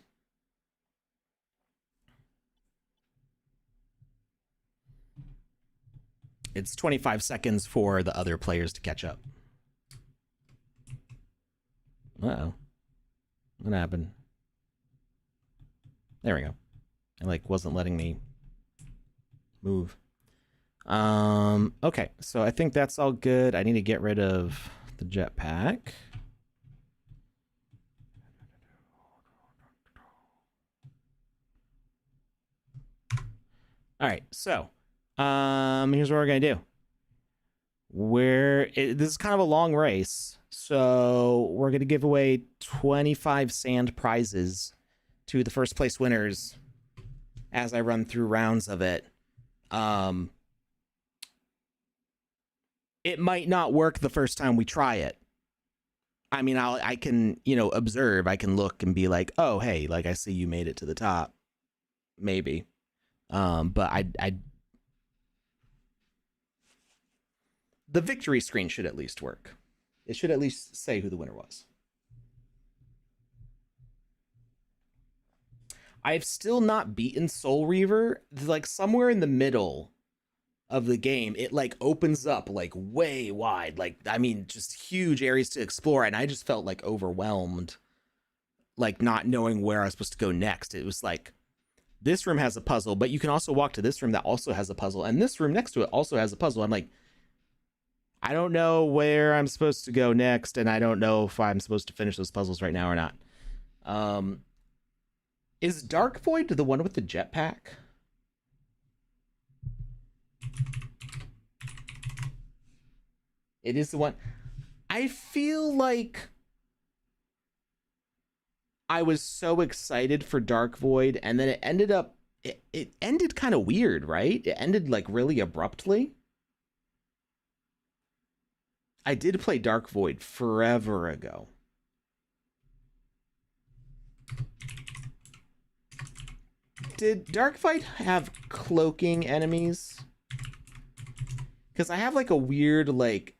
S1: It's 25 seconds for the other players to catch up. Uh-oh. What happened? There we go. It like wasn't letting me move. Okay, so I think that's all good. I need to get rid of the jetpack. All right, so here's what we're gonna do. This is kind of a long race, so we're gonna give away 25 sand prizes to the first place winners as I run through rounds of it. It might not work the first time we try it. I mean, I can, observe. I can look and be like, oh, hey, like I see you made it to the top. Maybe. But the victory screen should at least work. It should at least say who the winner was. I've still not beaten Soul Reaver. Like somewhere in the middle of the game, it like opens up like way wide. Like, I mean, just huge areas to explore. And I just felt like overwhelmed, like not knowing where I was supposed to go next. It was like, this room has a puzzle, but you can also walk to this room that also has a puzzle. And this room next to it also has a puzzle. I'm like, I don't know where I'm supposed to go next. And I don't know if I'm supposed to finish those puzzles right now or not. Is Dark Void the one with the jetpack? It is the one. I feel like I was so excited for Dark Void, and then it ended kind of weird, right? It ended like really abruptly. I did play Dark Void forever ago. Did Dark Void have cloaking enemies? Because I have like a weird like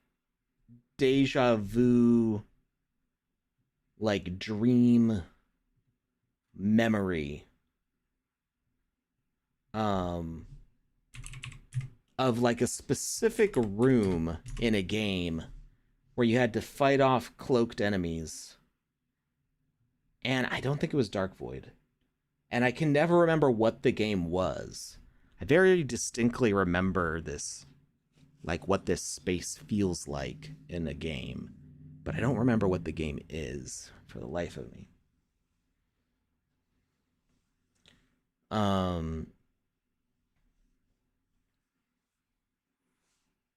S1: deja vu like dream memory of like a specific room in a game where you had to fight off cloaked enemies. And I don't think it was Dark Void. And I can never remember what the game was. I very distinctly remember this, like what this space feels like in a game, but I don't remember what the game is for the life of me.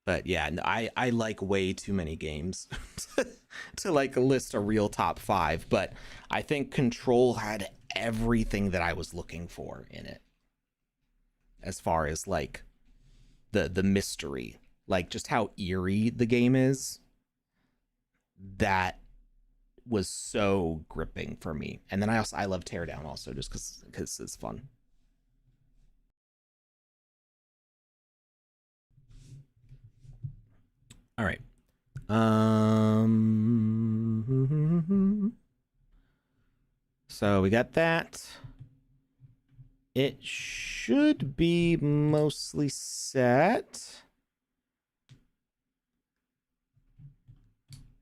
S1: But yeah, I like way too many games to like list a real top 5, but I think Control had everything that I was looking for in it. As far as like the mystery, like just how eerie the game is, that was so gripping for me. And then I love Teardown also, just because it's fun. All right. So we got that. It should be mostly set.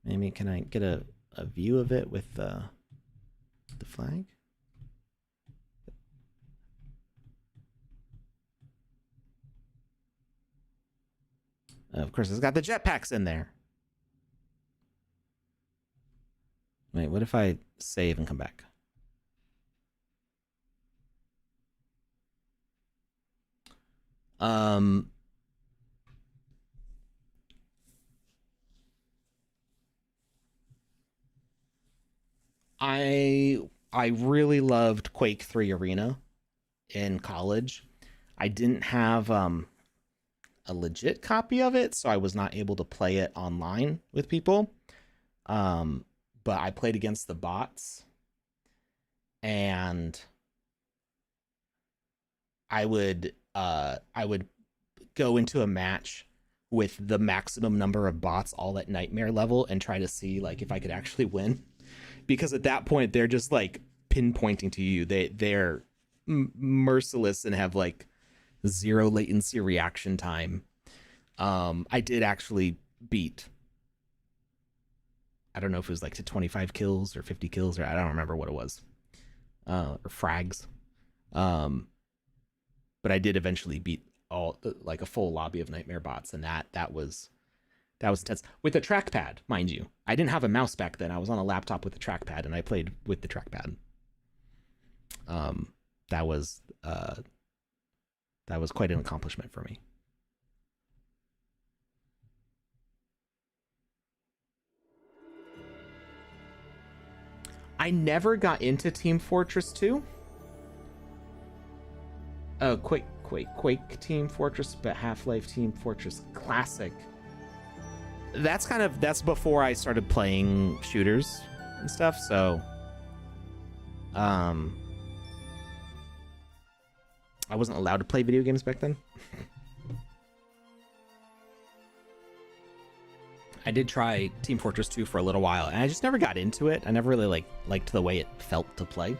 S1: Maybe can I get a view of it with the flag? Of course, it's got the jetpacks in there. Wait, what if I save and come back? I really loved Quake 3 Arena in college. I didn't have a legit copy of it, so I was not able to play it online with people. But I played against the bots, and I would go into a match with the maximum number of bots all at nightmare level and try to see like if I could actually win, because at that point they're just like pinpointing to you. They're merciless and have like zero latency reaction time. I did actually beat, I don't know if it was like to 25 kills or 50 kills, or I don't remember what it was, or frags. But I did eventually beat all like a full lobby of nightmare bots, and that was intense with a trackpad, mind you. I didn't have a mouse back then. I was on a laptop with a trackpad, and I played with the trackpad. That was quite an accomplishment for me. I never got into Team Fortress 2. Oh, Quake Team Fortress, but Half-Life Team Fortress Classic. That's before I started playing shooters and stuff, so I wasn't allowed to play video games back then. I did try Team Fortress 2 for a little while, and I just never got into it. I never really liked the way it felt to play.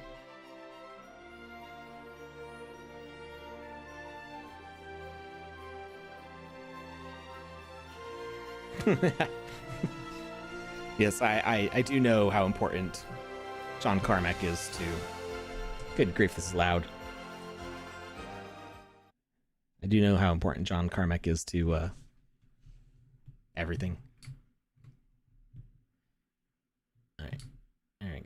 S1: Yes, I do know how important John Carmack is to... Good grief, this is loud. I do know how important John Carmack is to everything. All right, there we go.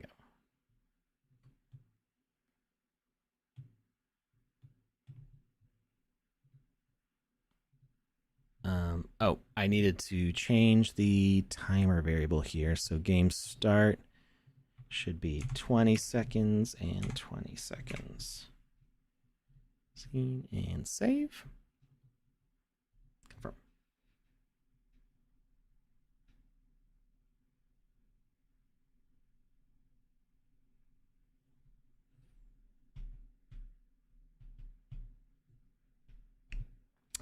S1: Oh, I needed to change the timer variable here. So game start should be 20 seconds and 20 seconds. Scene and save. Confirm.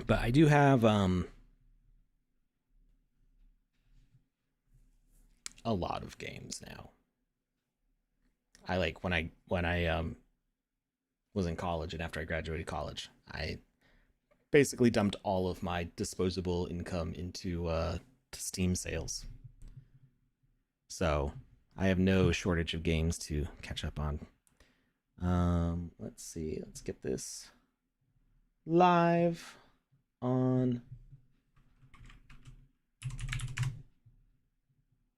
S1: But I do have a lot of games now. I like when I was in college and after I graduated college, I basically dumped all of my disposable income into Steam sales. So I have no shortage of games to catch up on. Let's see. Let's get this live on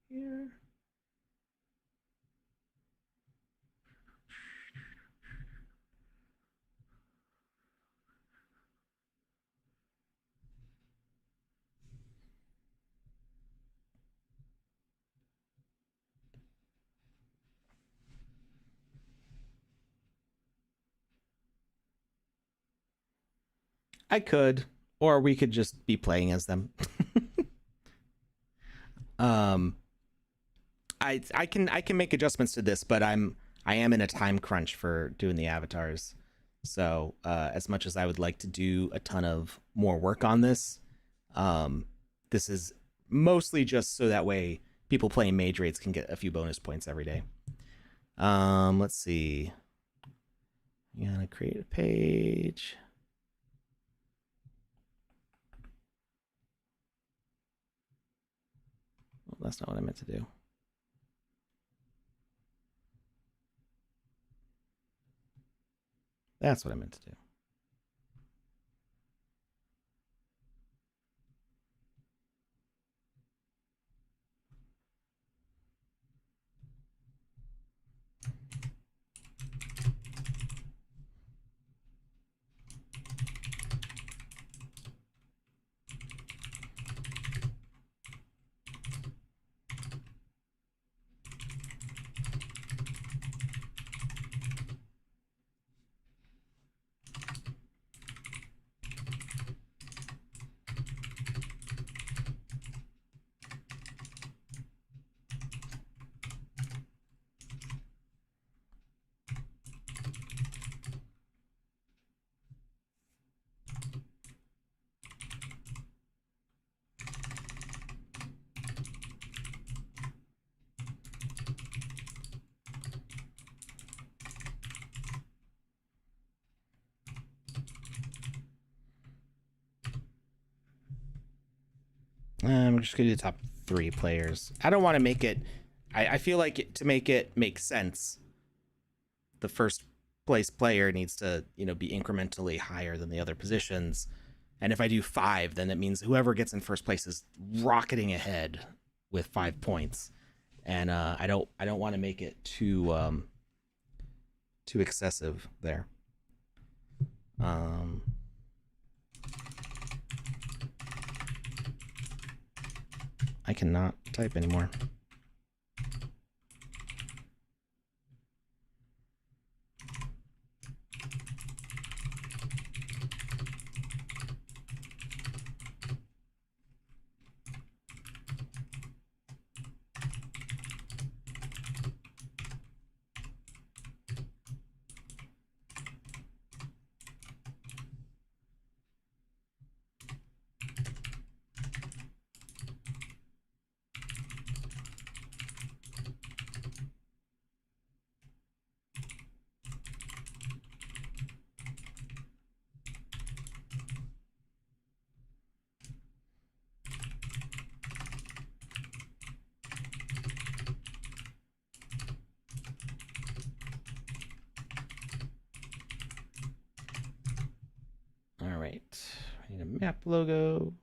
S1: here. I could, or we could just be playing as them. um, I can make adjustments to this, but I am in a time crunch for doing the avatars. So as much as I would like to do a ton of more work on this, um, this is mostly just so that way people playing mage rates can get a few bonus points every day. Let's see. I'm gonna create a page. Well, that's not what I meant to do. That's what I meant to do. I'm just gonna do the top 3 players. I don't want to make it. I feel like to make it make sense, the first place player needs to be incrementally higher than the other positions. And if I do 5, then that means whoever gets in first place is rocketing ahead with 5 points. And I don't want to make it too excessive there. I cannot type anymore. All right, I need a map logo.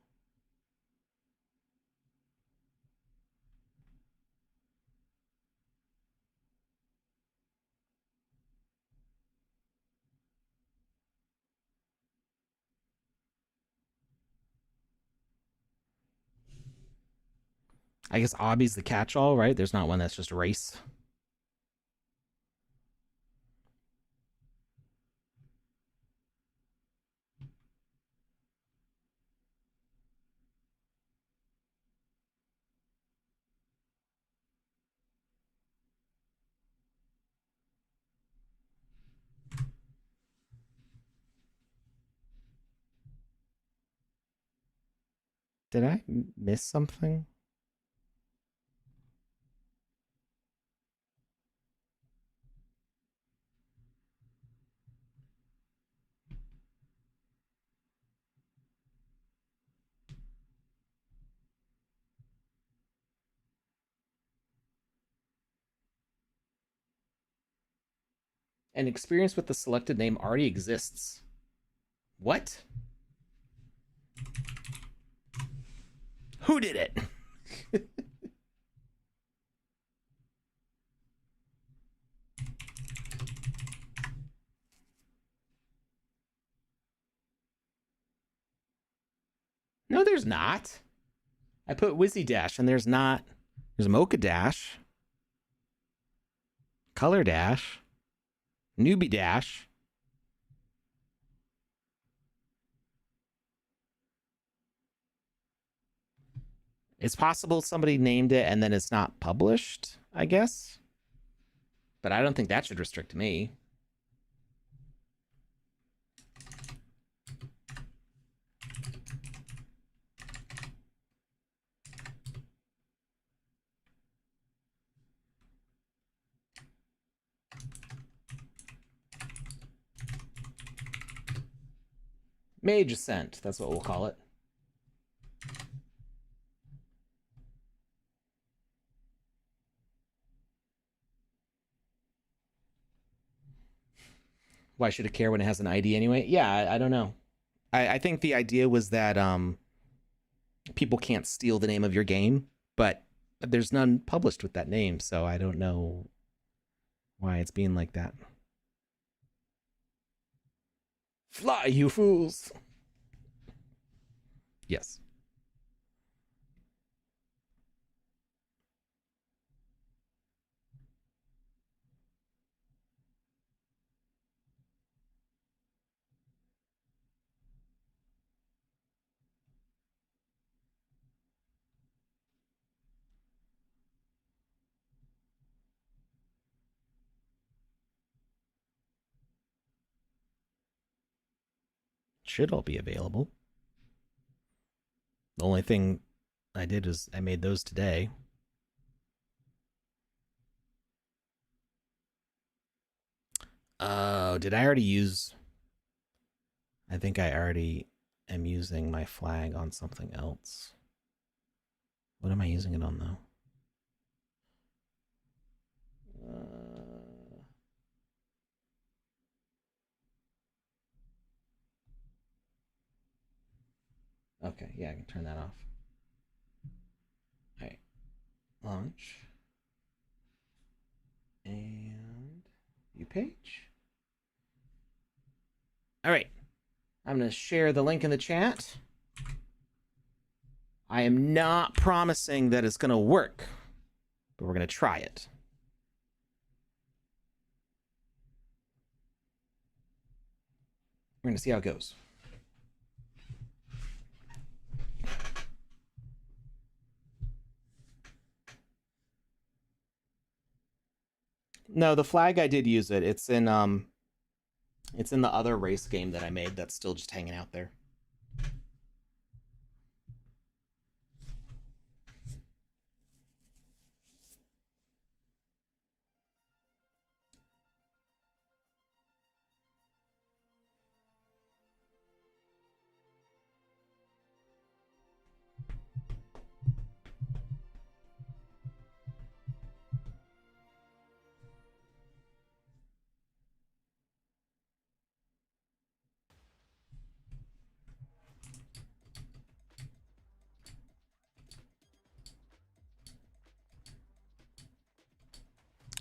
S1: I guess obby's the catch-all, right? There's not one that's just race. Did I miss something? An experience with the selected name already exists. What? Who did it? No, there's not. I put Wizzy Dash and there's not. There's Mocha Dash, Color Dash, Newbie Dash. It's possible somebody named it and then it's not published, I guess. But I don't think that should restrict me. Mage Ascent, that's what we'll call it. Why should it care when it has an ID anyway? Yeah, I don't know. I think the idea was that people can't steal the name of your game, but there's none published with that name, so I don't know why it's being like that. Fly, you fools! Yes. Should all be available. The only thing I did is I made those today. Oh, did I already use... I think I already am using my flag on something else. What am I using it on, though? Okay, yeah, I can turn that off. All right, launch. And view page. All right, I'm going to share the link in the chat. I am not promising that it's going to work, but we're going to try it. We're going to see how it goes. No, the flag I did use it. It's in the other race game that I made that's still just hanging out there.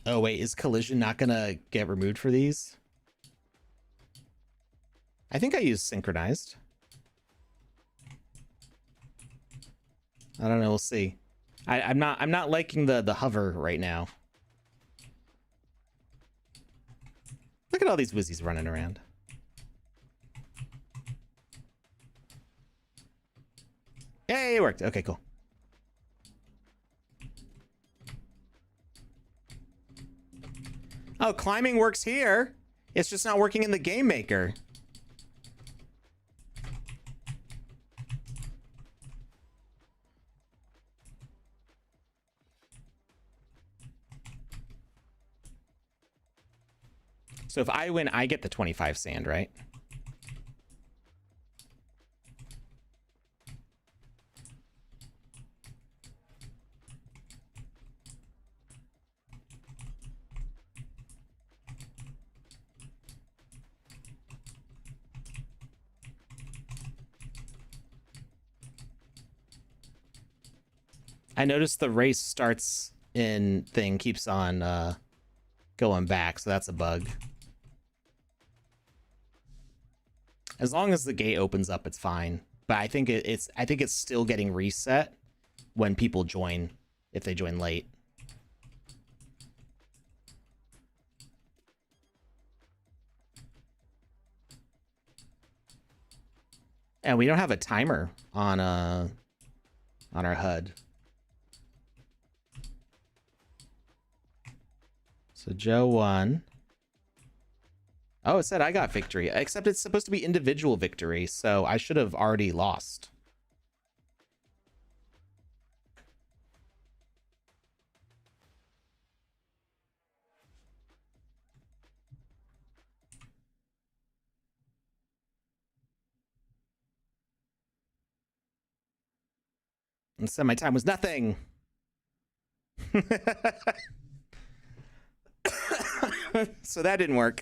S1: Oh, wait, is collision not gonna get removed for these? I think I used synchronized. I don't know, we'll see. I'm not liking the hover right now. Look at all these Wizzies running around. Yay, it worked. Okay, cool. Oh, climbing works here. It's just not working in the Game Maker. So if I win, I get the 25 sand, right? I noticed the race starts in thing keeps on going back, so that's a bug. As long as the gate opens up, it's fine. But I think it's still getting reset when people join, if they join late. And we don't have a timer on our HUD. So Joe won. Oh, it said I got victory, except it's supposed to be individual victory, so I should have already lost. And so my time was nothing. So that didn't work.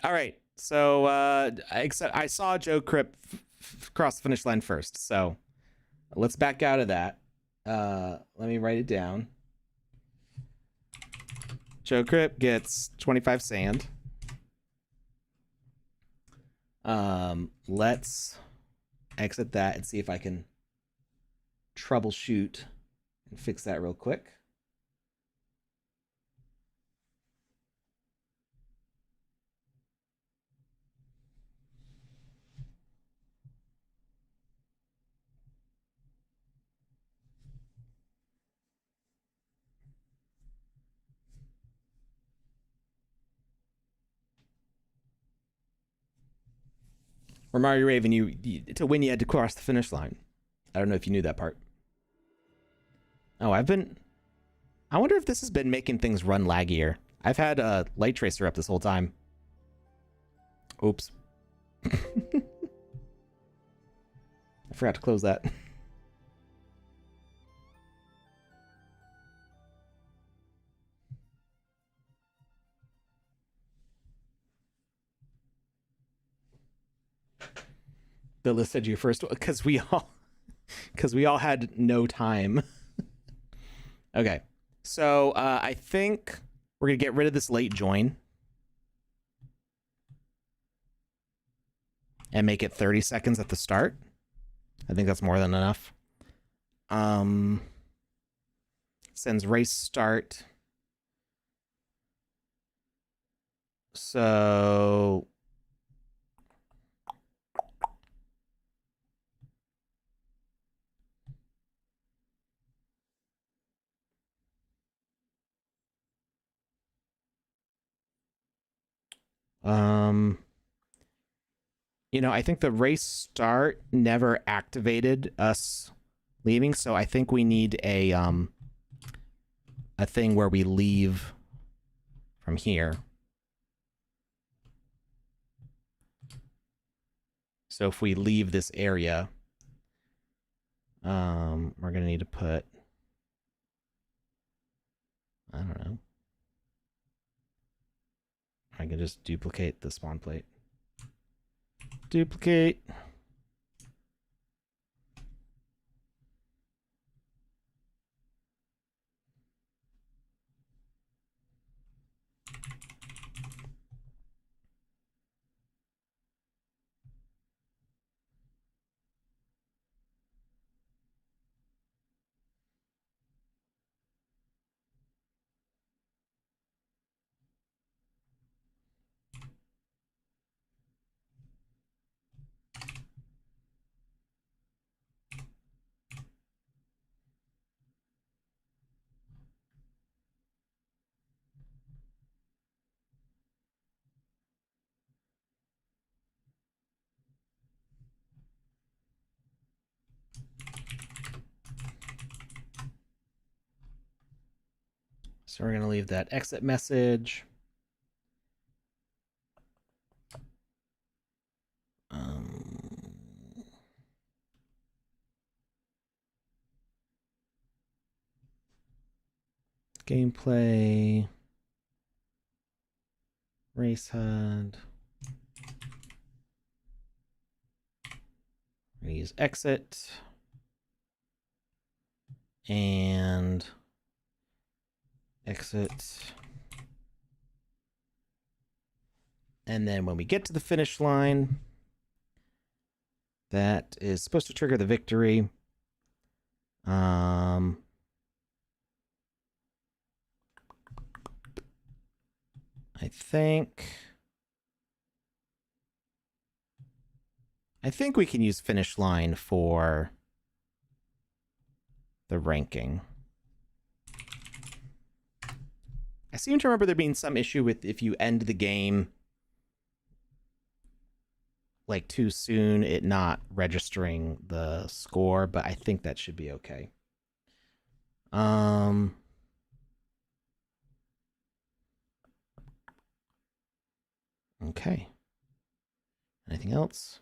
S1: All right. So except I saw Joe Crip cross the finish line first. So let's back out of that. Let me write it down. Joe Crip gets 25 sand. Let's exit that and see if I can troubleshoot and fix that real quick. Or Mario Raven, you to win you had to cross the finish line. I don't know if you knew that part. Oh, I wonder if this has been making things run laggier. I've had a light tracer up this whole time. Oops. I forgot to close that. Billa said you first because we all had no time. Okay, so I think we're gonna get rid of this late join and make it 30 seconds at the start. I think that's more than enough. Sends race start. So you know, I think the race start never activated us leaving, so I think we need a thing where we leave from here. So if we leave this area, we're gonna need to put, I don't know. I can just duplicate the spawn plate. Duplicate. So we're going to leave that exit message. gameplay, race HUD. I'm gonna use exit and exit. And then when we get to the finish line, that is supposed to trigger the victory. I think we can use finish line for the ranking. I seem to remember there being some issue with if you end the game like too soon, it not registering the score, but I think that should be okay. Okay. Anything else?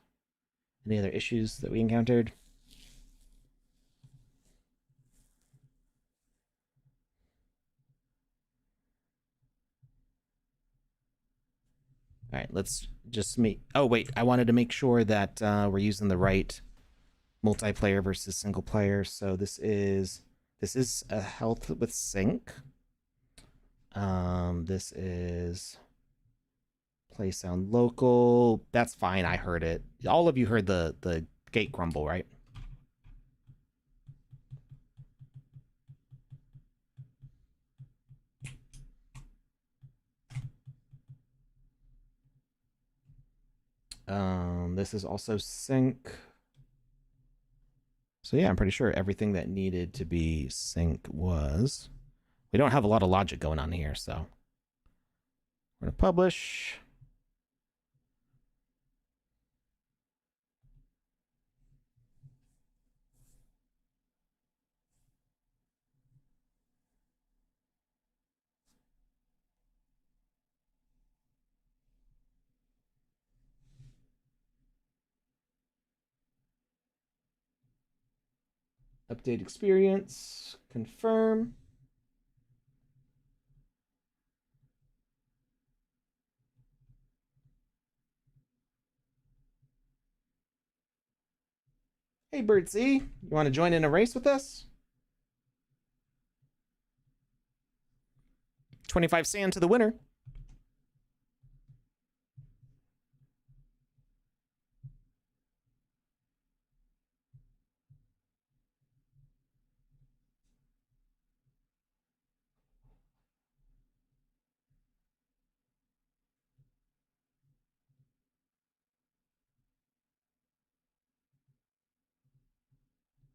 S1: Any other issues that we encountered? All right, let's just make... Oh, wait, I wanted to make sure that we're using the right multiplayer versus single player. So this is a health with sync. This is play sound local. That's fine, I heard it. All of you heard the gate grumble, right? This is also sync. So yeah, I'm pretty sure everything that needed to be sync was. We don't have a lot of logic going on here, so we're gonna publish. Update experience, confirm. Hey, Birdsey, you want to join in a race with us? 25 sand to the winner.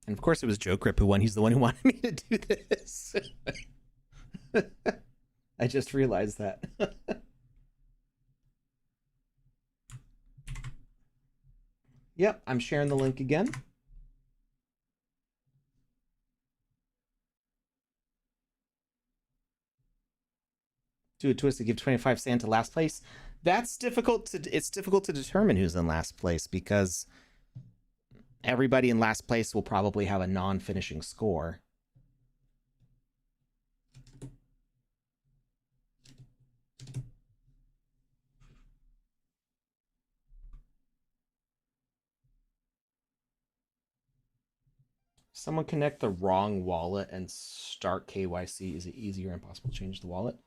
S1: And of course, it was Joe Crip who won. He's the one who wanted me to do this. I just realized that. Yep, I'm sharing the link again. Do a twist to give 25 sand to last place. That's difficult it's difficult to determine who's in last place because everybody in last place will probably have a non-finishing score. Someone connect the wrong wallet and start KYC. Is it easier or impossible to change the wallet?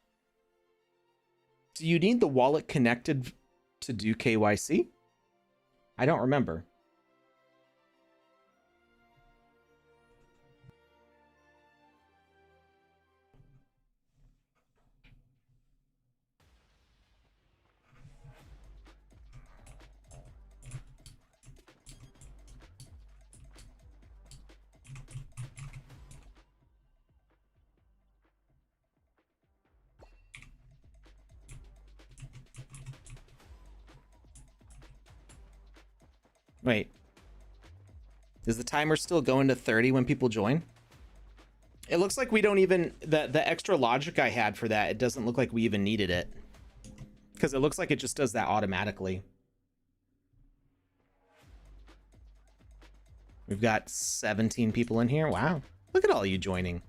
S1: Do you need the wallet connected to do KYC? I don't remember. Wait. Is the timer still going to 30 when people join? It looks like we don't even... The extra logic I had for that, it doesn't look like we even needed it. Because it looks like it just does that automatically. We've got 17 people in here. Wow. Look at all you joining.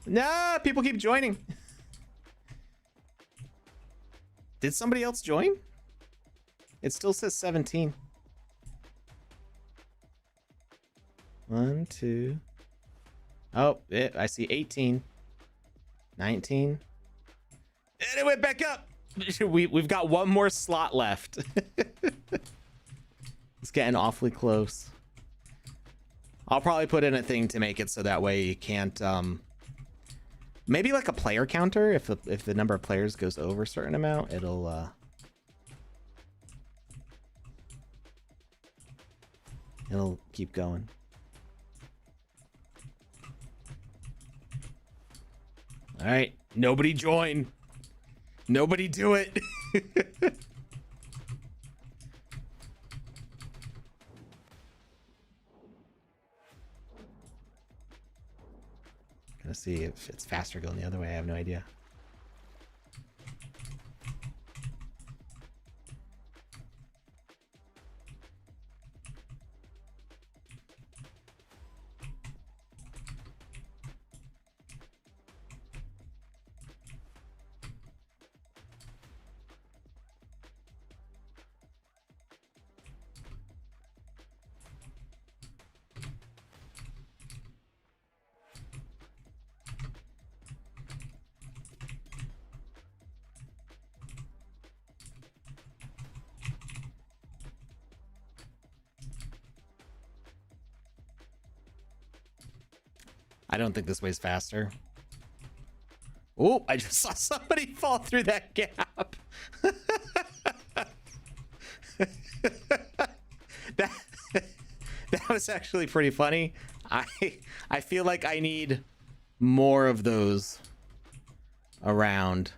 S1: No, people keep joining. Did somebody else join? It still says 17. 1, 2. Oh, I see 18. 19. And it went back up. We've got one more slot left. It's getting awfully close. I'll probably put in a thing to make it so that way you can't maybe like a player counter. If the number of players goes over a certain amount, it'll keep going. All right, nobody join. Nobody do it. Gonna see if it's faster going the other way. I have no idea. I don't think this way's faster. Oh, I just saw somebody fall through that gap. That was actually pretty funny. I feel like I need more of those around.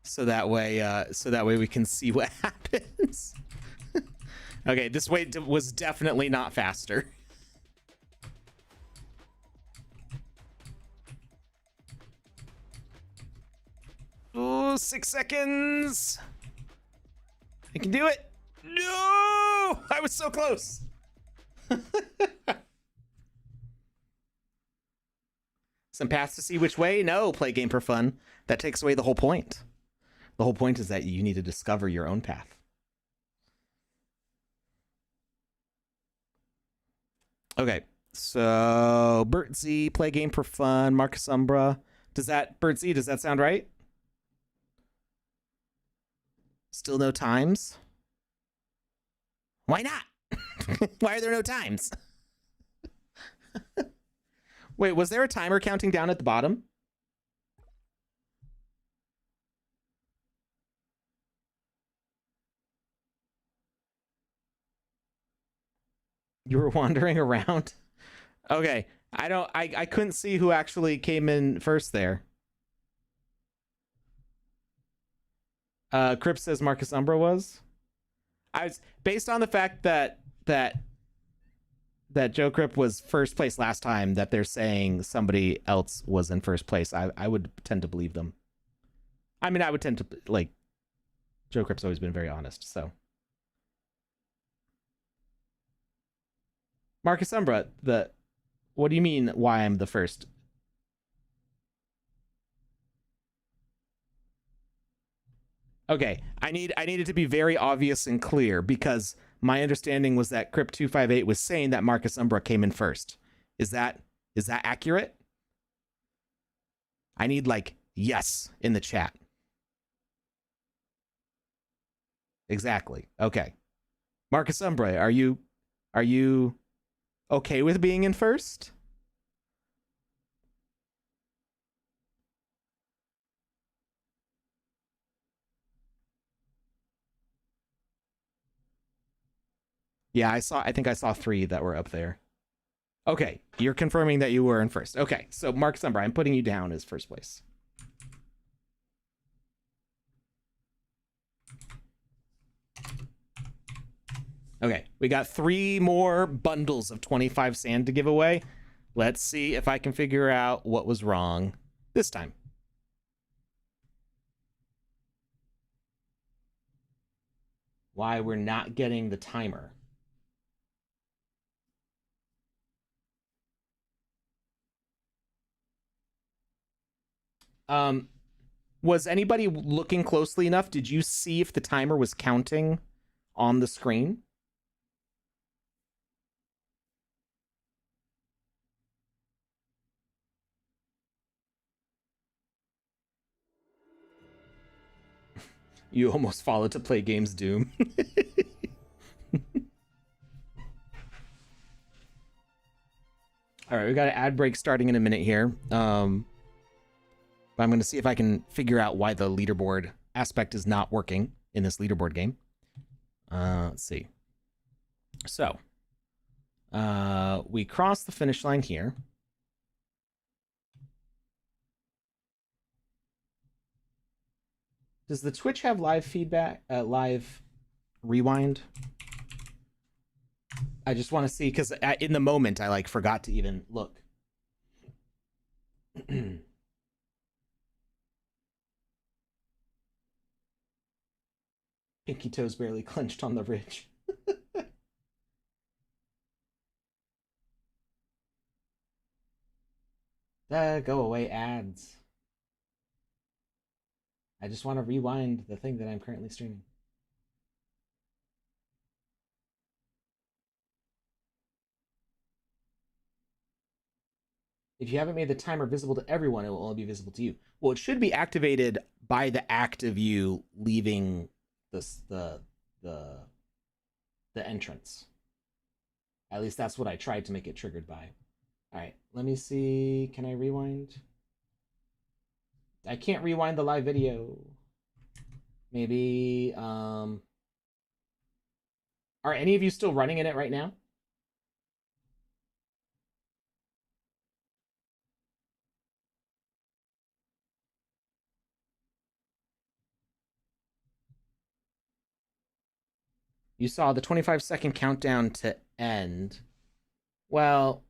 S1: So that way we can see what happens. Okay, this way was definitely not faster. Oh, 6 seconds. I can do it. No, I was so close. Some paths to see which way? No, play game for fun. That takes away the whole point. The whole point is that you need to discover your own path. Okay, so Bert Z, play game for fun, Marcus Umbra. Bert Z, does that sound right? Still no times? Why not? Why are there no times? Wait, was there a timer counting down at the bottom? You were wandering around? Okay. I couldn't see who actually came in first there. Crip says Marcus Umbra was. I was based on the fact that Joe Crip was first place last time, that they're saying somebody else was in first place. I would tend to believe them. I mean, I would tend to, like, Joe Crip's always been very honest, so. Marcus Umbra, what do you mean why I'm the first? Okay, I needed to be very obvious and clear, because my understanding was that Crypt258 was saying that Marcus Umbra came in first. Is that accurate? I need, like, yes in the chat. Exactly. Okay. Marcus Umbra, are you okay with being in first? Yeah, I think I saw 3 that were up there. Okay, you're confirming that you were in first. Okay, so Marcus Umbra, I'm putting you down as first place. Okay, we got 3 more bundles of 25 sand to give away. Let's see if I can figure out what was wrong this time. Why we're not getting the timer. Was anybody looking closely enough? Did you see if the timer was counting on the screen? You almost followed to play games Doom. All right, we got an ad break starting in a minute here. But I'm going to see if I can figure out why the leaderboard aspect is not working in this leaderboard game. Let's see. So, we cross the finish line here. Does the Twitch have live feedback, live rewind? I just want to see, because in the moment I like forgot to even look. Pinky toes barely clenched on the ridge. Go away, ads. I just want to rewind the thing that I'm currently streaming. If you haven't made the timer visible to everyone, it will only be visible to you. Well, it should be activated by the act of you leaving the entrance. At least that's what I tried to make it triggered by. All right, let me see. Can I rewind? I can't rewind the live video. Maybe, are any of you still running in it right now? You saw the 25-second countdown to end. Well,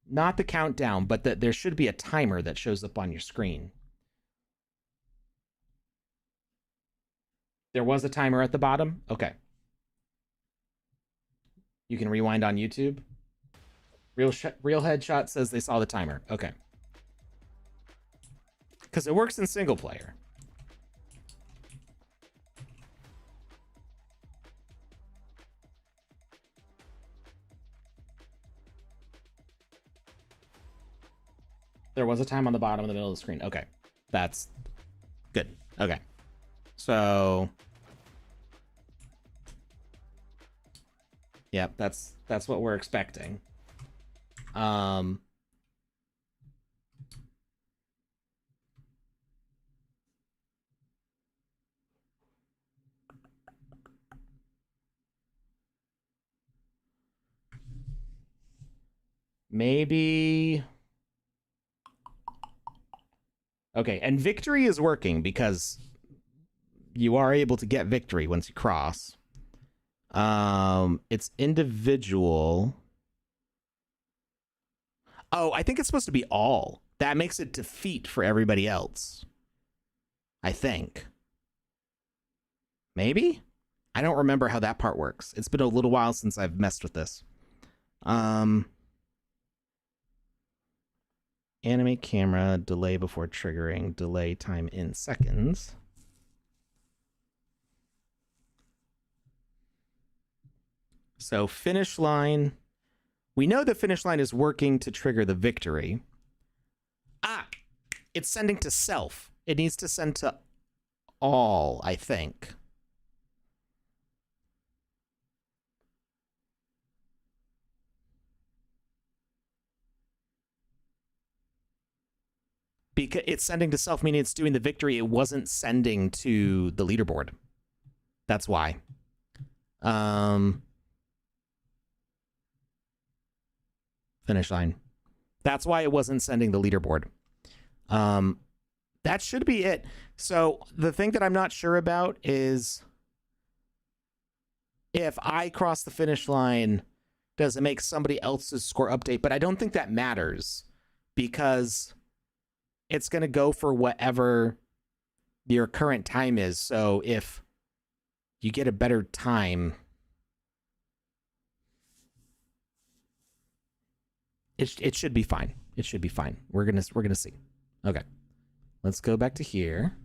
S1: not the countdown, but there should be a timer that shows up on your screen. There was a timer at the bottom? Okay. You can rewind on YouTube. Real Headshot says they saw the timer. Okay. Because it works in single player. There was a time on the bottom in the middle of the screen. Okay. That's good. Okay. So, yeah, that's what we're expecting. Maybe. Okay, and victory is working because you are able to get victory once you cross. It's individual. Oh, I think it's supposed to be all. That makes it defeat for everybody else. I think. Maybe? I don't remember how that part works. It's been a little while since I've messed with this. Animate camera, delay before triggering, delay time in seconds. So finish line. We know the finish line is working to trigger the victory. Ah, it's sending to self. It needs to send to all, I think. Because it's sending to self, meaning it's doing the victory. It wasn't sending to the leaderboard. That's why. Finish line. That's why it wasn't sending the leaderboard. That should be it. So the thing that I'm not sure about is if I cross the finish line, does it make somebody else's score update? But I don't think that matters because it's going to go for whatever your current time is. So if you get a better time, It should be fine. It should be fine. We're gonna see. Okay, let's go back to here.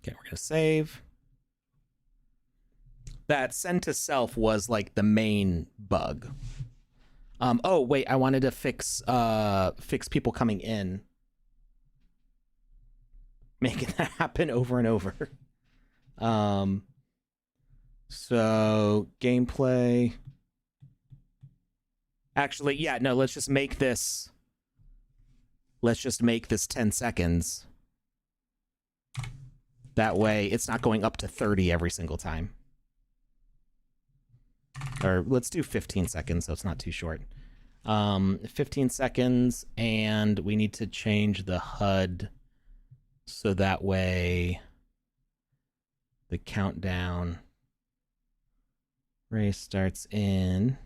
S1: Okay, we're gonna save. That send to self was like the main bug. Oh wait, I wanted to fix people coming in. Making that happen over and over. So gameplay. Actually, yeah, no, let's just make this 10 seconds. That way it's not going up to 30 every single time. Or let's do 15 seconds so it's not too short. 15 seconds, and we need to change the HUD so that way the countdown race starts in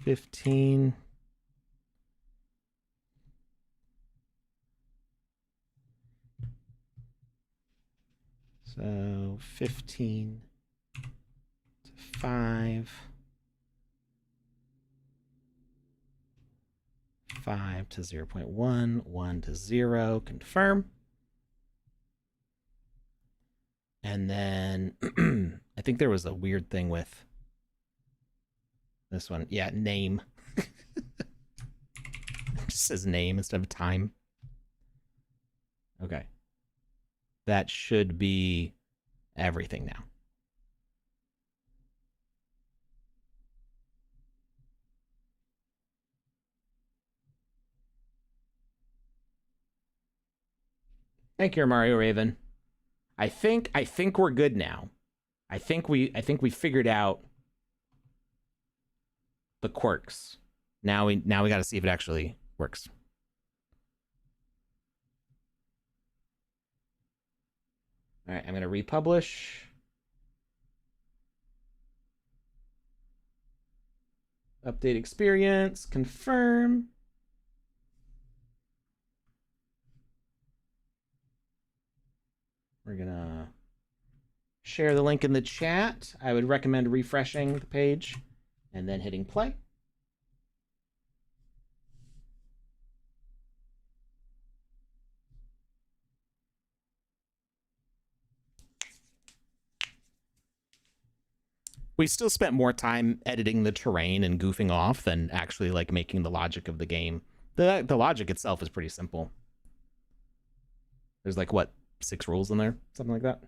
S1: 15. So 15 to 5. 5 to 0.1, 1 to 0, confirm. And then I think there was a weird thing with this one. Yeah, name. It just says name instead of time. Okay. That should be everything now. Thank you, Mario Raven. I think we're good now. I think we figured out the quirks. Now we got to see if it actually works. All right, I'm going to republish. Update experience, confirm. We're going to share the link in the chat. I would recommend refreshing the page and then hitting play. We still spent more time editing the terrain and goofing off than actually like making the logic of the game. The logic itself is pretty simple. There's like what, 6 rules in there, something like that.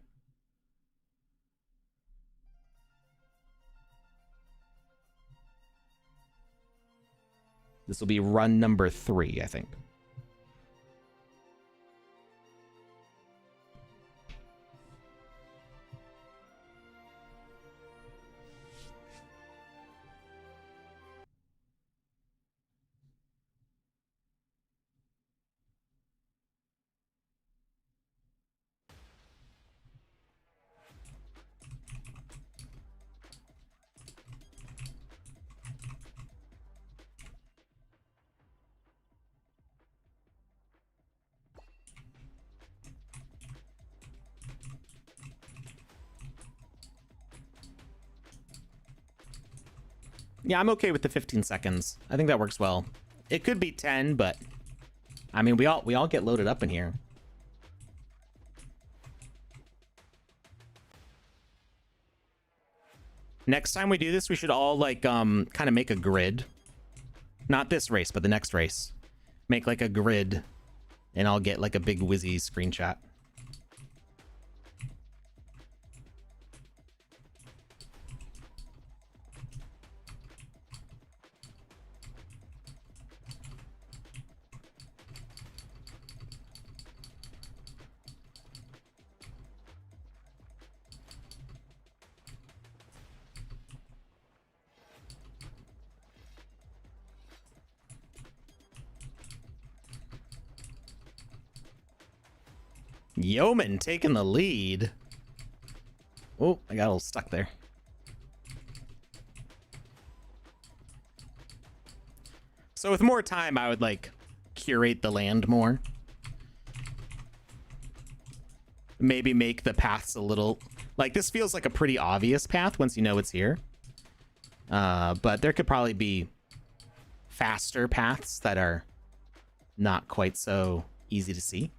S1: This will be run number 3, I think. Yeah, I'm okay with the 15 seconds. I think that works well. It could be 10, but I mean, we all get loaded up in here. Next time we do this, we should all like kind of make a grid. Not this race, but the next race. Make like a grid, and I'll get like a big whizzy screenshot. Yeoman taking the lead. Oh, I got a little stuck there. So with more time, I would like curate the land more. Maybe make the paths a little... Like, this feels like a pretty obvious path once you know it's here. But there could probably be faster paths that are not quite so easy to see.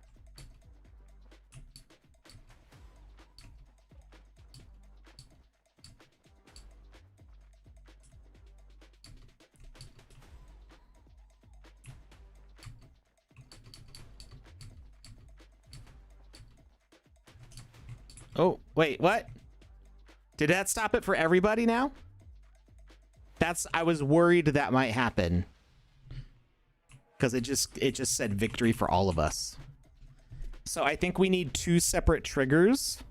S1: Oh, wait, what? Did that stop it for everybody now? I was worried that might happen. Because it just said victory for all of us. So I think we need 2 separate triggers.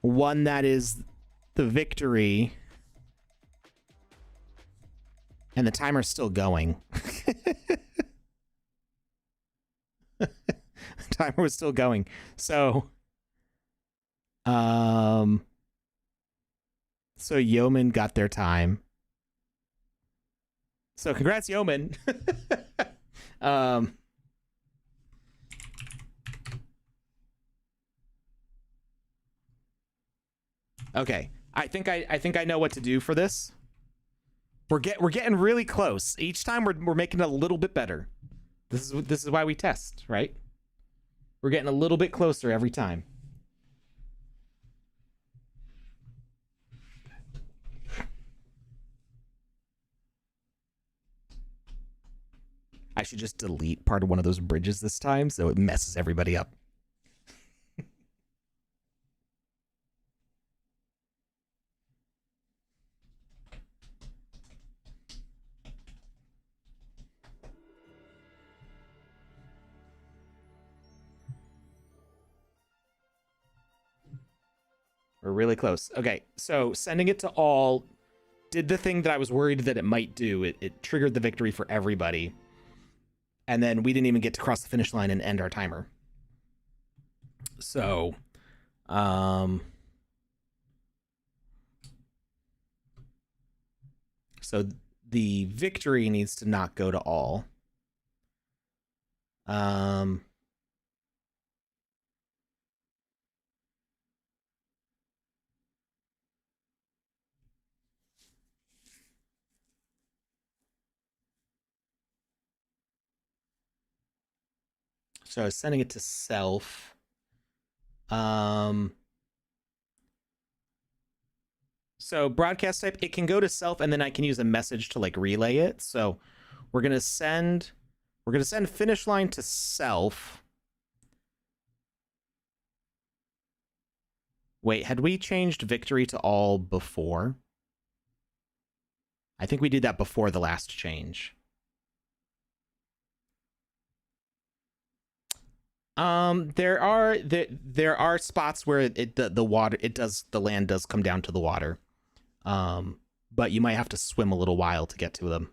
S1: One that is the victory. And the timer's still going. The timer was still going. So Yeoman got their time. So congrats, Yeoman. Okay. I think I know what to do for this. We're getting really close. Each time we're making it a little bit better. This is why we test, right? We're getting a little bit closer every time. I should just delete part of one of those bridges this time so it messes everybody up. We're really close. Okay, so sending it to all did the thing that I was worried that it might do. It triggered the victory for everybody. And then we didn't even get to cross the finish line and end our timer. So, so the victory needs to not go to all. So I was sending it to self. So broadcast type, it can go to self, and then I can use a message to like relay it. So we're gonna send finish line to self. Wait, had we changed victory to all before? I think we did that before the last change. There are spots where the land does come down to the water. But you might have to swim a little while to get to them,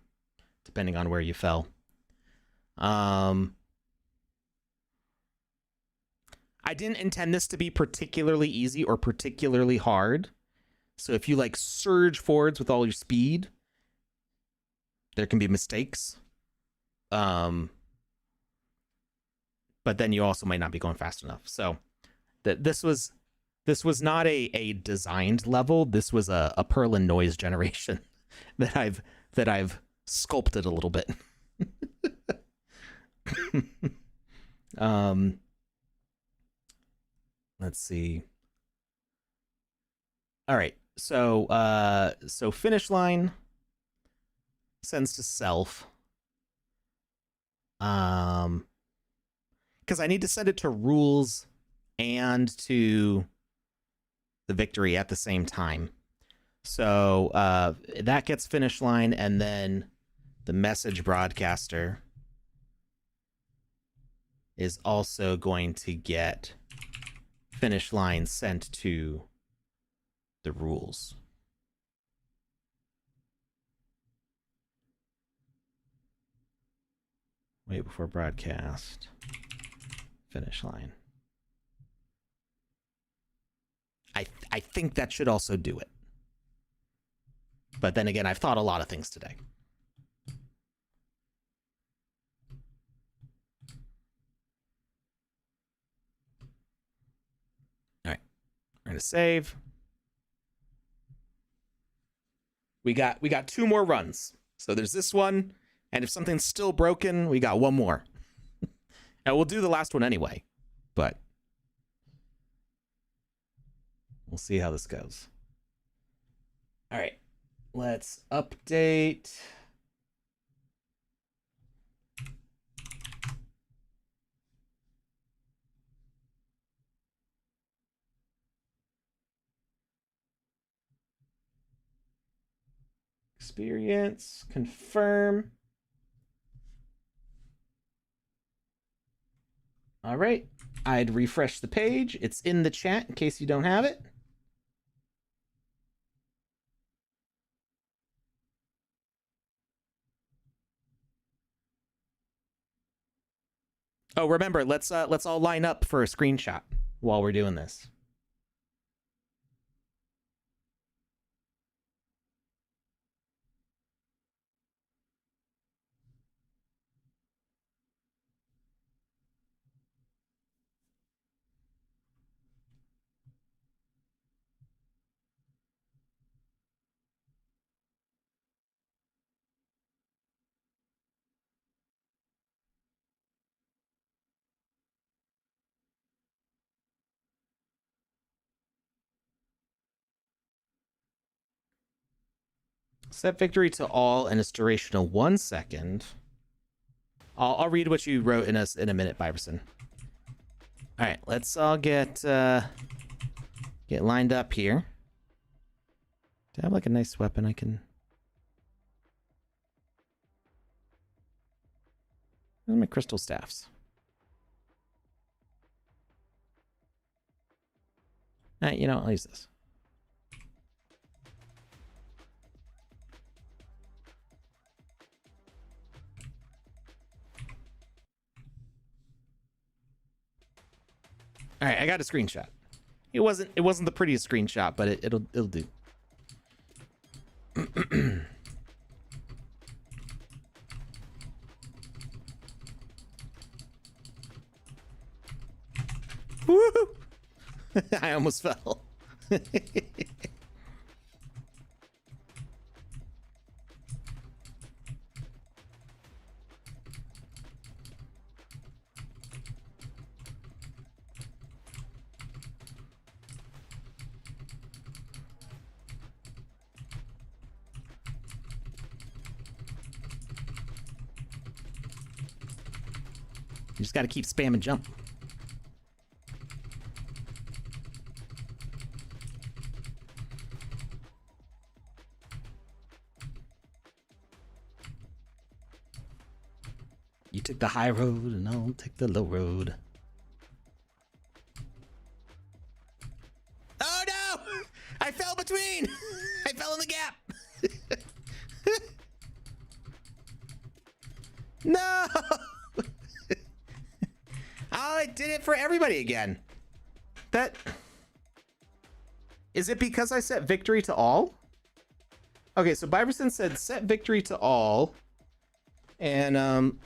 S1: depending on where you fell. I didn't intend this to be particularly easy or particularly hard. So if you like surge forwards with all your speed, there can be mistakes. But then you also might not be going fast enough. So this was not a designed level. This was a Perlin noise generation that I've sculpted a little bit. Let's see. All right. So finish line sends to self. Because I need to send it to rules and to the victory at the same time. So that gets finish line, and then the message broadcaster is also going to get finish line sent to the rules. Wait before broadcast. Finish line. I think that should also do it. But then again, I've thought a lot of things today. to save. We got 2 more runs. So there's this one, and if something's still broken, we got 1 more. And we'll do the last one anyway, but we'll see how this goes. All right, let's update. Experience, confirm. All right, I'd refresh the page. It's in the chat in case you don't have it. Oh, remember, let's all line up for a screenshot while we're doing this. Set victory to all and its duration of 1 second. I'll read what you wrote in a minute, Biverson. All right, let's all get lined up here. Do I have like a nice weapon I can? Where's my crystal staffs? You know, I'll use this. All right, I got a screenshot. It wasn't the prettiest screenshot, but it'll do. Woo! I almost fell. You just got to keep spamming jump. You took the high road and I'll take the low road. Oh no! I fell between! I fell in the gap! No! Oh, I did it for everybody again. That... Is it because I set victory to all? Okay, so Biverson said set victory to all. And,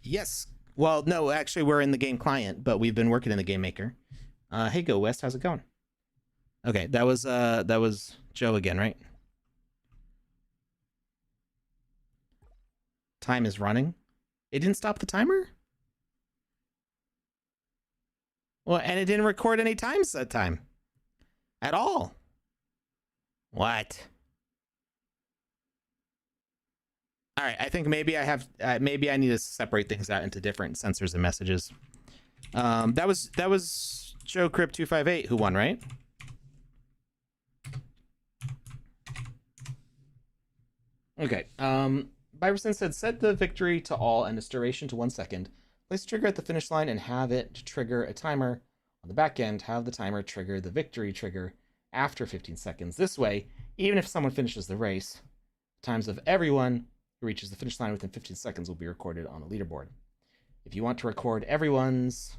S1: yes. Well, no, actually we're in the game client, but we've been working in the game maker. Hey, Go West, how's it going? Okay, that was Joe again, right? Time is running. It didn't stop the timer? Well, and it didn't record any times that time. At all. What? All right, I think maybe I have maybe I need to separate things out into different sensors and messages. That was Joe Crip 258 who won, right? Okay. Biverson said set the victory to all and its duration to 1 second. Place the trigger at the finish line and have it trigger a timer on the back end. Have the timer trigger the victory trigger after 15 seconds. This way, even if someone finishes the race, times of everyone who reaches the finish line within 15 seconds will be recorded on a leaderboard. If you want to record everyone's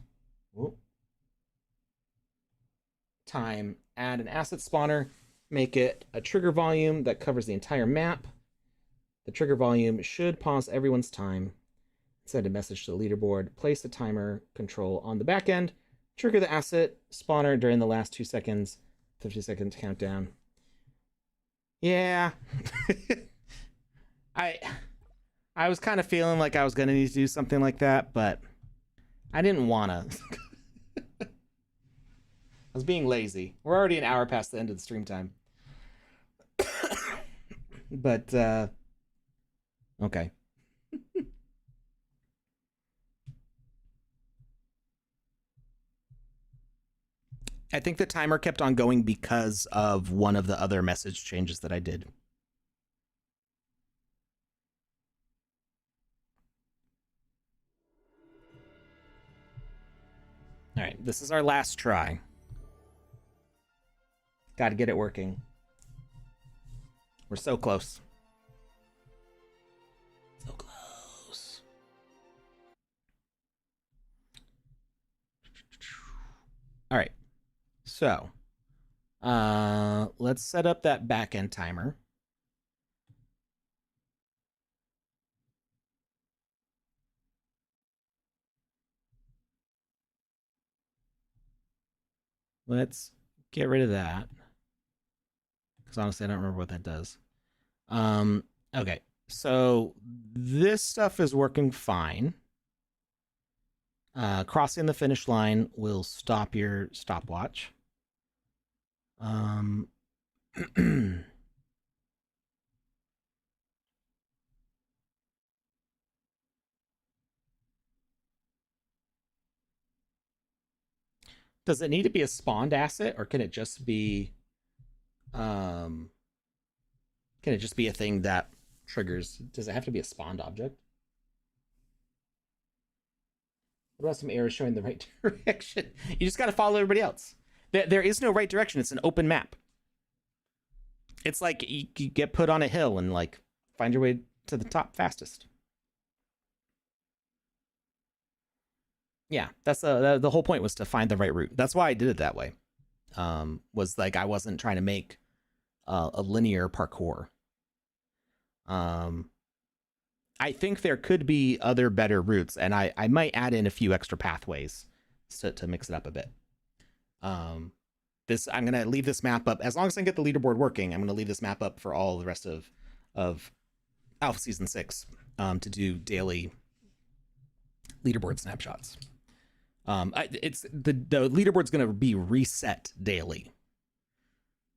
S1: time, add an asset spawner, make it a trigger volume that covers the entire map. The trigger volume should pause everyone's time. send a message to the leaderboard, place a timer control on the back end, trigger the asset spawner during the last 2 seconds, 50-second countdown. Yeah. I was kind of feeling like I was going to need to do something like that, but I didn't want to. I was being lazy. We're already an hour past the end of the stream time. But, okay. I think the timer kept on going because of one of the other message changes that I did. All right, this is our last try. Got to get it working. We're so close. So close. All right. So, let's set up that backend timer. Let's get rid of that. Because honestly, I don't remember what that does. Okay. So this stuff is working fine. Crossing the finish line will stop your stopwatch. Does it need to be a spawned asset, or can it just be can it just be a thing that triggers? Does it have to be a spawned object? What about some arrows showing the right direction? You just got to follow everybody else. There is no right direction. It's an open map. It's like you get put on a hill and like find your way to the top fastest. Yeah, that's the whole point was to find the right route. That's why I did it that way. Was like I wasn't trying to make a linear parkour. I think there could be other better routes, and I might add in a few extra pathways to mix it up a bit. This I'm gonna leave this map up as long as I can get the leaderboard working. I'm gonna leave this map up for all the rest of Alpha Season 6 to do daily leaderboard snapshots. It's the leaderboard's gonna be reset daily,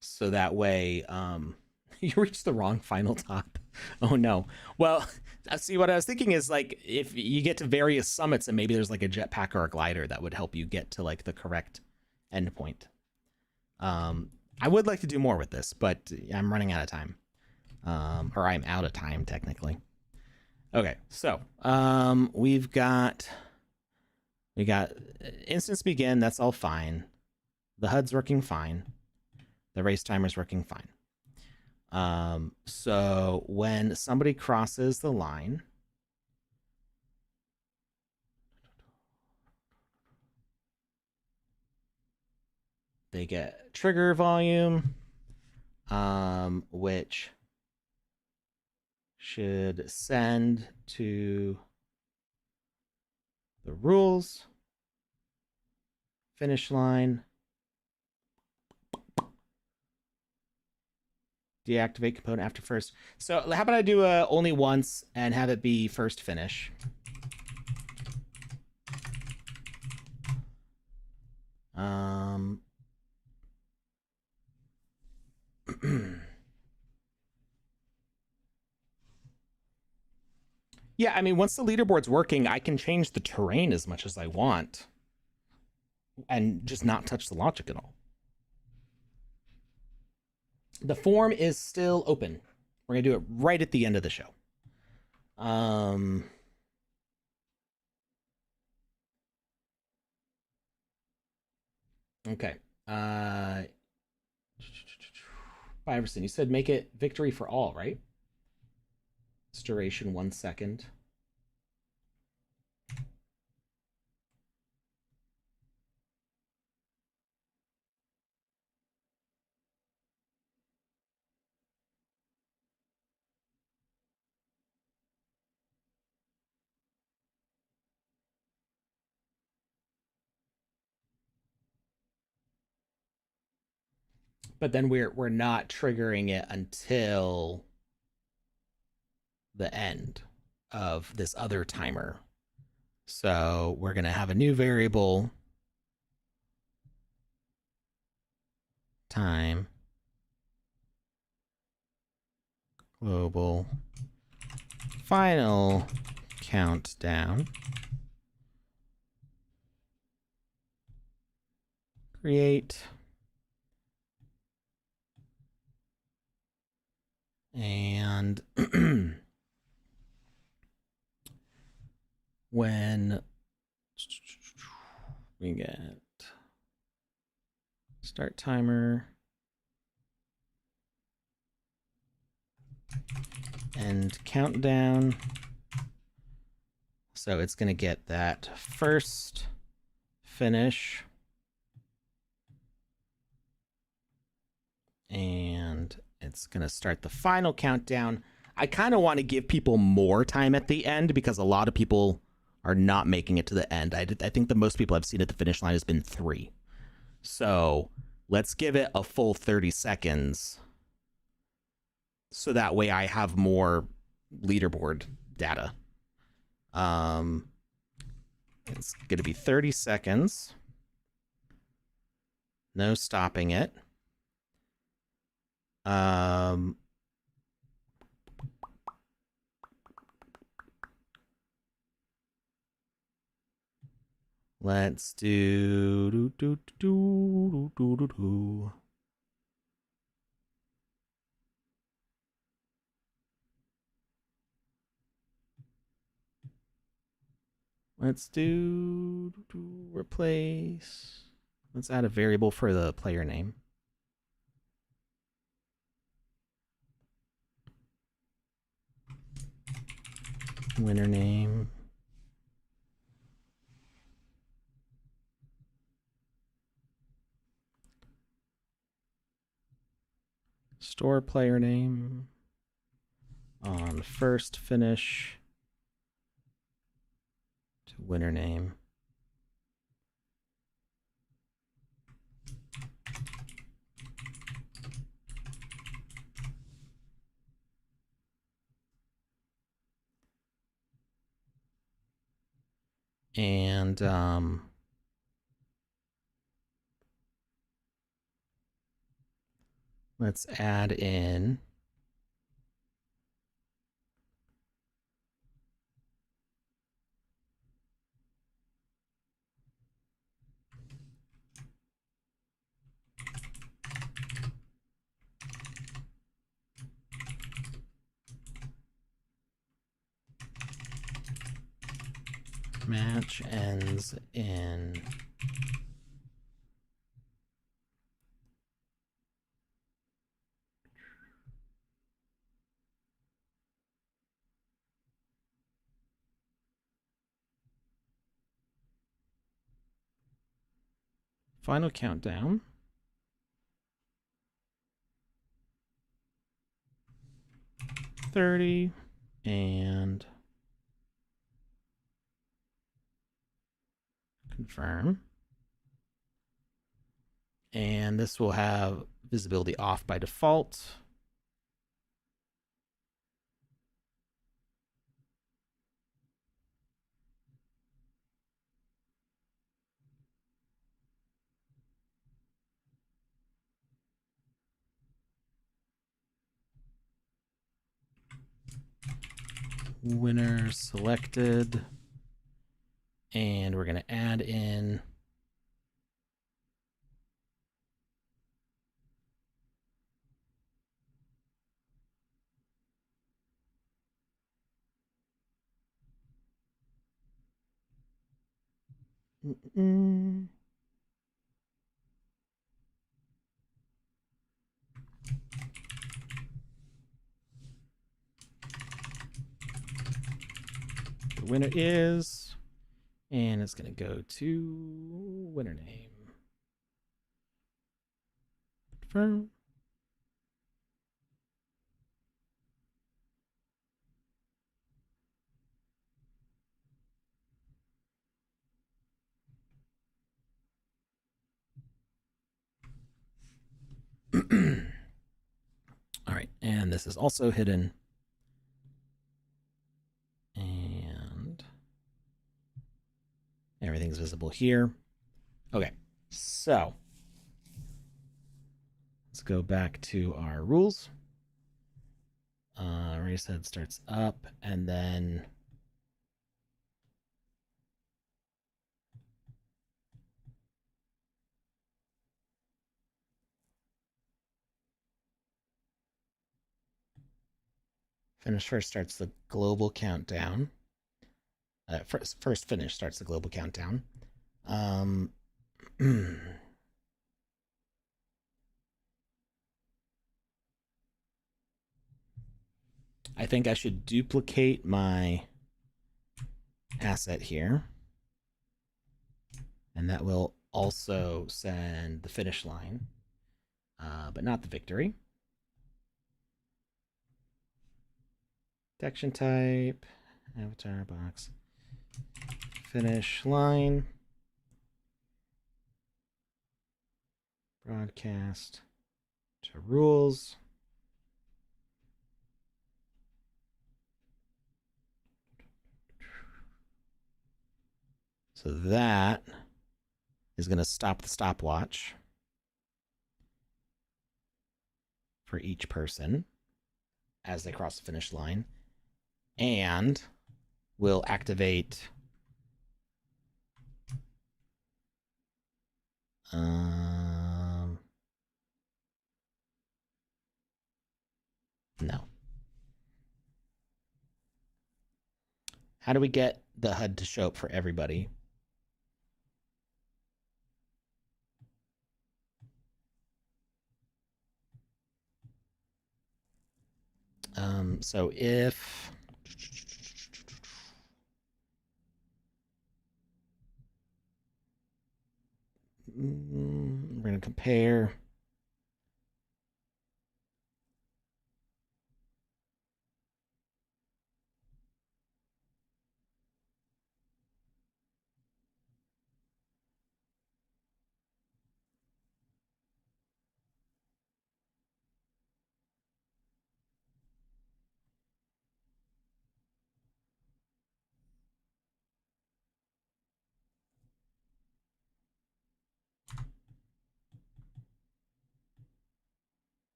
S1: so that way you reach the wrong final top. Oh no. Well, see, what I was thinking is like if you get to various summits and maybe there's like a jetpack or a glider that would help you get to like the correct endpoint. I would like to do more with this, but I'm running out of time. Or I'm out of time technically. Okay, so we got instance begin. That's all fine. The HUD's working fine. The race timer's working fine. So when somebody crosses the line, they get trigger volume, which should send to the rules, finish line, deactivate component after first. So how about I do only once and have it be first finish. Yeah, I mean, once the leaderboard's working, I can change the terrain as much as I want and just not touch the logic at all. The form is still open. We're going to do it right at the end of the show. Okay. Iverson, you said make it victory for all, right? It's duration 1 second. but then we're not triggering it until the end of this other timer. So we're going to have a new variable, time, global, final countdown, create, and when we get start timer, end countdown. So it's going to get that first finish. And it's going to start the final countdown. I kind of want to give people more time at the end because a lot of people are not making it to the end. I think the most people I've seen at the finish line has been 3. So let's give it a full 30 seconds. So that way I have more leaderboard data. It's going to be 30 seconds. No stopping it. Let's do. Let's do replace. Let's add a variable for the player name. Winner name. Store player name. On first finish. To winner name. And let's add in match ends in final countdown. $30 and confirm. And this will have visibility off by default. Winner selected. And we're going to add in the winner is, and it's going to go to winner name. Confirm. And this is also hidden. And everything's visible here. Okay, so let's go back to our rules. Race head starts up, and then finish first starts the global countdown. First finish starts the global countdown. I think I should duplicate my asset here. And that will also send the finish line, but not the victory. Detection type, avatar box, finish line, broadcast to rules. So that is going to stop the stopwatch for each person as they cross the finish line, and will activate no. How do we get the HUD to show up for everybody? So if we're going to compare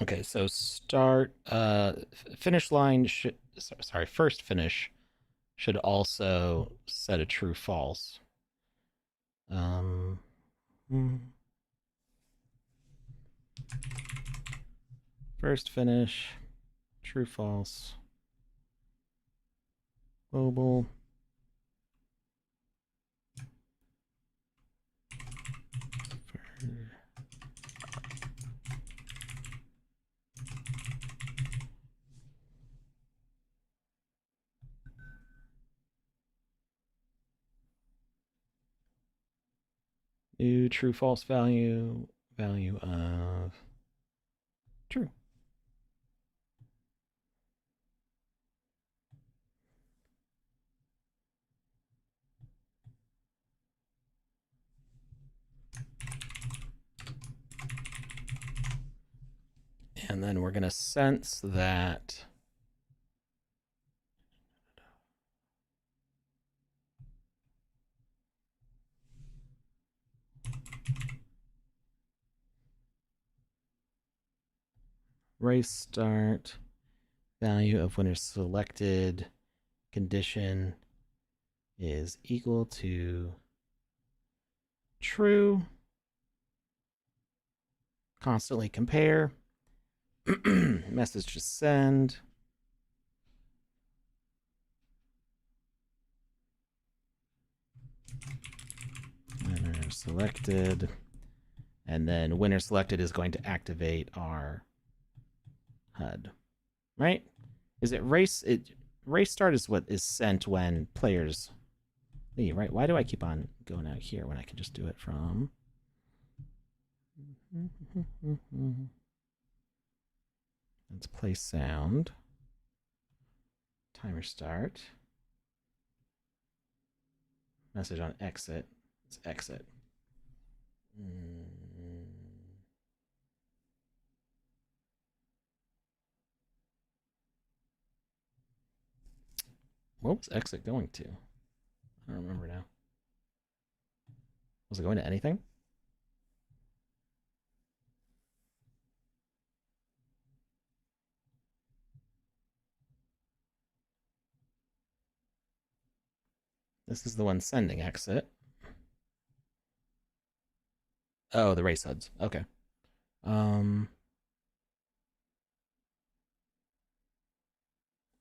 S1: okay, so finish line should, sorry, first finish should also set a true false. First finish, true false, global. New true false value of true. And then we're going to sense that race start value of winner selected condition is equal to true. Constantly compare. Message to send. Winner selected. And then winner selected is going to activate our HUD. right? Is it race? Race start is what is sent when players leave, right? Why do I keep on going out here when I can just do it from? Let's play sound. Timer start. Message on exit. Let's exit. What was exit going to? I don't remember now. Was it going to anything? This is the one sending exit. Oh, the race HUDs. Okay.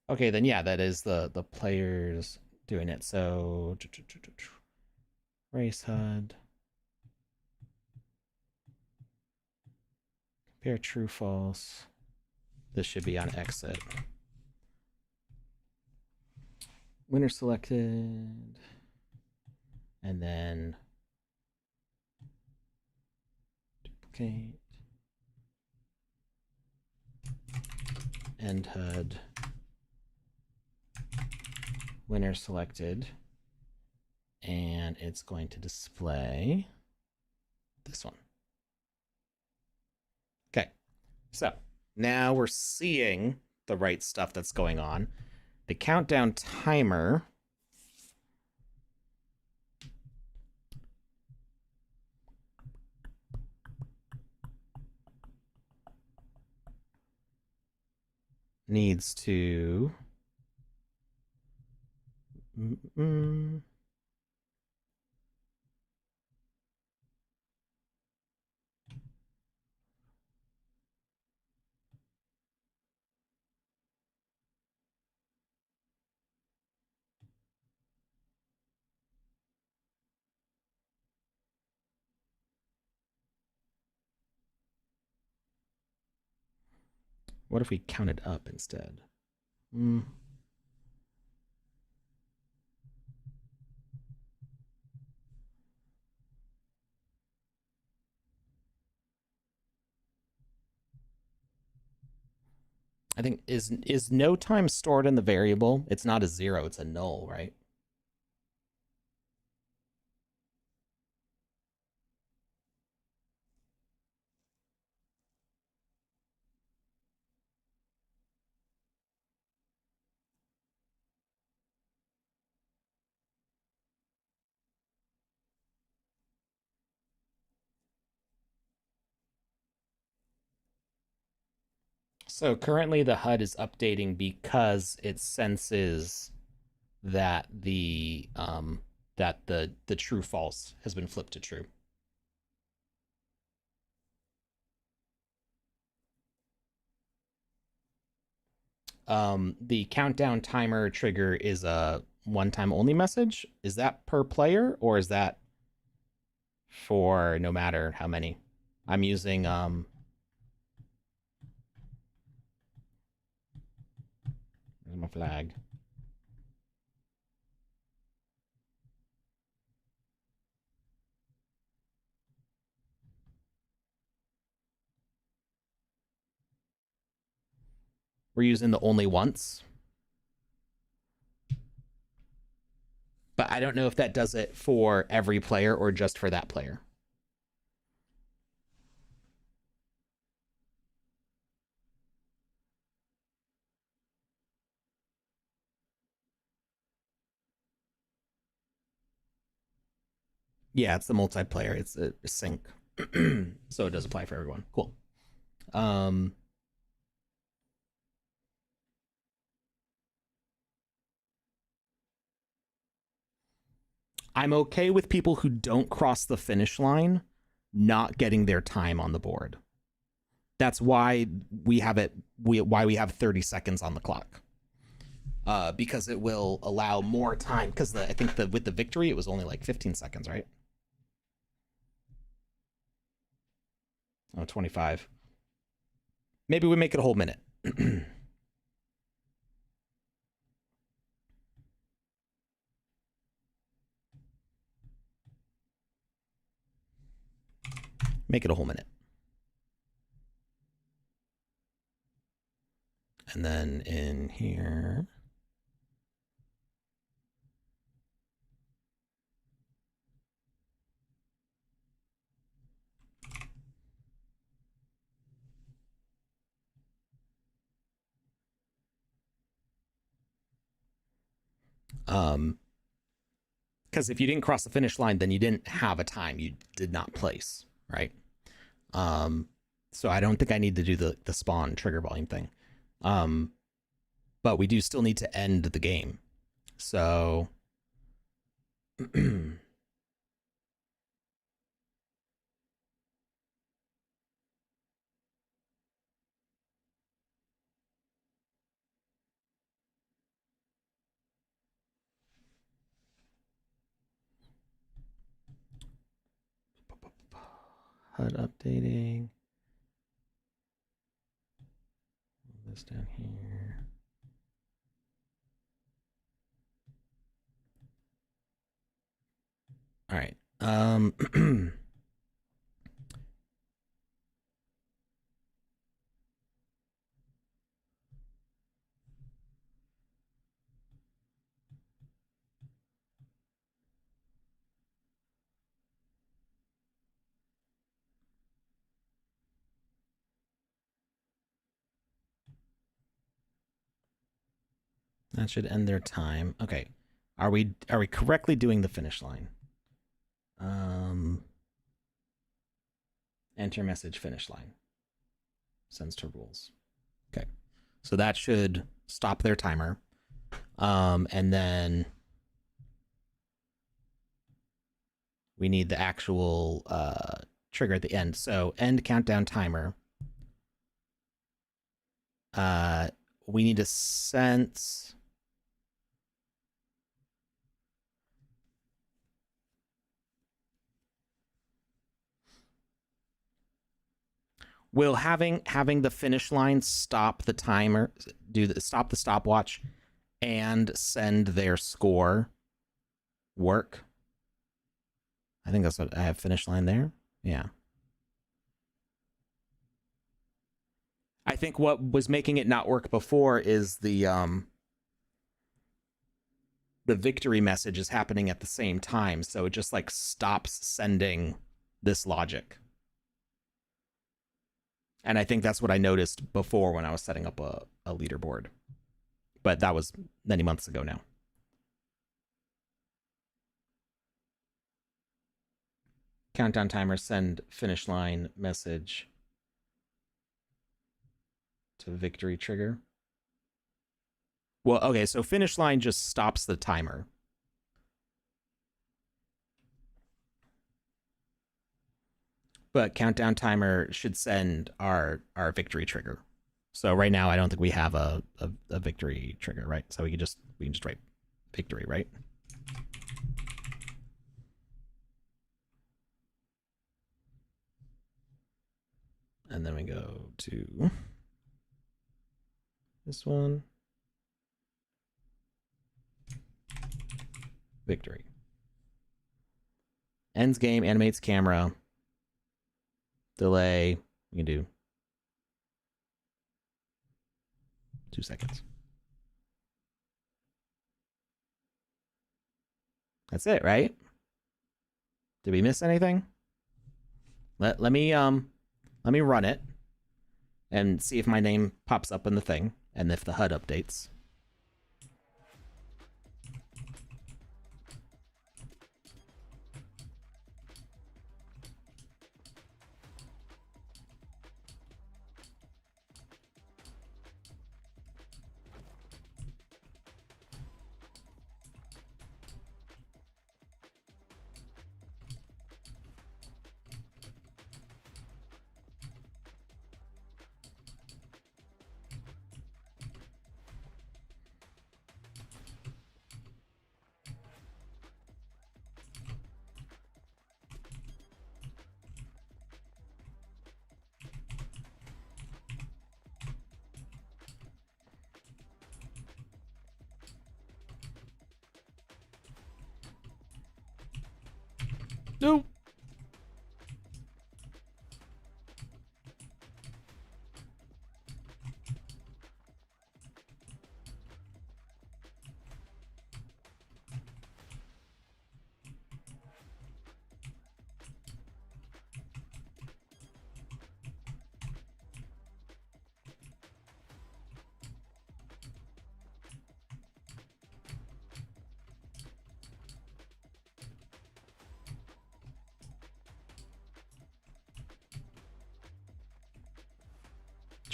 S1: Okay, then yeah, that is the players doing it. So race HUD. Compare true false. This should be on exit. Winner selected. And then duplicate. End HUD. Winner selected. And it's going to display this one. Okay, so now we're seeing the right stuff that's going on. The countdown timer needs to what if we counted up instead? I think is no time stored in the variable? It's not a 0, it's a null, right? So currently the HUD is updating because it senses that the true false has been flipped to true. The countdown timer trigger is a one-time only message. Is that per player or is that for no matter how many? I'm using there's my flag. We're using the only once. But I don't know if that does it for every player or just for that player. Yeah, it's the multiplayer. It's a sync. So it does apply for everyone. Cool. I'm okay with people who don't cross the finish line not getting their time on the board. That's why we have it. Why we have 30 seconds on the clock. Because it will allow more time. Because I think with the victory, it was only like 15 seconds, right? Oh, 25. Maybe we make it a whole minute. Make it a whole minute. And then in here, because if you didn't cross the finish line, then you didn't have a time. You did not place, right? So I don't think I need to do the spawn trigger volume thing. But we do still need to end the game. So HUD updating. This down here. All right. That should end their time. Okay. Are we correctly doing the finish line? Enter message finish line. Sends to rules. Okay. So that should stop their timer. And then we need the actual trigger at the end. So end countdown timer. We need to sense. Will having the finish line stop the timer, stop the stopwatch, and send their score work? I think that's what I have. Finish line there. Yeah. I think what was making it not work before is the victory message is happening at the same time, so it just like stops sending this logic. And I think that's what I noticed before when I was setting up a leaderboard. But that was many months ago now. Countdown timer, send finish line message to victory trigger. Well, okay, so finish line just stops the timer. But countdown timer should send our victory trigger. So right now I don't think we have a victory trigger, right? So we can just write victory, right? And then we go to this one. Victory. Ends game, animates camera. Delay. We can do 2 seconds. That's it, right? Did we miss anything? Let me run it and see if my name pops up in the thing and if the HUD updates. No.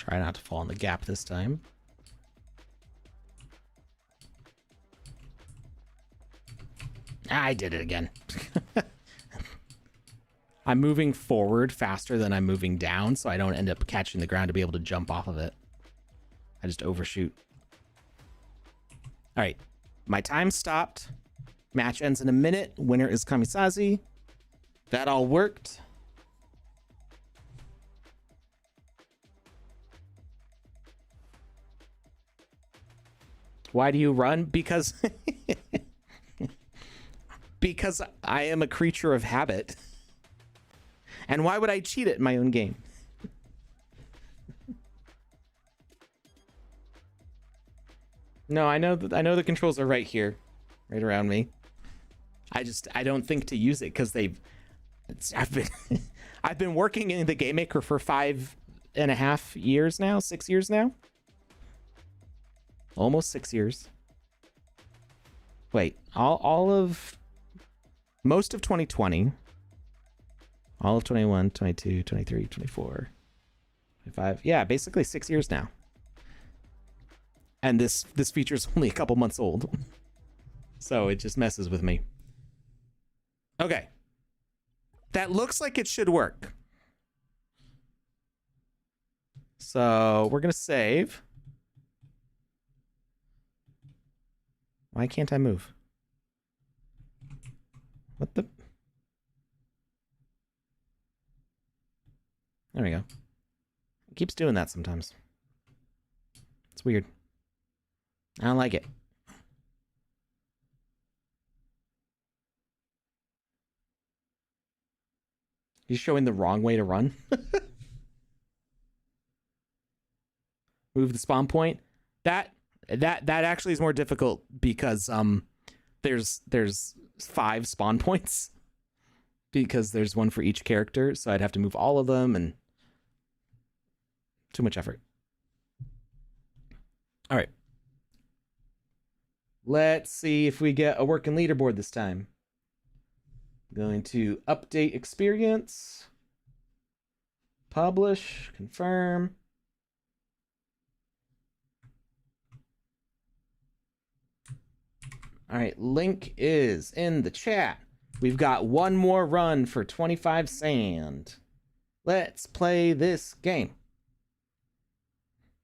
S1: Try not to fall in the gap this time. I did it again. I'm moving forward faster than I'm moving down, so I don't end up catching the ground to be able to jump off of it. I just overshoot. All right. My time stopped. Match ends in a minute. Winner is Kamisazi. That all worked. Why do you run? Because because I am a creature of habit. And why would I cheat it in my own game? No, I know the controls are right here, right around me. I don't think to use it because I've been working in the Game Maker for 5.5 years now, 6 years now. Almost 6 years. Wait, most of 2020, all of 21, 22, 23, 24, 25. Yeah, basically 6 years now. And this feature is only a couple months old. So it just messes with me. Okay. That looks like it should work. So we're going to save. Why can't I move? What the? There we go. It keeps doing that sometimes. It's weird. I don't like it. He's showing the wrong way to run. Move the spawn point. That actually is more difficult because there's 5 spawn points because there's one for each character, so I'd have to move all of them and too much effort. All right. Let's see if we get a working leaderboard this time. Going to update experience, publish, confirm. All right, link is in the chat. We've got one more run for 25 sand. Let's play this game.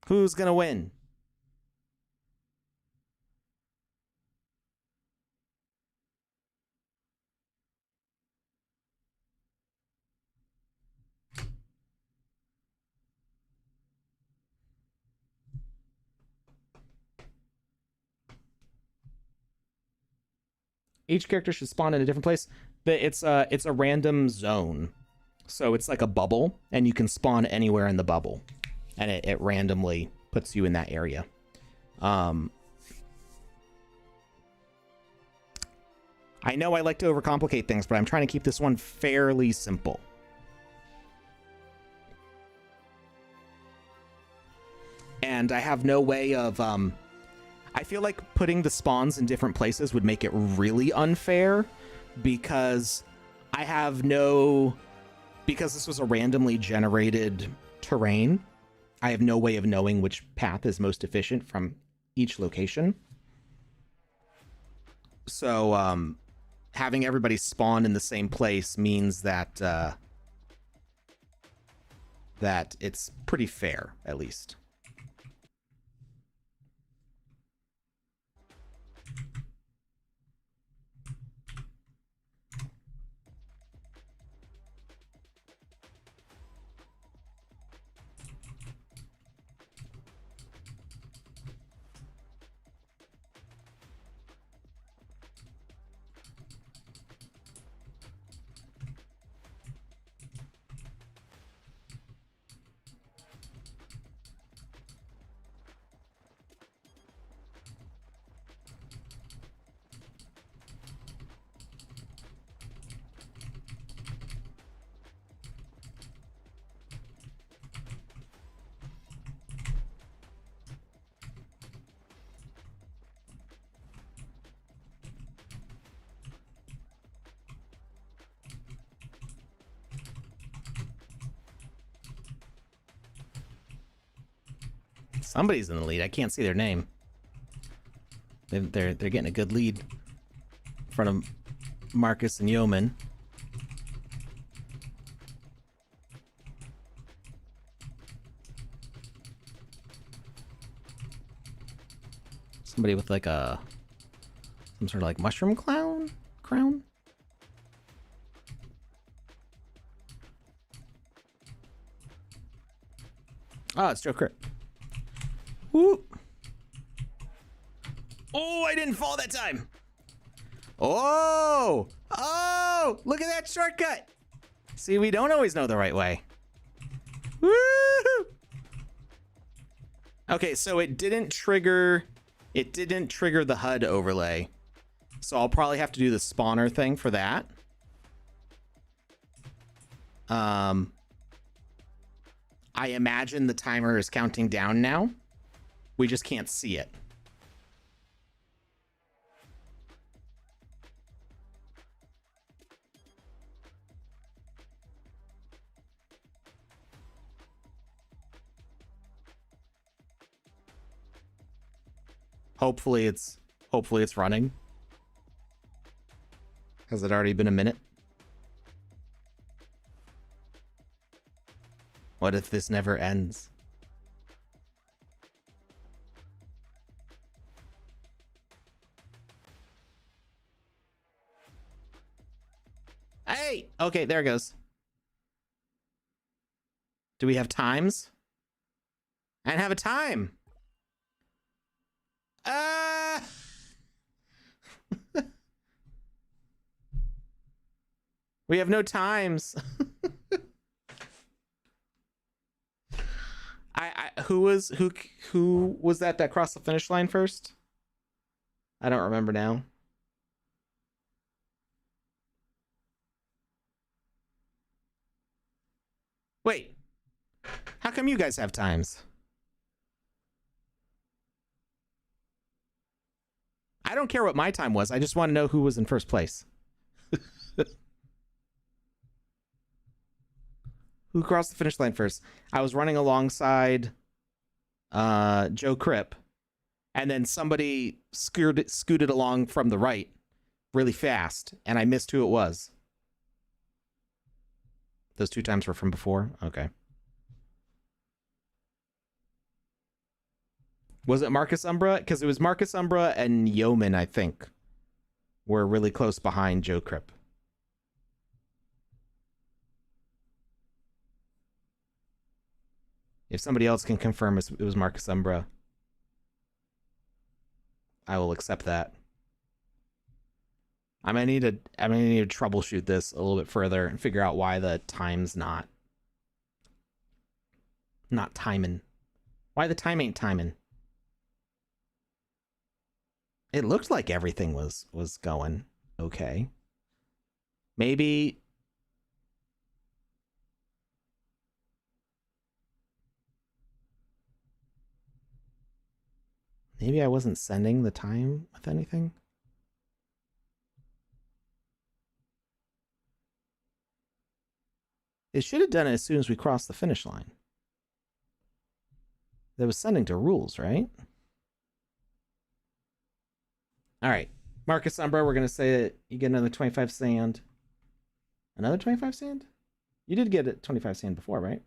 S1: Who's gonna win? Each character should spawn in a different place. It's a random zone. So it's like a bubble, and you can spawn anywhere in the bubble. And it randomly puts you in that area. I know I like to overcomplicate things, but I'm trying to keep this one fairly simple. And I have no way of... I feel like putting the spawns in different places would make it really unfair because I have no... Because this was a randomly generated terrain, I have no way of knowing which path is most efficient from each location. So, having everybody spawn in the same place means that that it's pretty fair, at least. Somebody's in the lead. I can't see their name. They're getting a good lead in front of Marcus and Yeoman. Somebody with like some sort of like mushroom crown. Oh, it's Joe Crip. Whoop. Oh, I didn't fall that time. Oh, look at that shortcut. See, we don't always know the right way. Woo! Okay, so it didn't trigger the HUD overlay. So I'll probably have to do the spawner thing for that. I imagine the timer is counting down now. We just can't see it. Hopefully it's running. Has it already been a minute? What if this never ends? Hey! Okay, there it goes. Do we have times? I don't have a time. We have no times. Who was that crossed the finish line first? I don't remember now. Wait. How come you guys have times? I don't care what my time was. I just want to know who was in first place. Who crossed the finish line first? I was running alongside Joe Crip, and then somebody scooted along from the right really fast, and I missed who it was. Those two times were from before? Okay. Was it Marcus Umbra? Because it was Marcus Umbra and Yeoman, I think, were really close behind Joe Crip. If somebody else can confirm it was Marcus Umbra, I will accept that. I'm gonna need to troubleshoot this a little bit further and figure out why the time's not timing. Why the time ain't timing. It looked like everything was going okay. Maybe I wasn't sending the time with anything. It should have done it as soon as we crossed the finish line. That was sending to rules, right? All right. Marcus Umbra, we're going to say that you get another 25 sand. Another 25 sand? You did get it 25 sand before, right?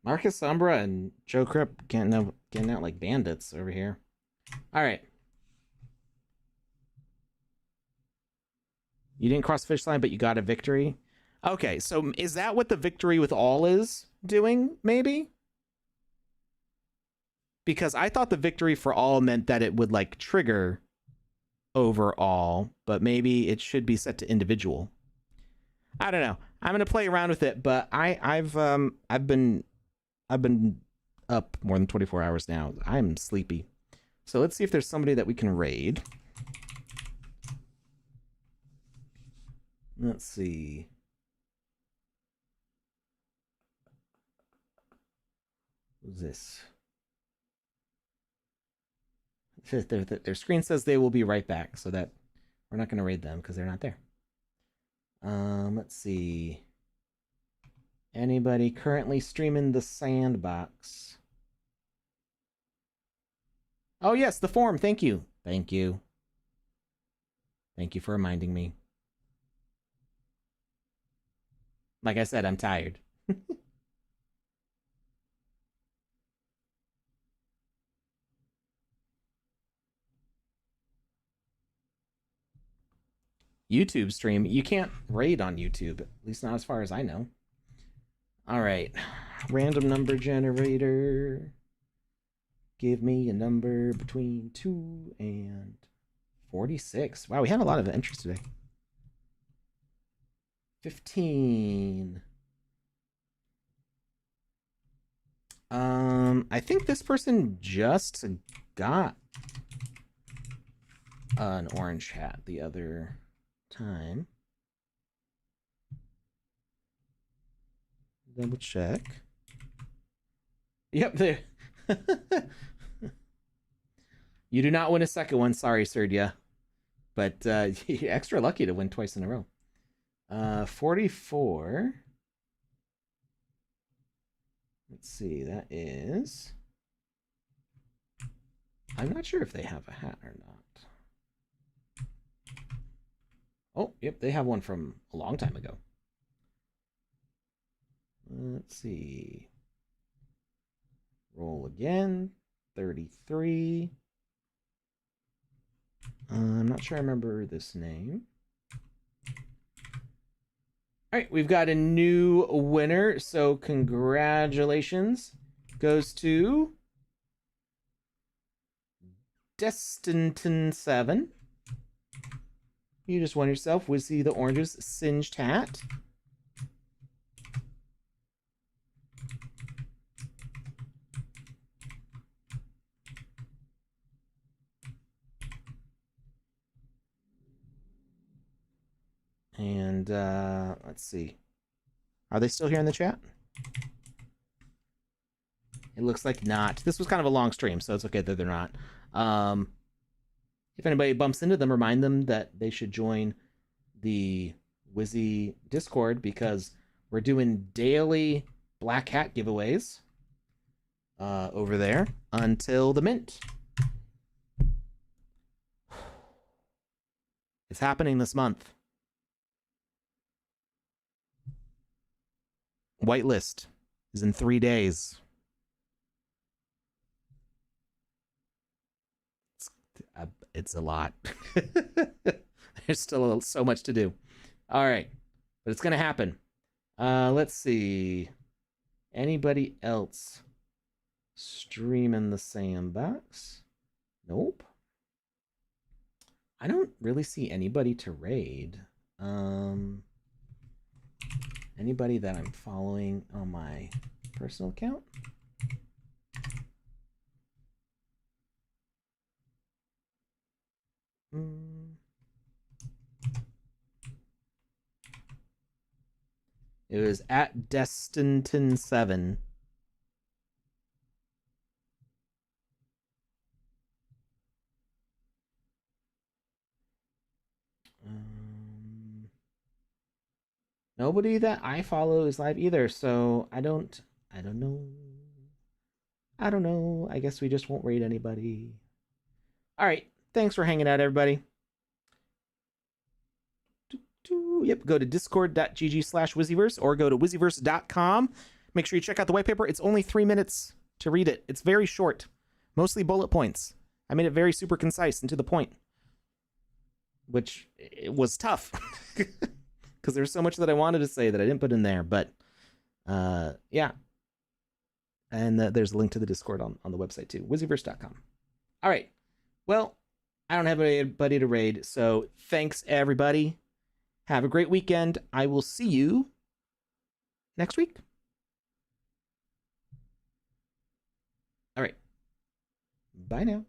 S1: Marcus Umbra and Joe Crip getting out like bandits over here. All right. You didn't cross the finish line, but you got a victory. Okay, so is that what the victory with all is doing, maybe? Because I thought the victory for all meant that it would like trigger overall, but maybe it should be set to individual. I don't know. I'm gonna play around with it, but I've been up more than 24 hours now. I'm sleepy. So let's see if there's somebody that we can raid. Let's see. Who's this? Their screen says they will be right back, so that We're not going to raid them because they're not there. Let's see. Anybody currently streaming the Sandbox? Oh, yes, the forum. Thank you. Thank you. Thank you for reminding me. Like I said, I'm tired. YouTube stream. You can't raid on YouTube, at least not as far as I know. All right. Random number generator. Give me a number between 2 and 46. Wow, we have a lot of entries today. 15. I think this person just got an orange hat the other time. Double check. Yep, there. You do not win a second one. Sorry, Serdia. But you're extra lucky to win twice in a row. 44. Let's see, that is... I'm not sure if they have a hat or not. Oh, yep, they have one from a long time ago. Let's see. Roll again. 33. I'm not sure I remember this name. All right, we've got a new winner, so congratulations. Goes to Destinton7. You just won yourself Wizzy the Orange's singed hat. And let's see. Are they still here in the chat? It looks like not. This was kind of a long stream, so it's okay that they're not. If anybody bumps into them, remind them that they should join the Wizzy Discord because we're doing daily black hat giveaways over there until the mint. It's happening this month. Whitelist is in 3 days. It's a lot. There's still so much to do. All right, but it's gonna happen. Let's see. Anybody else streaming the Sandbox? Nope. I don't really see anybody to raid. Anybody that I'm following on my personal account? It was at Destinton7. Nobody that I follow is live either, so I don't know. I don't know. I guess we just won't raid anybody. All right. Thanks for hanging out, everybody. Yep, go to discord.gg/Wizzyverse or go to wizzyverse.com. Make sure you check out the white paper. It's only 3 minutes to read it. It's very short, mostly bullet points. I made it very super concise and to the point, which it was tough because there's so much that I wanted to say that I didn't put in there. But yeah, and there's a link to the Discord on the website too, wizzyverse.com. All right, well, I don't have anybody to raid, so thanks everybody. Have a great weekend. I will see you next week. All right. Bye now.